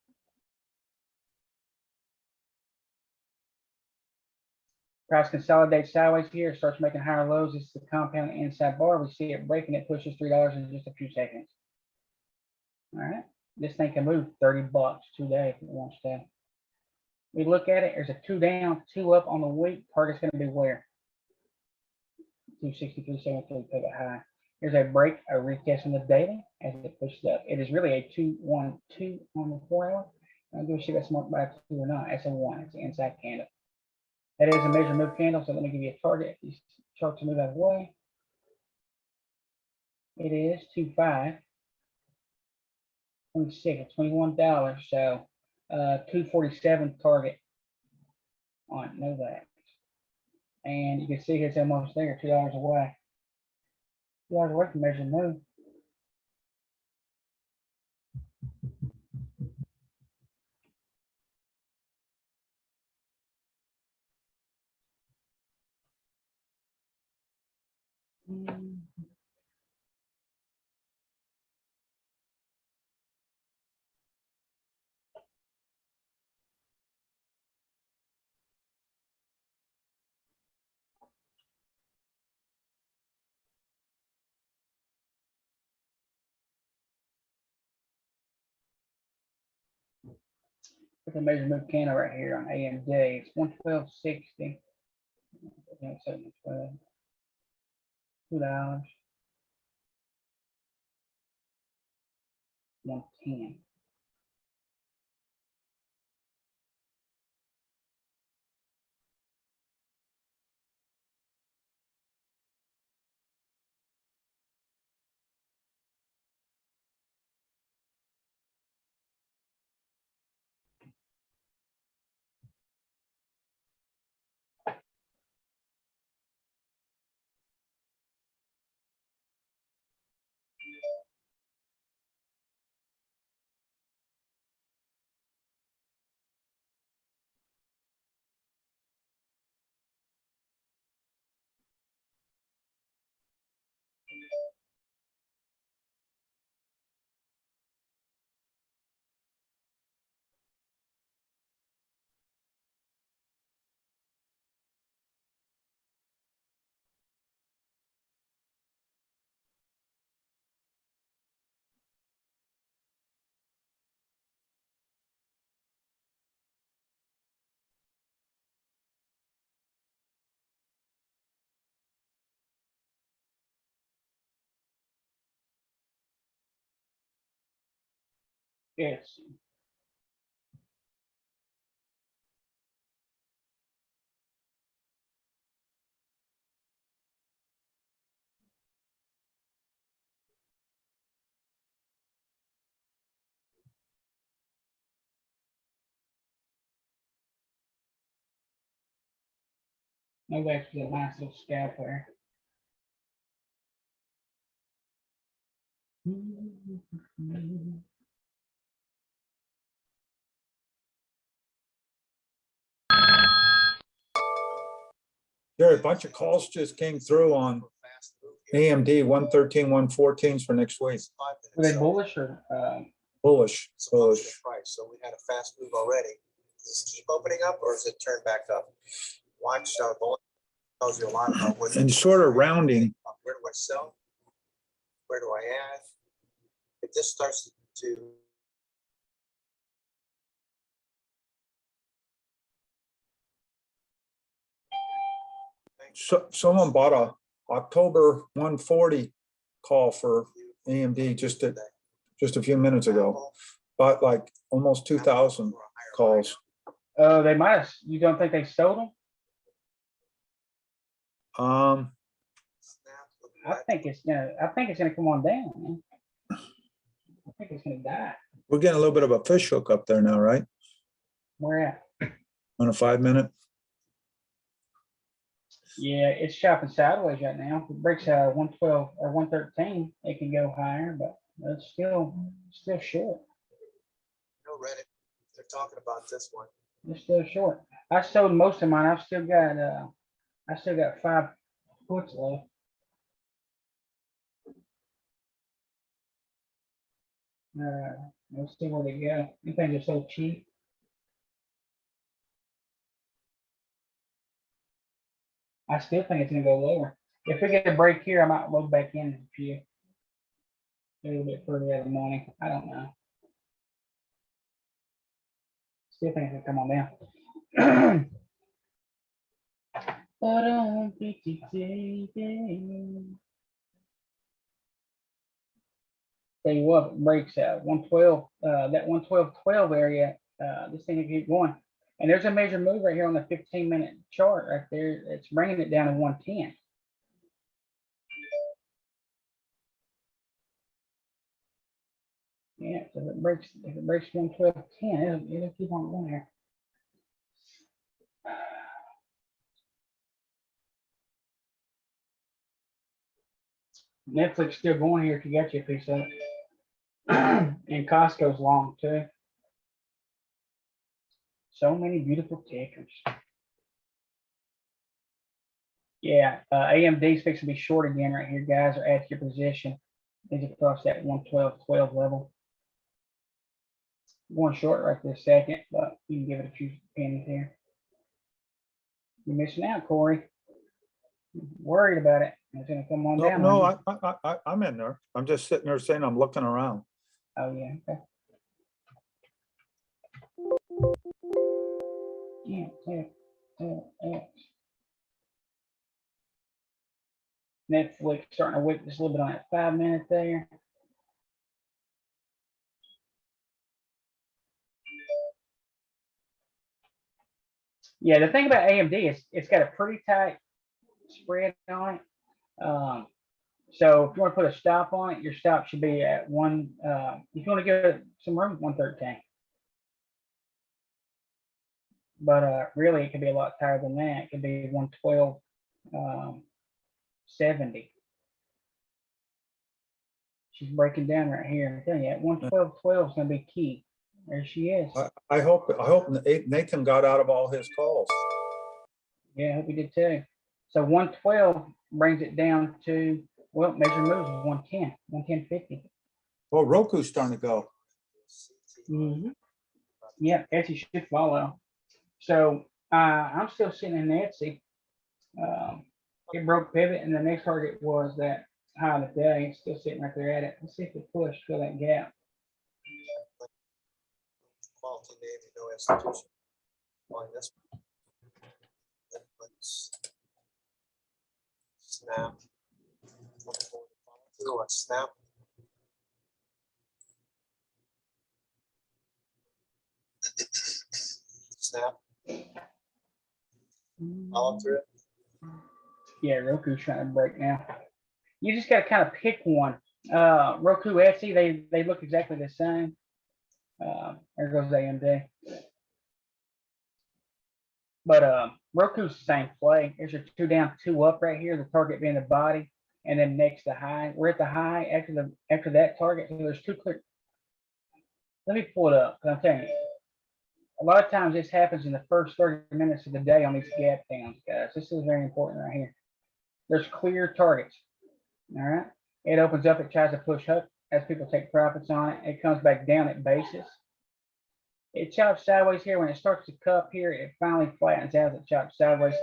Price consolidates sideways here, starts making higher lows. This is the compound inside bar. We see it breaking. It pushes $3 in just a few seconds. All right. This thing can move 30 bucks today if it wants to. We look at it. There's a 2 down, 2 up on the week. Target's going to be where? 263.73 pivot high. Here's a break, a retest in the daily as it pushes up. It is really a 2-1-2 on the 4 hour. I'm going to see if that's marked by a 2 or not. That's a 1. It's an inside candle. That is a measure move candle. So let me give you a target. These charts move out of the way. It is 2.5. 26, $21. So 247 target on Novak. And you can see it's almost there, $2 away. $2 away from measure move. Put the measure move candle right here on AMD. It's 112.60. $2. 110. Yes. Novak's a nice little scalp there. Jerry, a bunch of calls just came through on AMD 113, 114s for next week. Were they bullish or Bullish, bullish. Price. So we had a fast move already. Does this keep opening up or does it turn back up? Watch bullet tells you a lot about what And sort of rounding. Where do I sell? Where do I add? If this starts to So someone bought October 140 call for AMD just a few minutes ago, but like almost 2,000 calls. Oh, they might have, you don't think they sold them? I think it's gonna come on down, man. I think it's gonna die. We're getting a little bit of a fish hook up there now, right? Where at? On a 5-minute. Yeah, it's shopping sideways right now. If it breaks out 112 or 113, it can go higher, but it's still short. No Reddit, they're talking about this one. It's still short. I sold most of mine. I still got 5 puts left. Let's see where they go. These things are so cheap. I still think it's gonna go lower. If we get a break here, I might load back in a few. A little bit further out of the money. I don't know. Still think it's gonna come on down. Tell you what, it breaks out 112, that 112.12 area, this thing will keep going. And there's a major move right here on the 15-minute chart right there. It's bringing it down to 110. Yeah, so if it breaks 112.10, it'll keep on going there. Netflix still going here if you got your piece of it. And Costco's long too. So many beautiful tickers. Yeah, AMD's fixing to be short again right here, guys, or at your position. Is across that 112.12 level. Going short right this second, but you can give it a few pennies here. You're missing out, Corey. Worried about it. It's gonna come on down. No, I'm in there. I'm just sitting there saying I'm looking around. Oh yeah, okay. Yeah. Netflix starting to whip just a little bit on that 5-minute there. Yeah, the thing about AMD is it's got a pretty tight spread on it. So if you want to put a stop on it, your stop should be at one. If you want to give it some room, 113. But really, it could be a lot tighter than that. It could be 112.70. She's breaking down right here. I'm telling you, at 112.12 is going to be key. There she is. I hope Nathan got out of all his calls. Yeah, I hope he did too. So 112 brings it down to, well, major moves is 110, 110.50. Well, Roku's starting to go. Mm-hmm. Yeah, Etsy should follow. So I'm still sitting in Etsy. It broke pivot, and the next target was that high of the day. It's still sitting right there at it. Let's see if it push, fill that gap. Quality name, no institution. On this one. Then let's snap. Let's snap. Snap. Follow through it. Yeah, Roku's trying to break now. You just got to kind of pick one. Roku, Etsy, they look exactly the same. There goes AMD. But Roku's the same play. There's your 2 down, 2 up right here. The target being the body, and then next the high. We're at the high after that target. So there's 2 clear. Let me pull it up. I'm telling you, a lot of times this happens in the first 30 minutes of the day on these gap downs, guys. This is very important right here. There's clear targets. All right. It opens up. It tries to push up as people take profits on it. It comes back down at basis. It chops sideways here. When it starts to cup here, it finally flattens out. It chops sideways.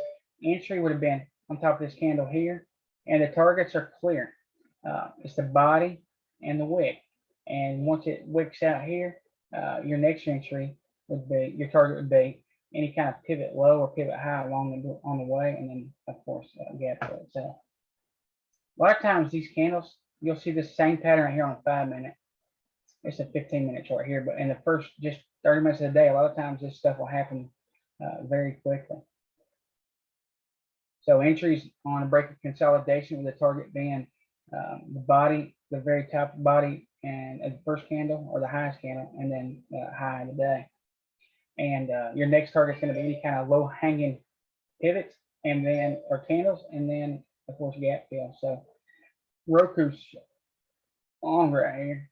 Entry would have been on top of this candle here, and the targets are clear. It's the body and the wick. And once it wicks out here, your next entry would be, your target would be any kind of pivot low or pivot high on the way, and then of course gap fill itself. A lot of times these candles, you'll see the same pattern right here on a 5-minute. It's a 15-minute chart here, but in the first just 30 minutes of the day, a lot of times this stuff will happen very quickly. So entries on a break of consolidation with the target being the body, the very top body, and the first candle or the highest candle, and then high of the day. And your next target is going to be any kind of low hanging pivots, and then or candles, and then of course gap fill. So Roku's on right here.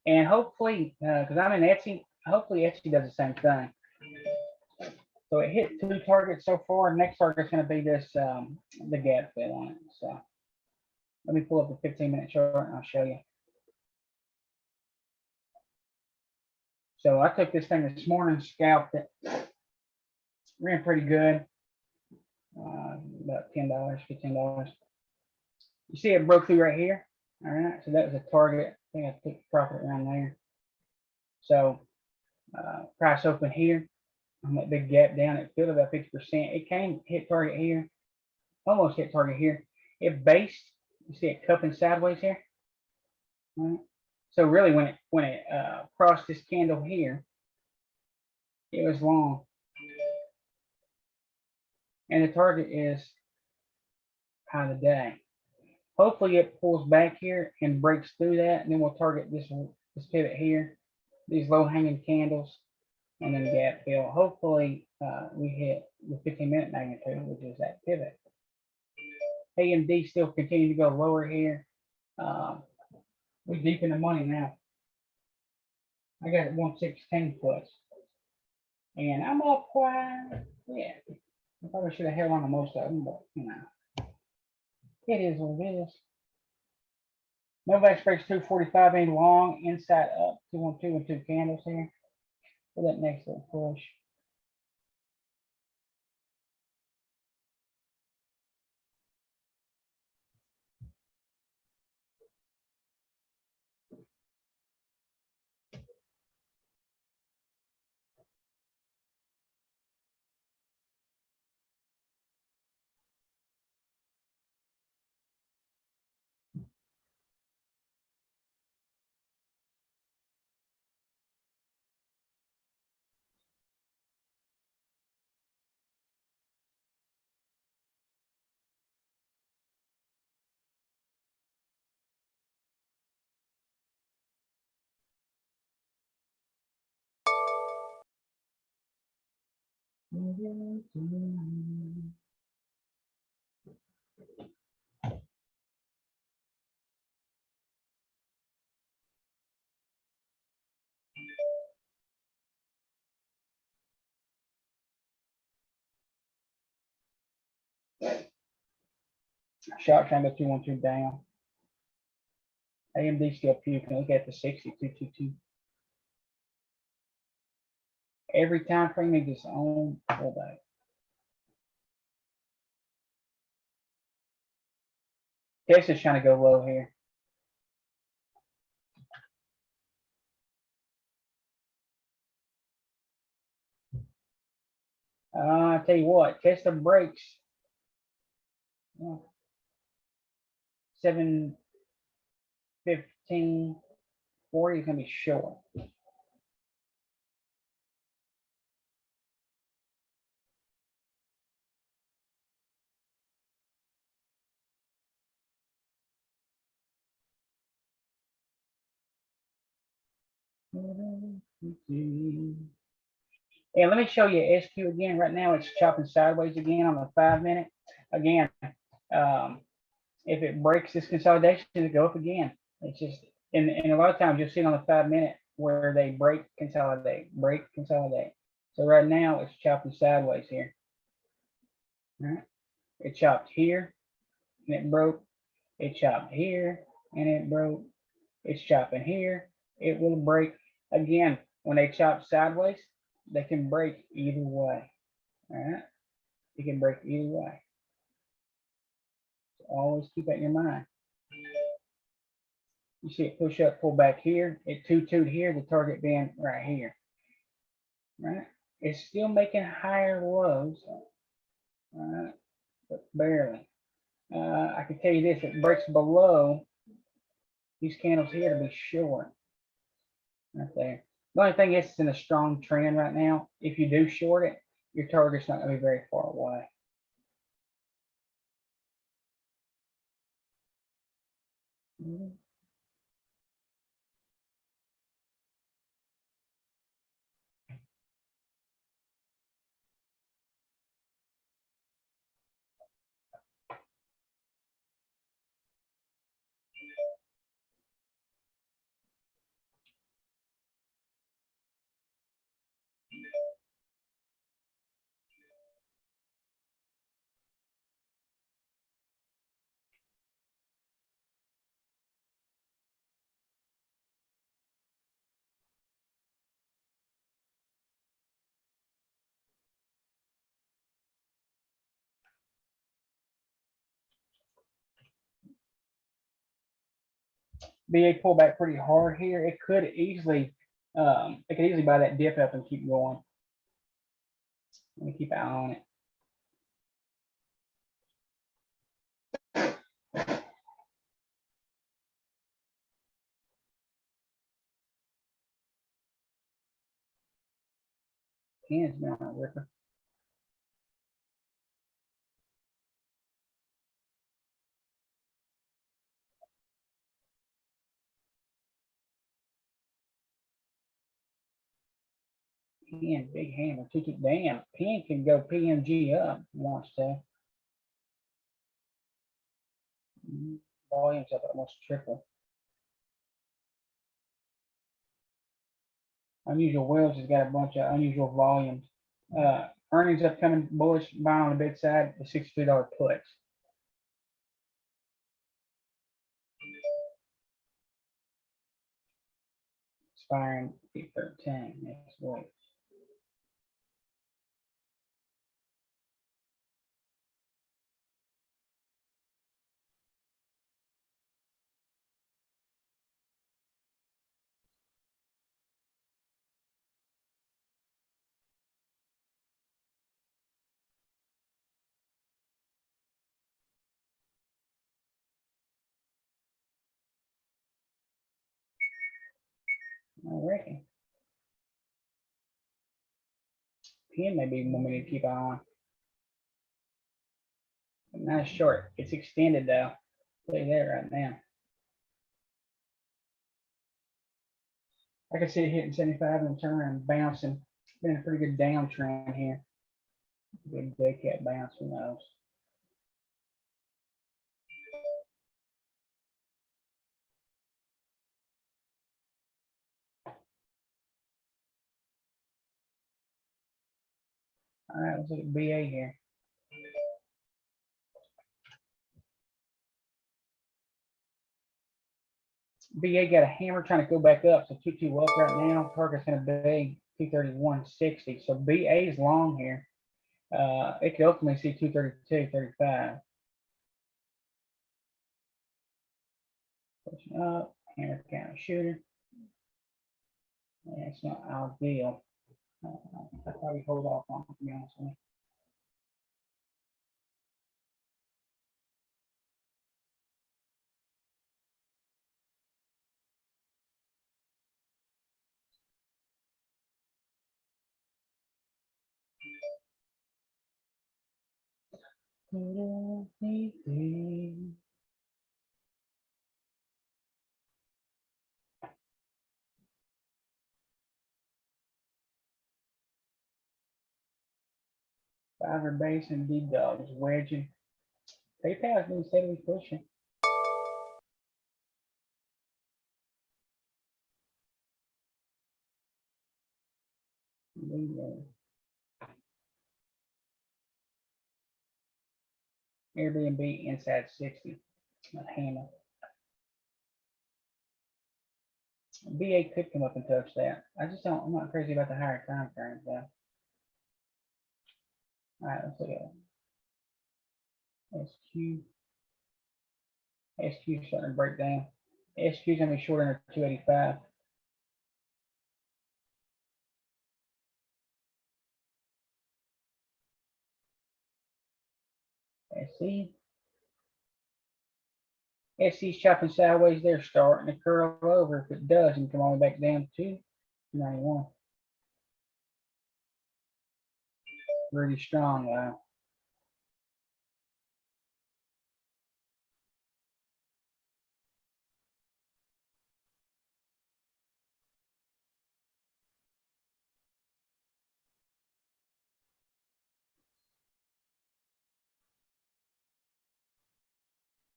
And hopefully, because I'm in Etsy, hopefully Etsy does the same thing. So it hit 2 targets so far. Next target is going to be this, the gap fill on it. So let me pull up the 15-minute chart and I'll show you. So I took this thing this morning, scalped it, ran pretty good, about $10, $15. You see it broke through right here. All right, so that was a target. I think I took profit around there. So price open here on that big gap down. It filled about 50%. It came hit target here, almost hit target here. It based. You see it cupping sideways here. All right. So really, when it crossed this candle here, it was long, and the target is high of the day. Hopefully, it pulls back here and breaks through that, and then we'll target this pivot here, these low hanging candles, and then gap fill. Hopefully, we hit the 15-minute magnitude, which is that pivot. AMD still continue to go lower here. We're deep in the money now. I got it 116 plus, and I'm up quite. Yeah, I probably should have held on to most of them, but you know, it is what it is. Novak breaks 245 in long, inside up, 212 and 2 candles here for that next little push. Sharp triangle 212 down. AMD still puking. Look at the 6222. Every time frame needs its own pullback. Tesla's trying to go low here. I tell you what, Tesla breaks 715 40 is gonna be short. And let me show you SQ again. Right now it's chopping sideways again on the 5-minute. Again, if it breaks this consolidation, it'll go up again. It's just, and a lot of times you'll see it on the 5-minute where they break, consolidate, break, consolidate. So right now it's chopping sideways here. All right. It chopped here and it broke. It chopped here and it broke. It's chopping here. It will break again. When they chop sideways, they can break either way. All right. It can break either way. So always keep that in your mind. You see it push up, pull back here. It 2-2'd here, the target being right here. Right? It's still making higher lows. All right, but barely. I can tell you this, it breaks below these candles here to be short. Right there. The only thing is it's in a strong trend right now. If you do short it, your target's not going to be very far away. BA pull back pretty hard here. It could easily buy that dip up and keep going. Let me keep an eye on it. Hands down, Ripper. Pen, big hammer, ticket down. Pen can go PMG up, wants to. Volume's up almost triple. Unusual Wells has got a bunch of unusual volumes. Earnings upcoming bullish, buying on the bid side, the $62 puts. Expiring 8/13 next week. I reckon. Pen may be one we need to keep an eye on. Nice short. It's extended though. I'll tell you that right now. I can see it hitting 75 and turn and bouncing. Been a pretty good downtrend here. Good dead cat bounce, who knows? All right, let's look at BA here. BA got a hammer trying to go back up, so 2-2 up right now. Target's going to be 231.60. So BA is long here. It could ultimately see 232.35. Pushing up, hammer counter shooter. Yeah, it's not ideal. I'd probably hold off on it, to be honest with you. Fiver base and D dogs wedging. PayPal's been steadily pushing. Airbnb inside 60. Hammer. BA could come up and touch that. I'm not crazy about the higher time frames though. All right, let's look at it. SQ. SQ starting to break down. SQ is going to be short under 285. SE. SE's chopping sideways. They're starting to curl over. If it does, and come all the way back down to 91. Really strong, wow.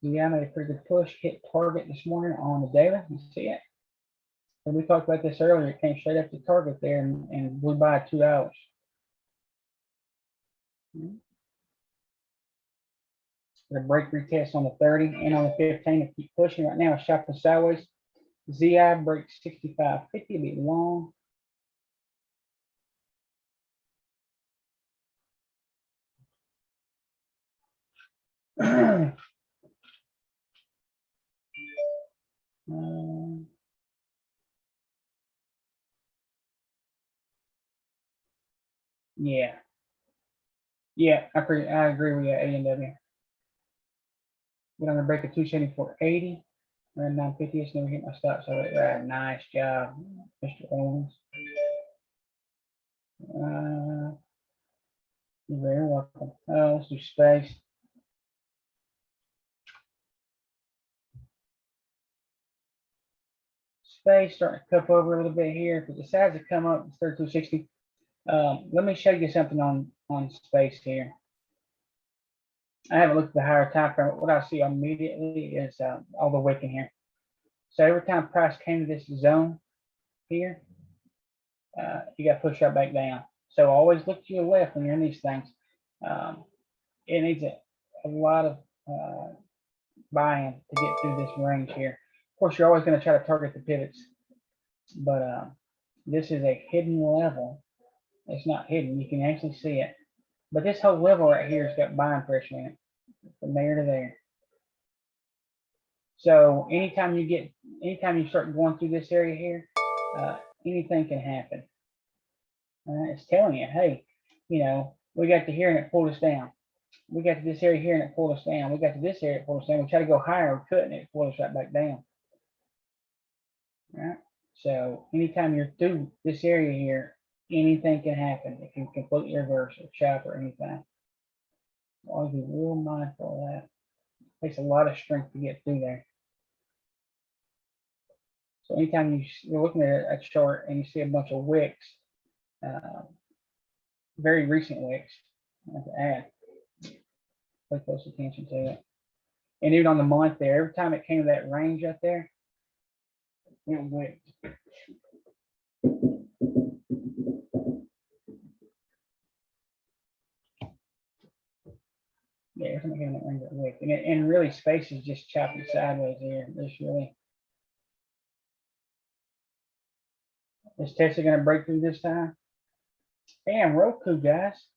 Yeah, I made a pretty good push, hit target this morning on the daily. You see it? And we talked about this earlier. It came straight up to target there and blew by 2 hours. The break retest on the 30 and on the 15 to keep pushing right now. Shopping sideways. ZI breaks 65.50, a bit long. Yeah. Yeah, I agree with you, A&W. We're on the break of 274.80. Around 950, it's never hit my stop. So nice job, Mr. Owens. You're very welcome. Let's do space. Space starting to cup over a little bit here. If it decides to come up, it's 3260. Let me show you something on space here. I haven't looked at the higher time frame. What I see immediately is all the wick in here. So every time price came to this zone here, you got to push right back down. So always look to your left when you're in these things. It needs a lot of buy-in to get through this range here. Of course, you're always going to try to target the pivots, but this is a hidden level. It's not hidden. You can actually see it. But this whole level right here has got buying pressure in it from there to there. So anytime you start going through this area here, anything can happen. It's telling you, hey, we got to here and it pulled us down. We got to this area here and it pulled us down. We got to this area, it pulled us down. We try to go higher, we couldn't, it pulled us right back down. All right. So anytime you're through this area here, anything can happen. It can completely reverse or chop or anything. Always be real mindful of that. It takes a lot of strength to get through there. So anytime you're looking at a chart and you see a bunch of wicks, very recent wicks, I have to add, pay close attention to it. And even on the month there, every time it came to that range up there, it wicked. Yeah, every time it came to that range, it wicked. And really, space is just chopping sideways here. Is Tesla going to break through this time? Damn, Roku, guys.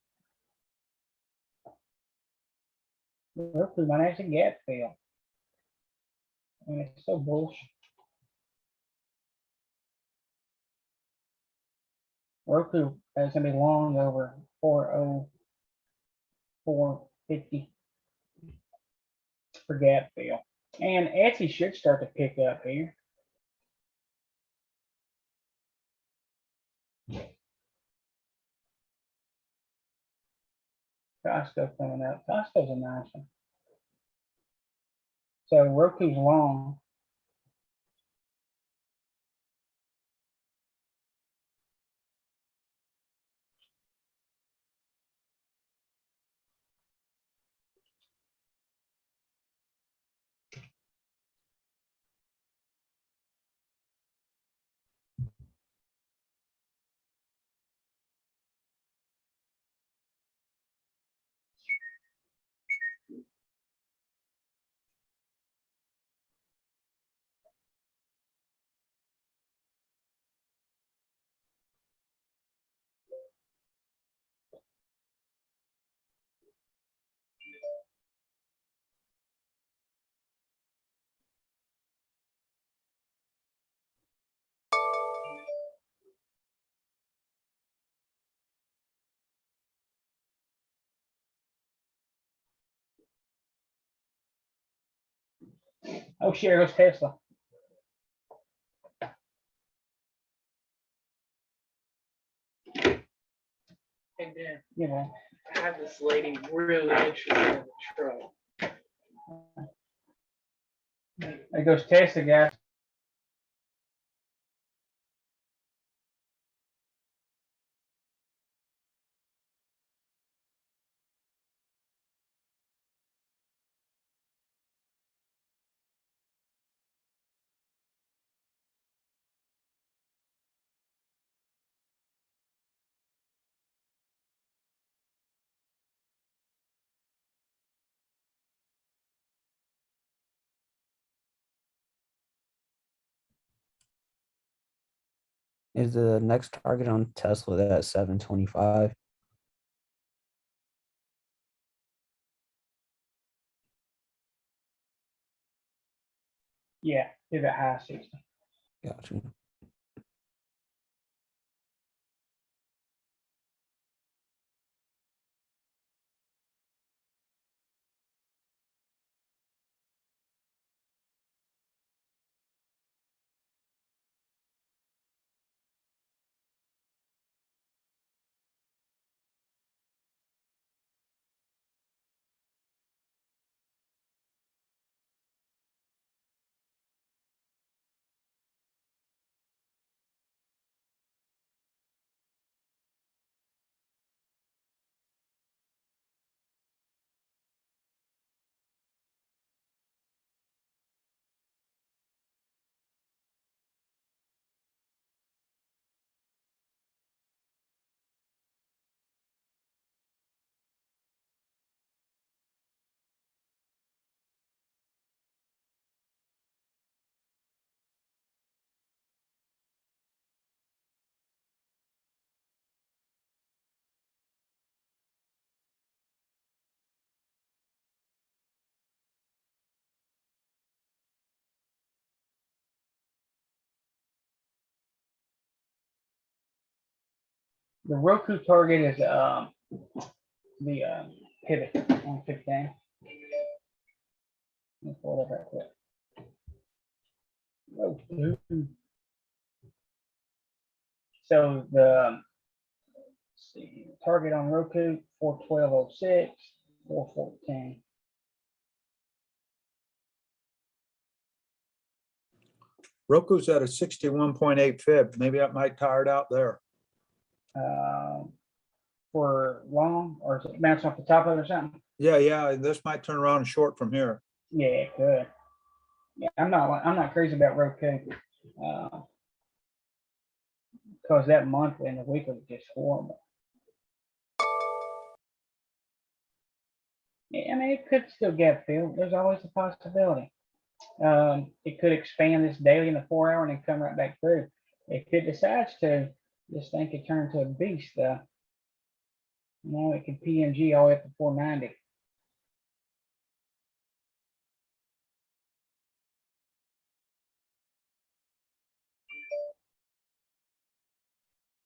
Roku might actually gap fill. I mean, it's so bullshit. Roku is going to be long over 404.50 for gap fill. And Etsy should start to pick up here. Costco coming up. Costco's a nice one. So Roku's long. Oh, shit, there goes Tesla. And then You know, I had this lady really interested in the truck. there goes Tesla, guys. Is the next target on Tesla at 725? Yeah, pivot high 60. Gotcha. The Roku target is the pivot on 15. Let me pull it up right quick. Roku. So the let's see, target on Roku 412.06, 414. Roku's at a 61.8 fib. Maybe that might tire it out there. For long, or is it bounce off the top of it or something? Yeah. This might turn around and short from here. Yeah, it could. Yeah, I'm not crazy about Roku. Because that monthly and the weekly was just horrible. Yeah, I mean, it could still get filled. There's always a possibility. It could expand this daily in the 4 hour and then come right back through. If it decides to, this thing could turn to a beast. You know, it could PNG all the way up to 490.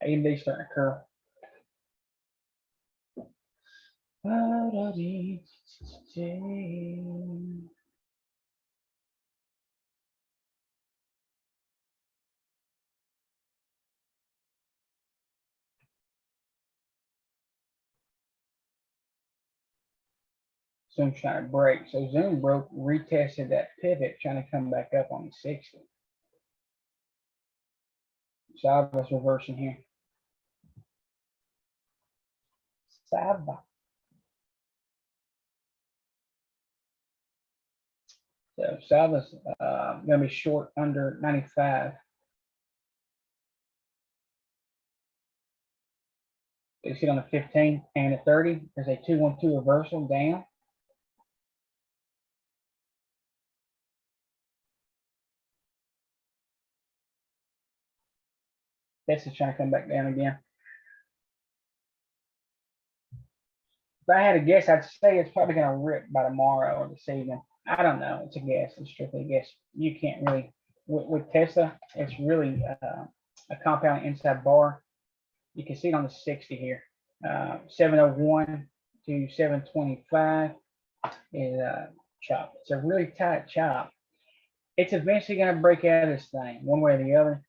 AMD starting to curl. Zoom's trying to break. So Zoom broke, retested that pivot, trying to come back up on the 60. So I was reversing here. Saba. So Saba's going to be short under 95. You see on the 15 and the 30, there's a 212 reversal down. This is trying to come back down again. If I had to guess, I'd say it's probably going to rip by tomorrow or this evening. I don't know. It's a guess. It's strictly a guess. You can't really, with Tesla, it's really a compound inside bar. You can see it on the 60 here. 701 to 725 is chop. It's a really tight chop. it's eventually going to break out of this thing one way or the other.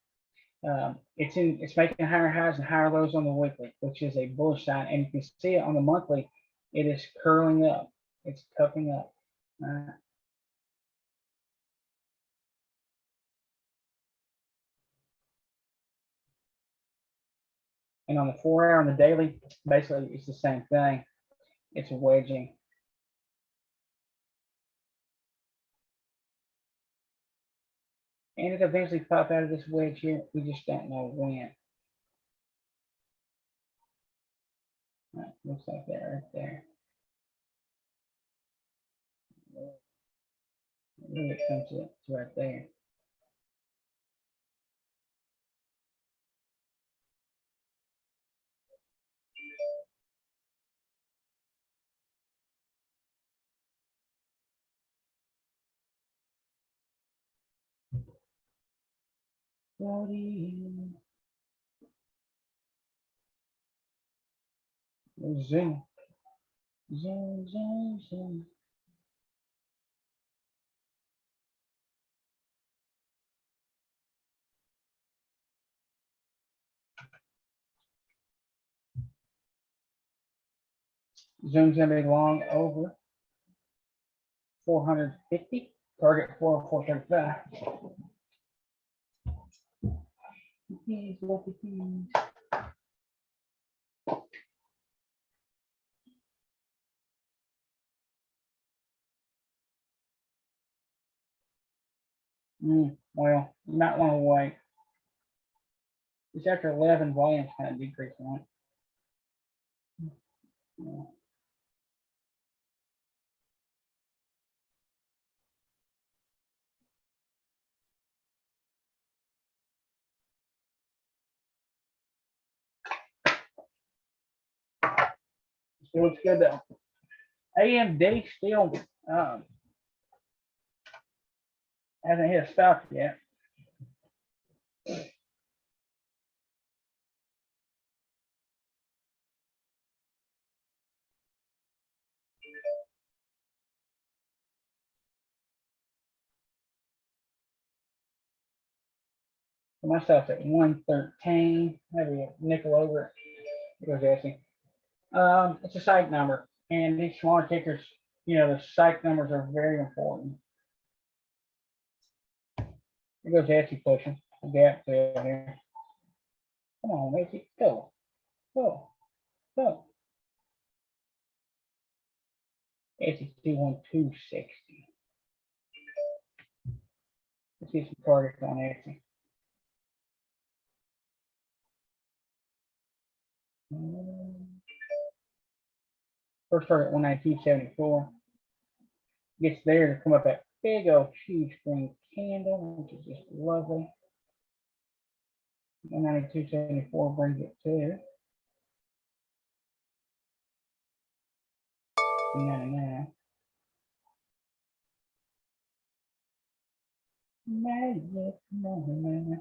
It's making higher highs and higher lows on the weekly, which is a bullish sign. And you can see it on the monthly. It is curling up. It's cupping up. And on the 4 hour on the daily, basically it's the same thing. It's wedging. And it eventually pop out of this wedge here. We just don't know when. Right, looks like that right there. Really, it comes to it's right there. Zoom. Zoom, zoom, zoom. Zoom's gonna be long over 450. Target 435. Here's what it is. Well, you might want to wait. It's after 11 volumes kind of decreasing, right? Yeah. Still looks good though. AMD still hasn't hit a stop yet. So my stuff's at 113. Maybe a nickel over it. It goes asking. It's a psych number, and these smaller tickers, you know, the psych numbers are very important. It goes asking pushing. Gap there. Come on, make it go. Go. Go. It's 21260. Let's see some targets on Etsy. First target 192.74. Gets there to come up that big old huge green candle, which is just lovely. 192.74 brings it to 299. Magic moment.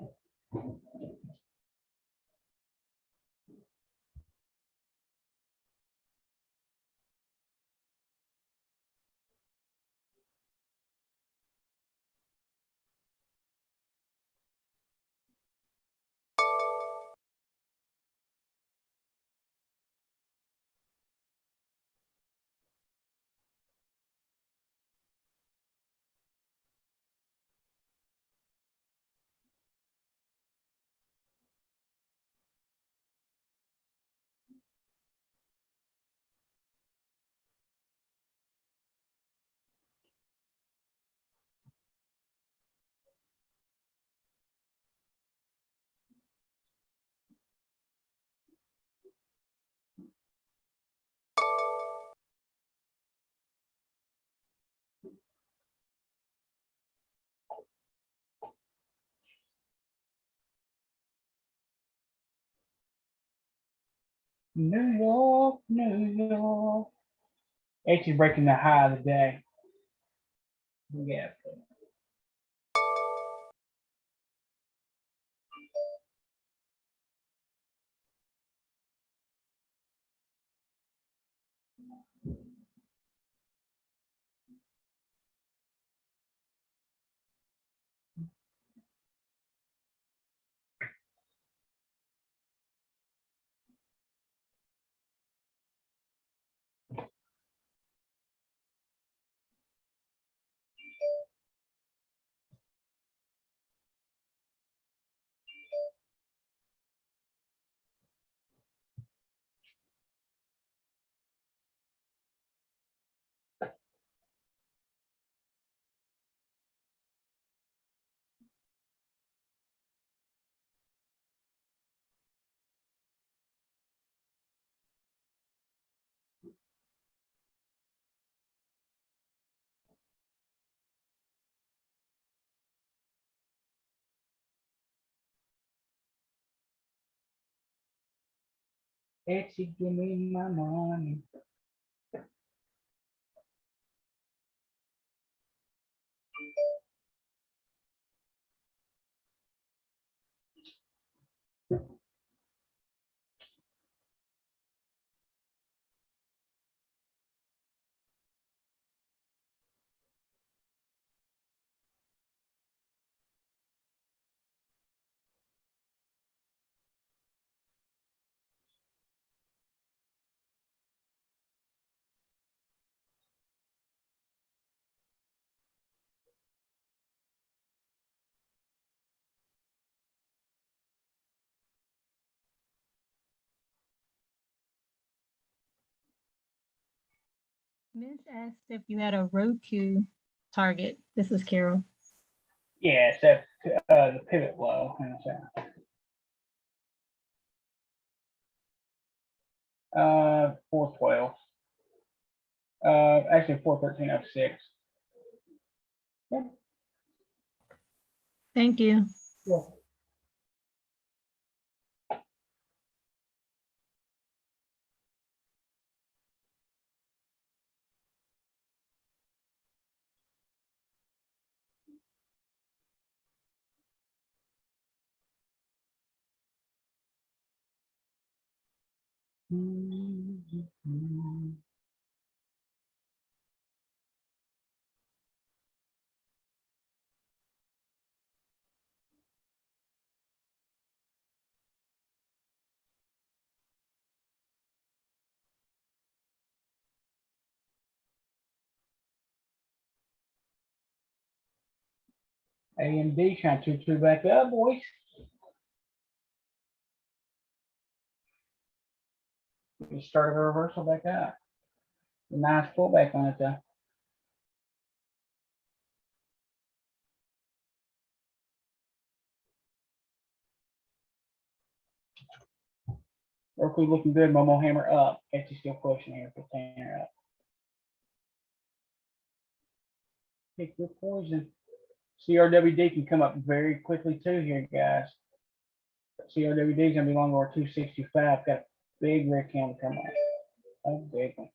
New York, New York. Actually breaking the high of the day. Yeah. Etsy, give me my money. Miss asked if you had a Roku target. This is Carol. Yeah, it's at the pivot low. How's that? 412. Actually 413.06. Yeah. Thank you. Yeah. AMD trying to two back up, boys. We started a reversal back up. Nice pullback on it though. Roku looking good. Momo hammer up. Etsy still pushing here. 15 up. Pick your poison. CRWD can come up very quickly too here, guys. CRWD is gonna be long over 265. Got a big red candle come up. A big one.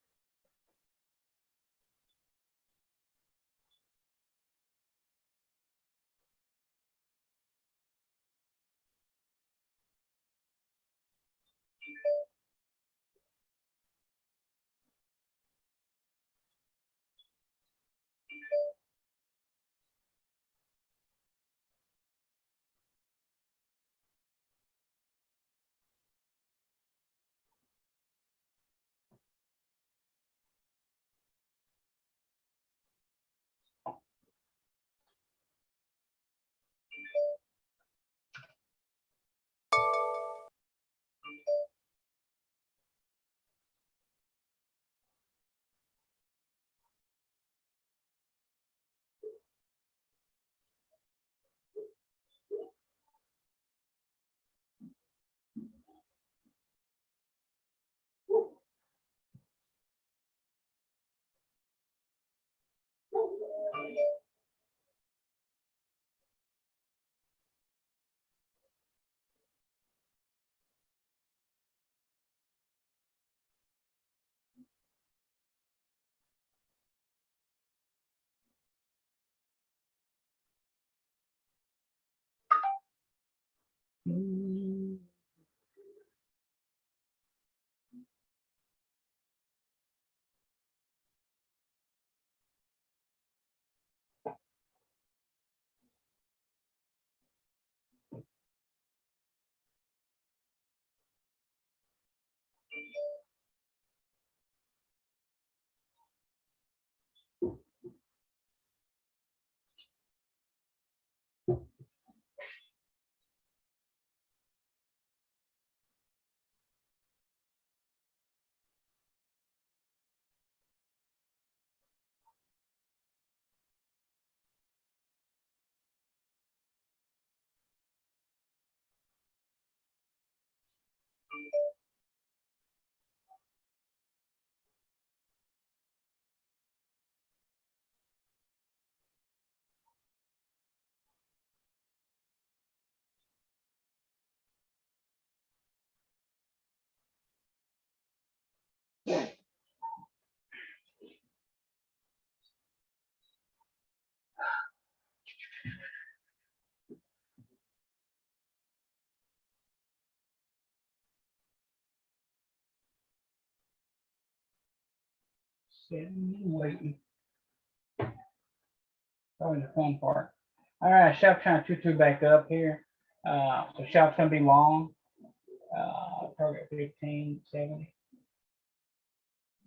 Sitting and waiting. Probably the fun part. All right, shop trying to two back up here. So shop's gonna be long. Target 1570.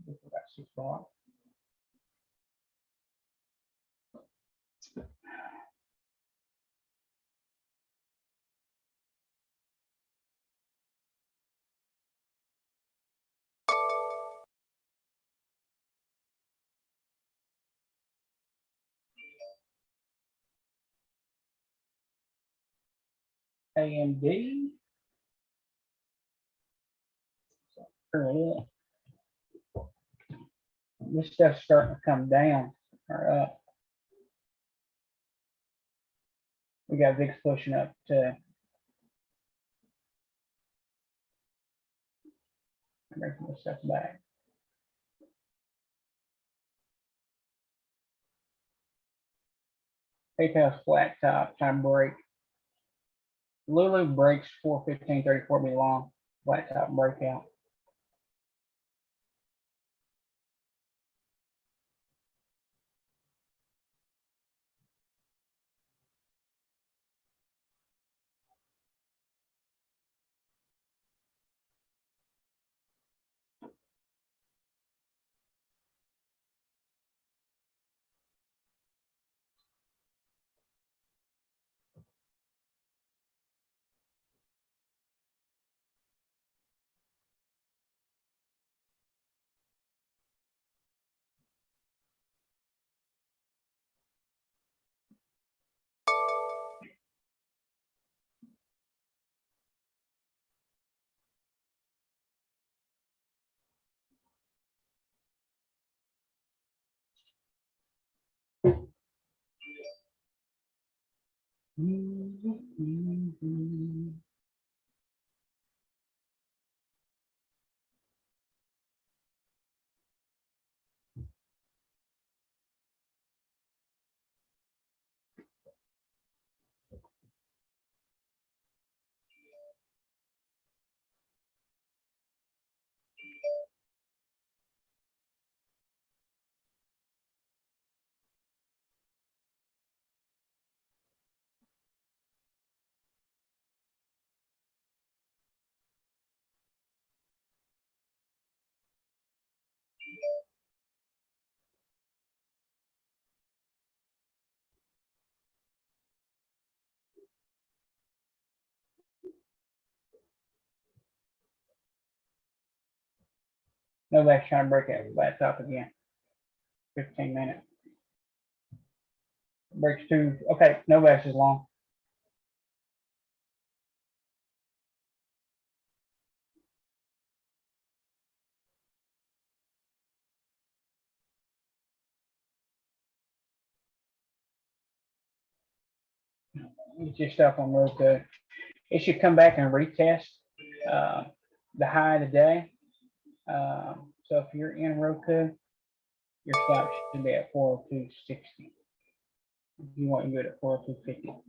About 6 bar. AMD. This stuff's starting to come down or up. We got VIX pushing up to bring this stuff back. PayPal's flat top trying to break. Lulu breaks 415.34 be long. Flat top breakout. Nobody's trying to break out flat top again. 15 minutes. Breaks two. Okay, nobody's is long. Get your stuff on real good. It should come back and retest the high of the day. So if you're in Roku, your stop should be at 402.60. If you want to go at 402.50.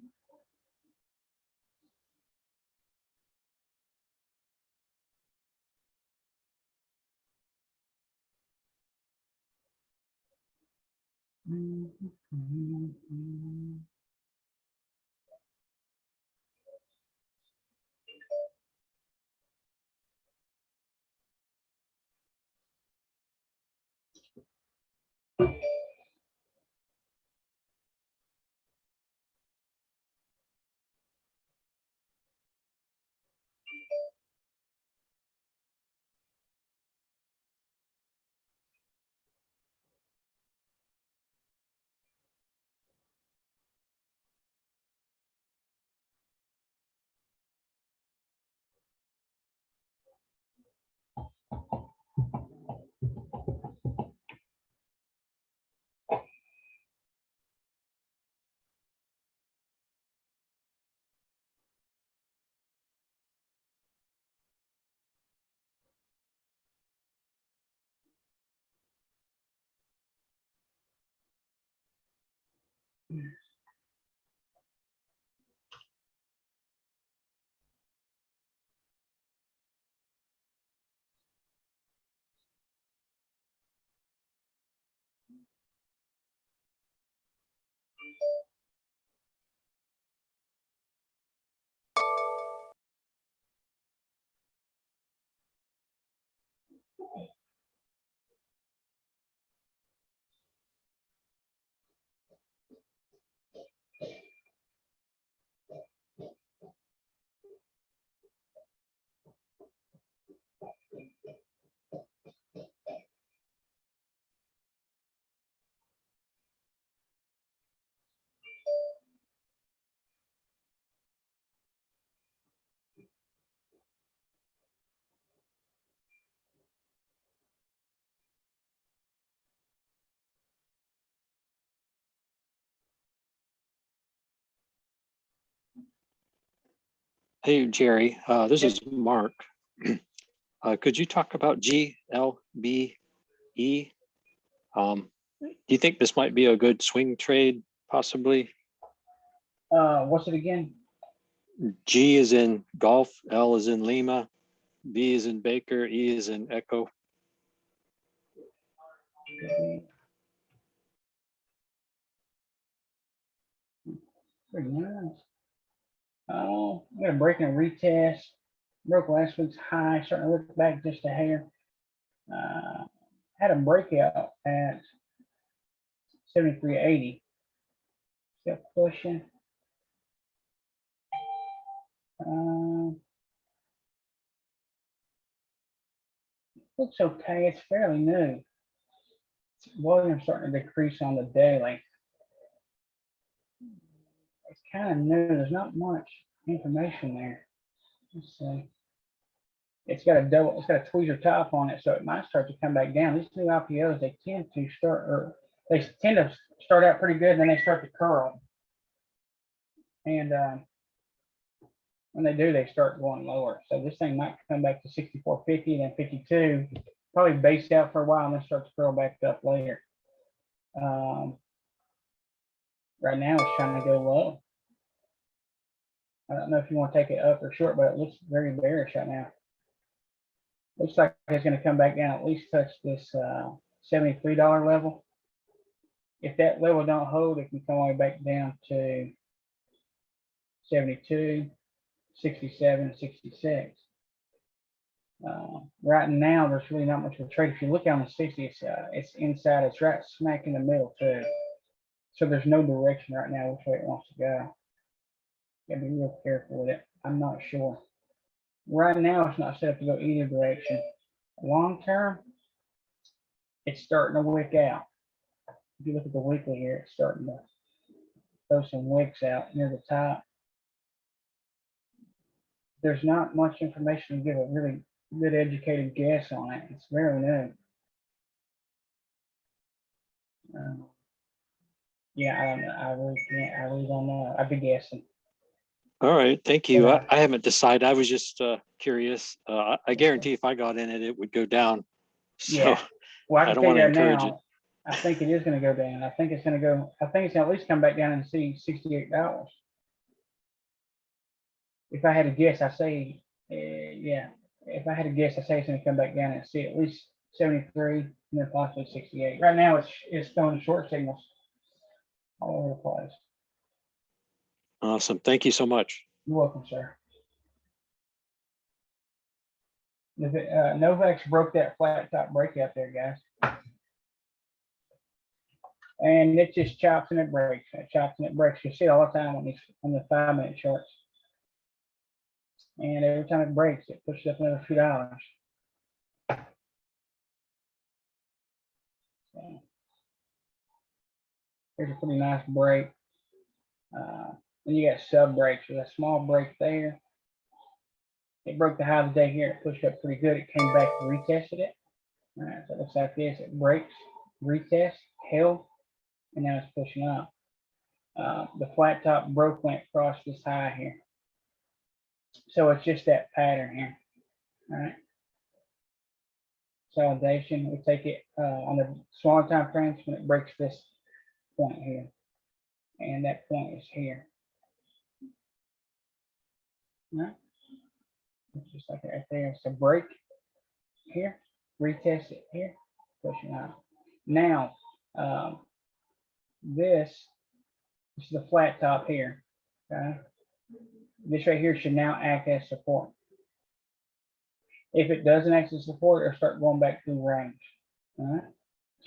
Hey, Jerry, this is Mark. Could you talk about GLBE? Do you think this might be a good swing trade, possibly? What's it again? G is in golf, L is in Lima, B is in Baker, E is in Echo. Pretty nice. Oh, I'm gonna break and retest. Broke last week's high, starting to look back just a hair. Had a breakout at 73.80. Still pushing. Looks okay. It's fairly new. Volume starting to decrease on the daily. It's kind of new. There's not much information there. Let's see. It's got a tweezer top on it, so it might start to come back down. These new IPOs, they tend to start out pretty good, and then they start to curl. And when they do, they start going lower. So this thing might come back to 64.50, then 52, probably base out for a while, and then start to curl back up later. Right now, it's trying to go low. I don't know if you want to take it up or short, but it looks very bearish right now. Looks like it's going to come back down, at least touch this $73 level. If that level don't hold, it can come all the way back down to 72, 67, 66. Right now, there's really not much of a trade. If you look on the 60, it's inside. It's right smack in the middle too. So there's no direction right now which way it wants to go. Gotta be real careful with it. I'm not sure. Right now, it's not set up to go either direction. Long term, it's starting to wick out. If you look at the weekly here, it's starting to throw some wicks out near the top. There's not much information to give a really good educated guess on it. It's very new. Yeah, I don't know. I really don't know. I'd be guessing. All right, thank you. Yeah. I haven't decided. I was just curious. I guarantee if I got in it, it would go down. So Yeah. Well, I I can don't tell want you to right encourage it. now, I think it is going to go down. I think it's going to at least come back down and see $68. If I had to guess, I say, yeah. If I had to guess, I say it's going to come back down and see at least 73 and then possibly 68. Right now, it's throwing short signals all over the place. Awesome. Thank you so much. You're welcome, sir. Novax broke that flat top breakout there, guys. And it just chops and it breaks. It chops and it breaks. You see it all the time on the 5-minute charts. And every time it breaks, it pushes up another $2. So, here's a pretty nice break. Then you got sub breaks. There's a small break there. It broke the high of the day here. It pushed up pretty good. It came back and retested it. All right, so it looks like this. It breaks, retest, held, and now it's pushing up. The flat top broke, went across this high here. So it's just that pattern here. All right. Consolidation. We take it on the smaller time frames when it breaks this point here. And that point is here. All right. It's just like right there. It's a break here, retest it here, pushing out. Now, this is the flat top here. Okay. This right here should now act as support. If it doesn't actually support, it'll start going back through range. All right.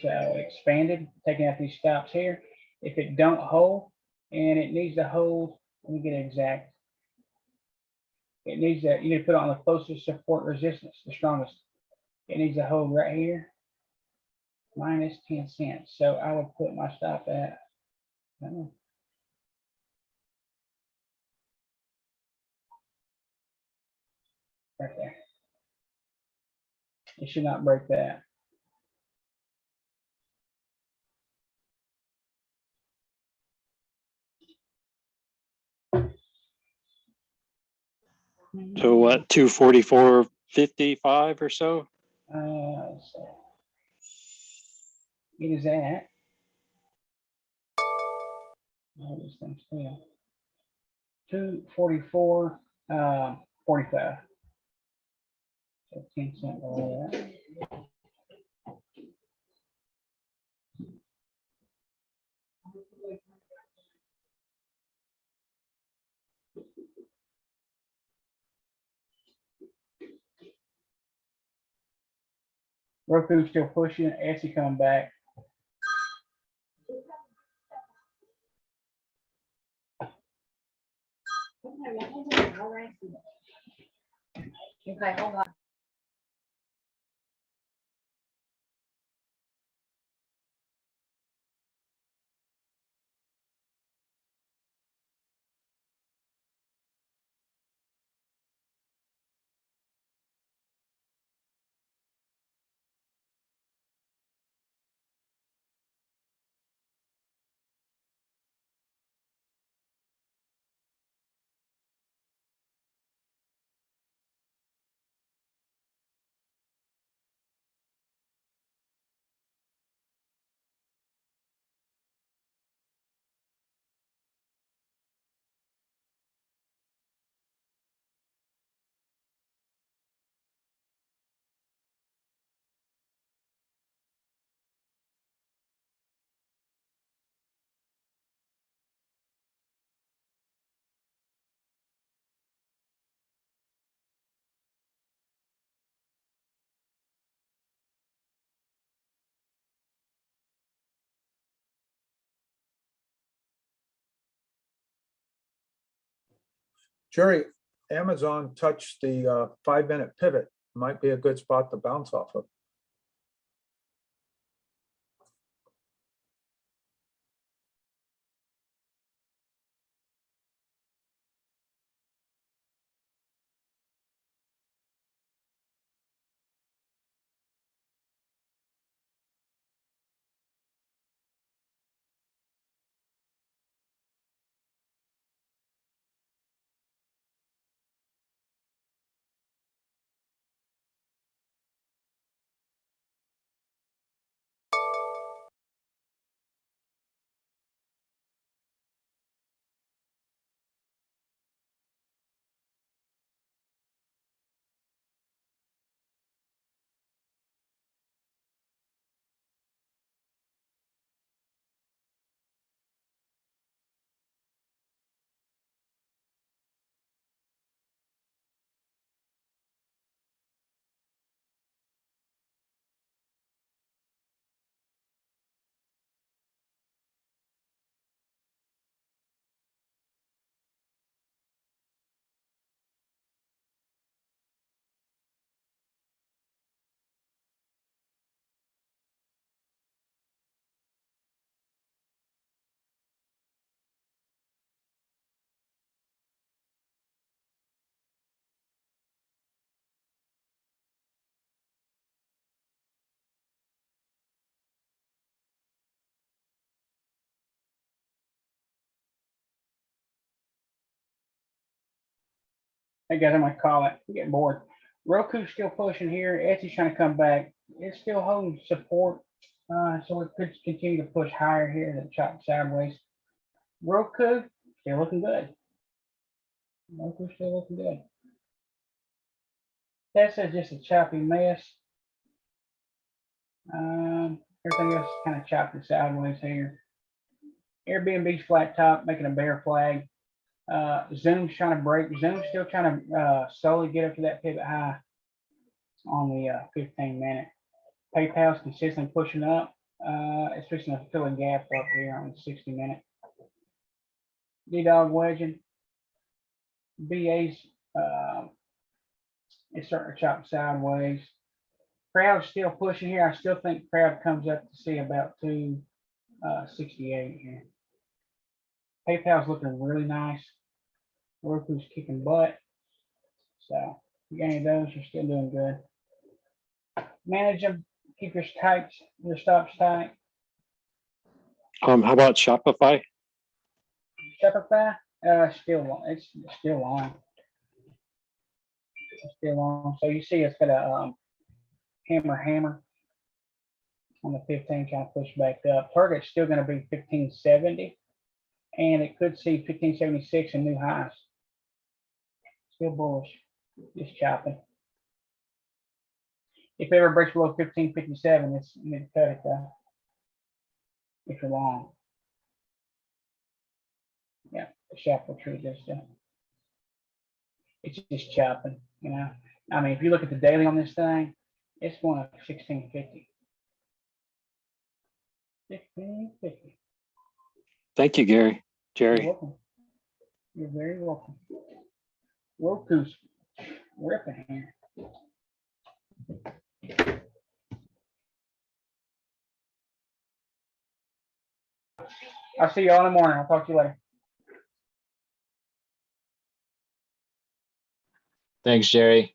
So expanded, taking out these stops here. If it don't hold, and it needs to hold, let me get it exact. It needs to, you need to put it on the closest support resistance, the strongest. It needs to hold right here, minus 10 cents. So I would put my stop at, right there. It should not break that. So what, 244.55 or so? Let's see. It is at. Oh, this thing's still 244, 45. So 10 cent below that. Roku still pushing, Etsy coming back. Okay, hold on. Jerry, Amazon touched the 5-minute pivot. Might be a good spot to bounce off of. Hey guys, I might call it. I'm getting bored. Roku's still pushing here. Etsy's trying to come back. It's still holding support. So it could continue to push higher here than chop sideways. Roku still looking good. Roku's still looking good. Tesla's just a choppy mess. Everything else is kind of choppy sideways here. Airbnb's flat top, making a bear flag. Zoom's trying to break. Zoom's still trying to slowly get up to that pivot high. on the 15-minute. PayPal's consistently pushing up. It's fixing to fill a gap up here on the 60-minute. D-Dog wedging. BA's it's starting to chop sideways. Crowd's still pushing here. I still think crowd comes up to see about 268 here. PayPal's looking really nice. Roku's kicking butt. So if you got any of those, you're still doing good. Manage them. Keep your tights, your stops tight. How about Shopify? Shopify, still long. It's still long. It's still long. So you see, it's got a hammer on the 15, trying to push back up. Target's still going to be 1570, and it could see 1576 and new highs. Still bullish. Just chopping. If it ever breaks below 1557, it's you need to cut it though. If you're long. Yeah, the sharp will treat this stuff. It's just chopping, you know. I mean, if you look at the daily on this thing, it's going up 1650. 1650. Thank you, Gary. You're Jerry. welcome. You're very welcome. Roku's ripping here. I'll see you all in the morning. I'll talk to you later. Thanks, Jerry.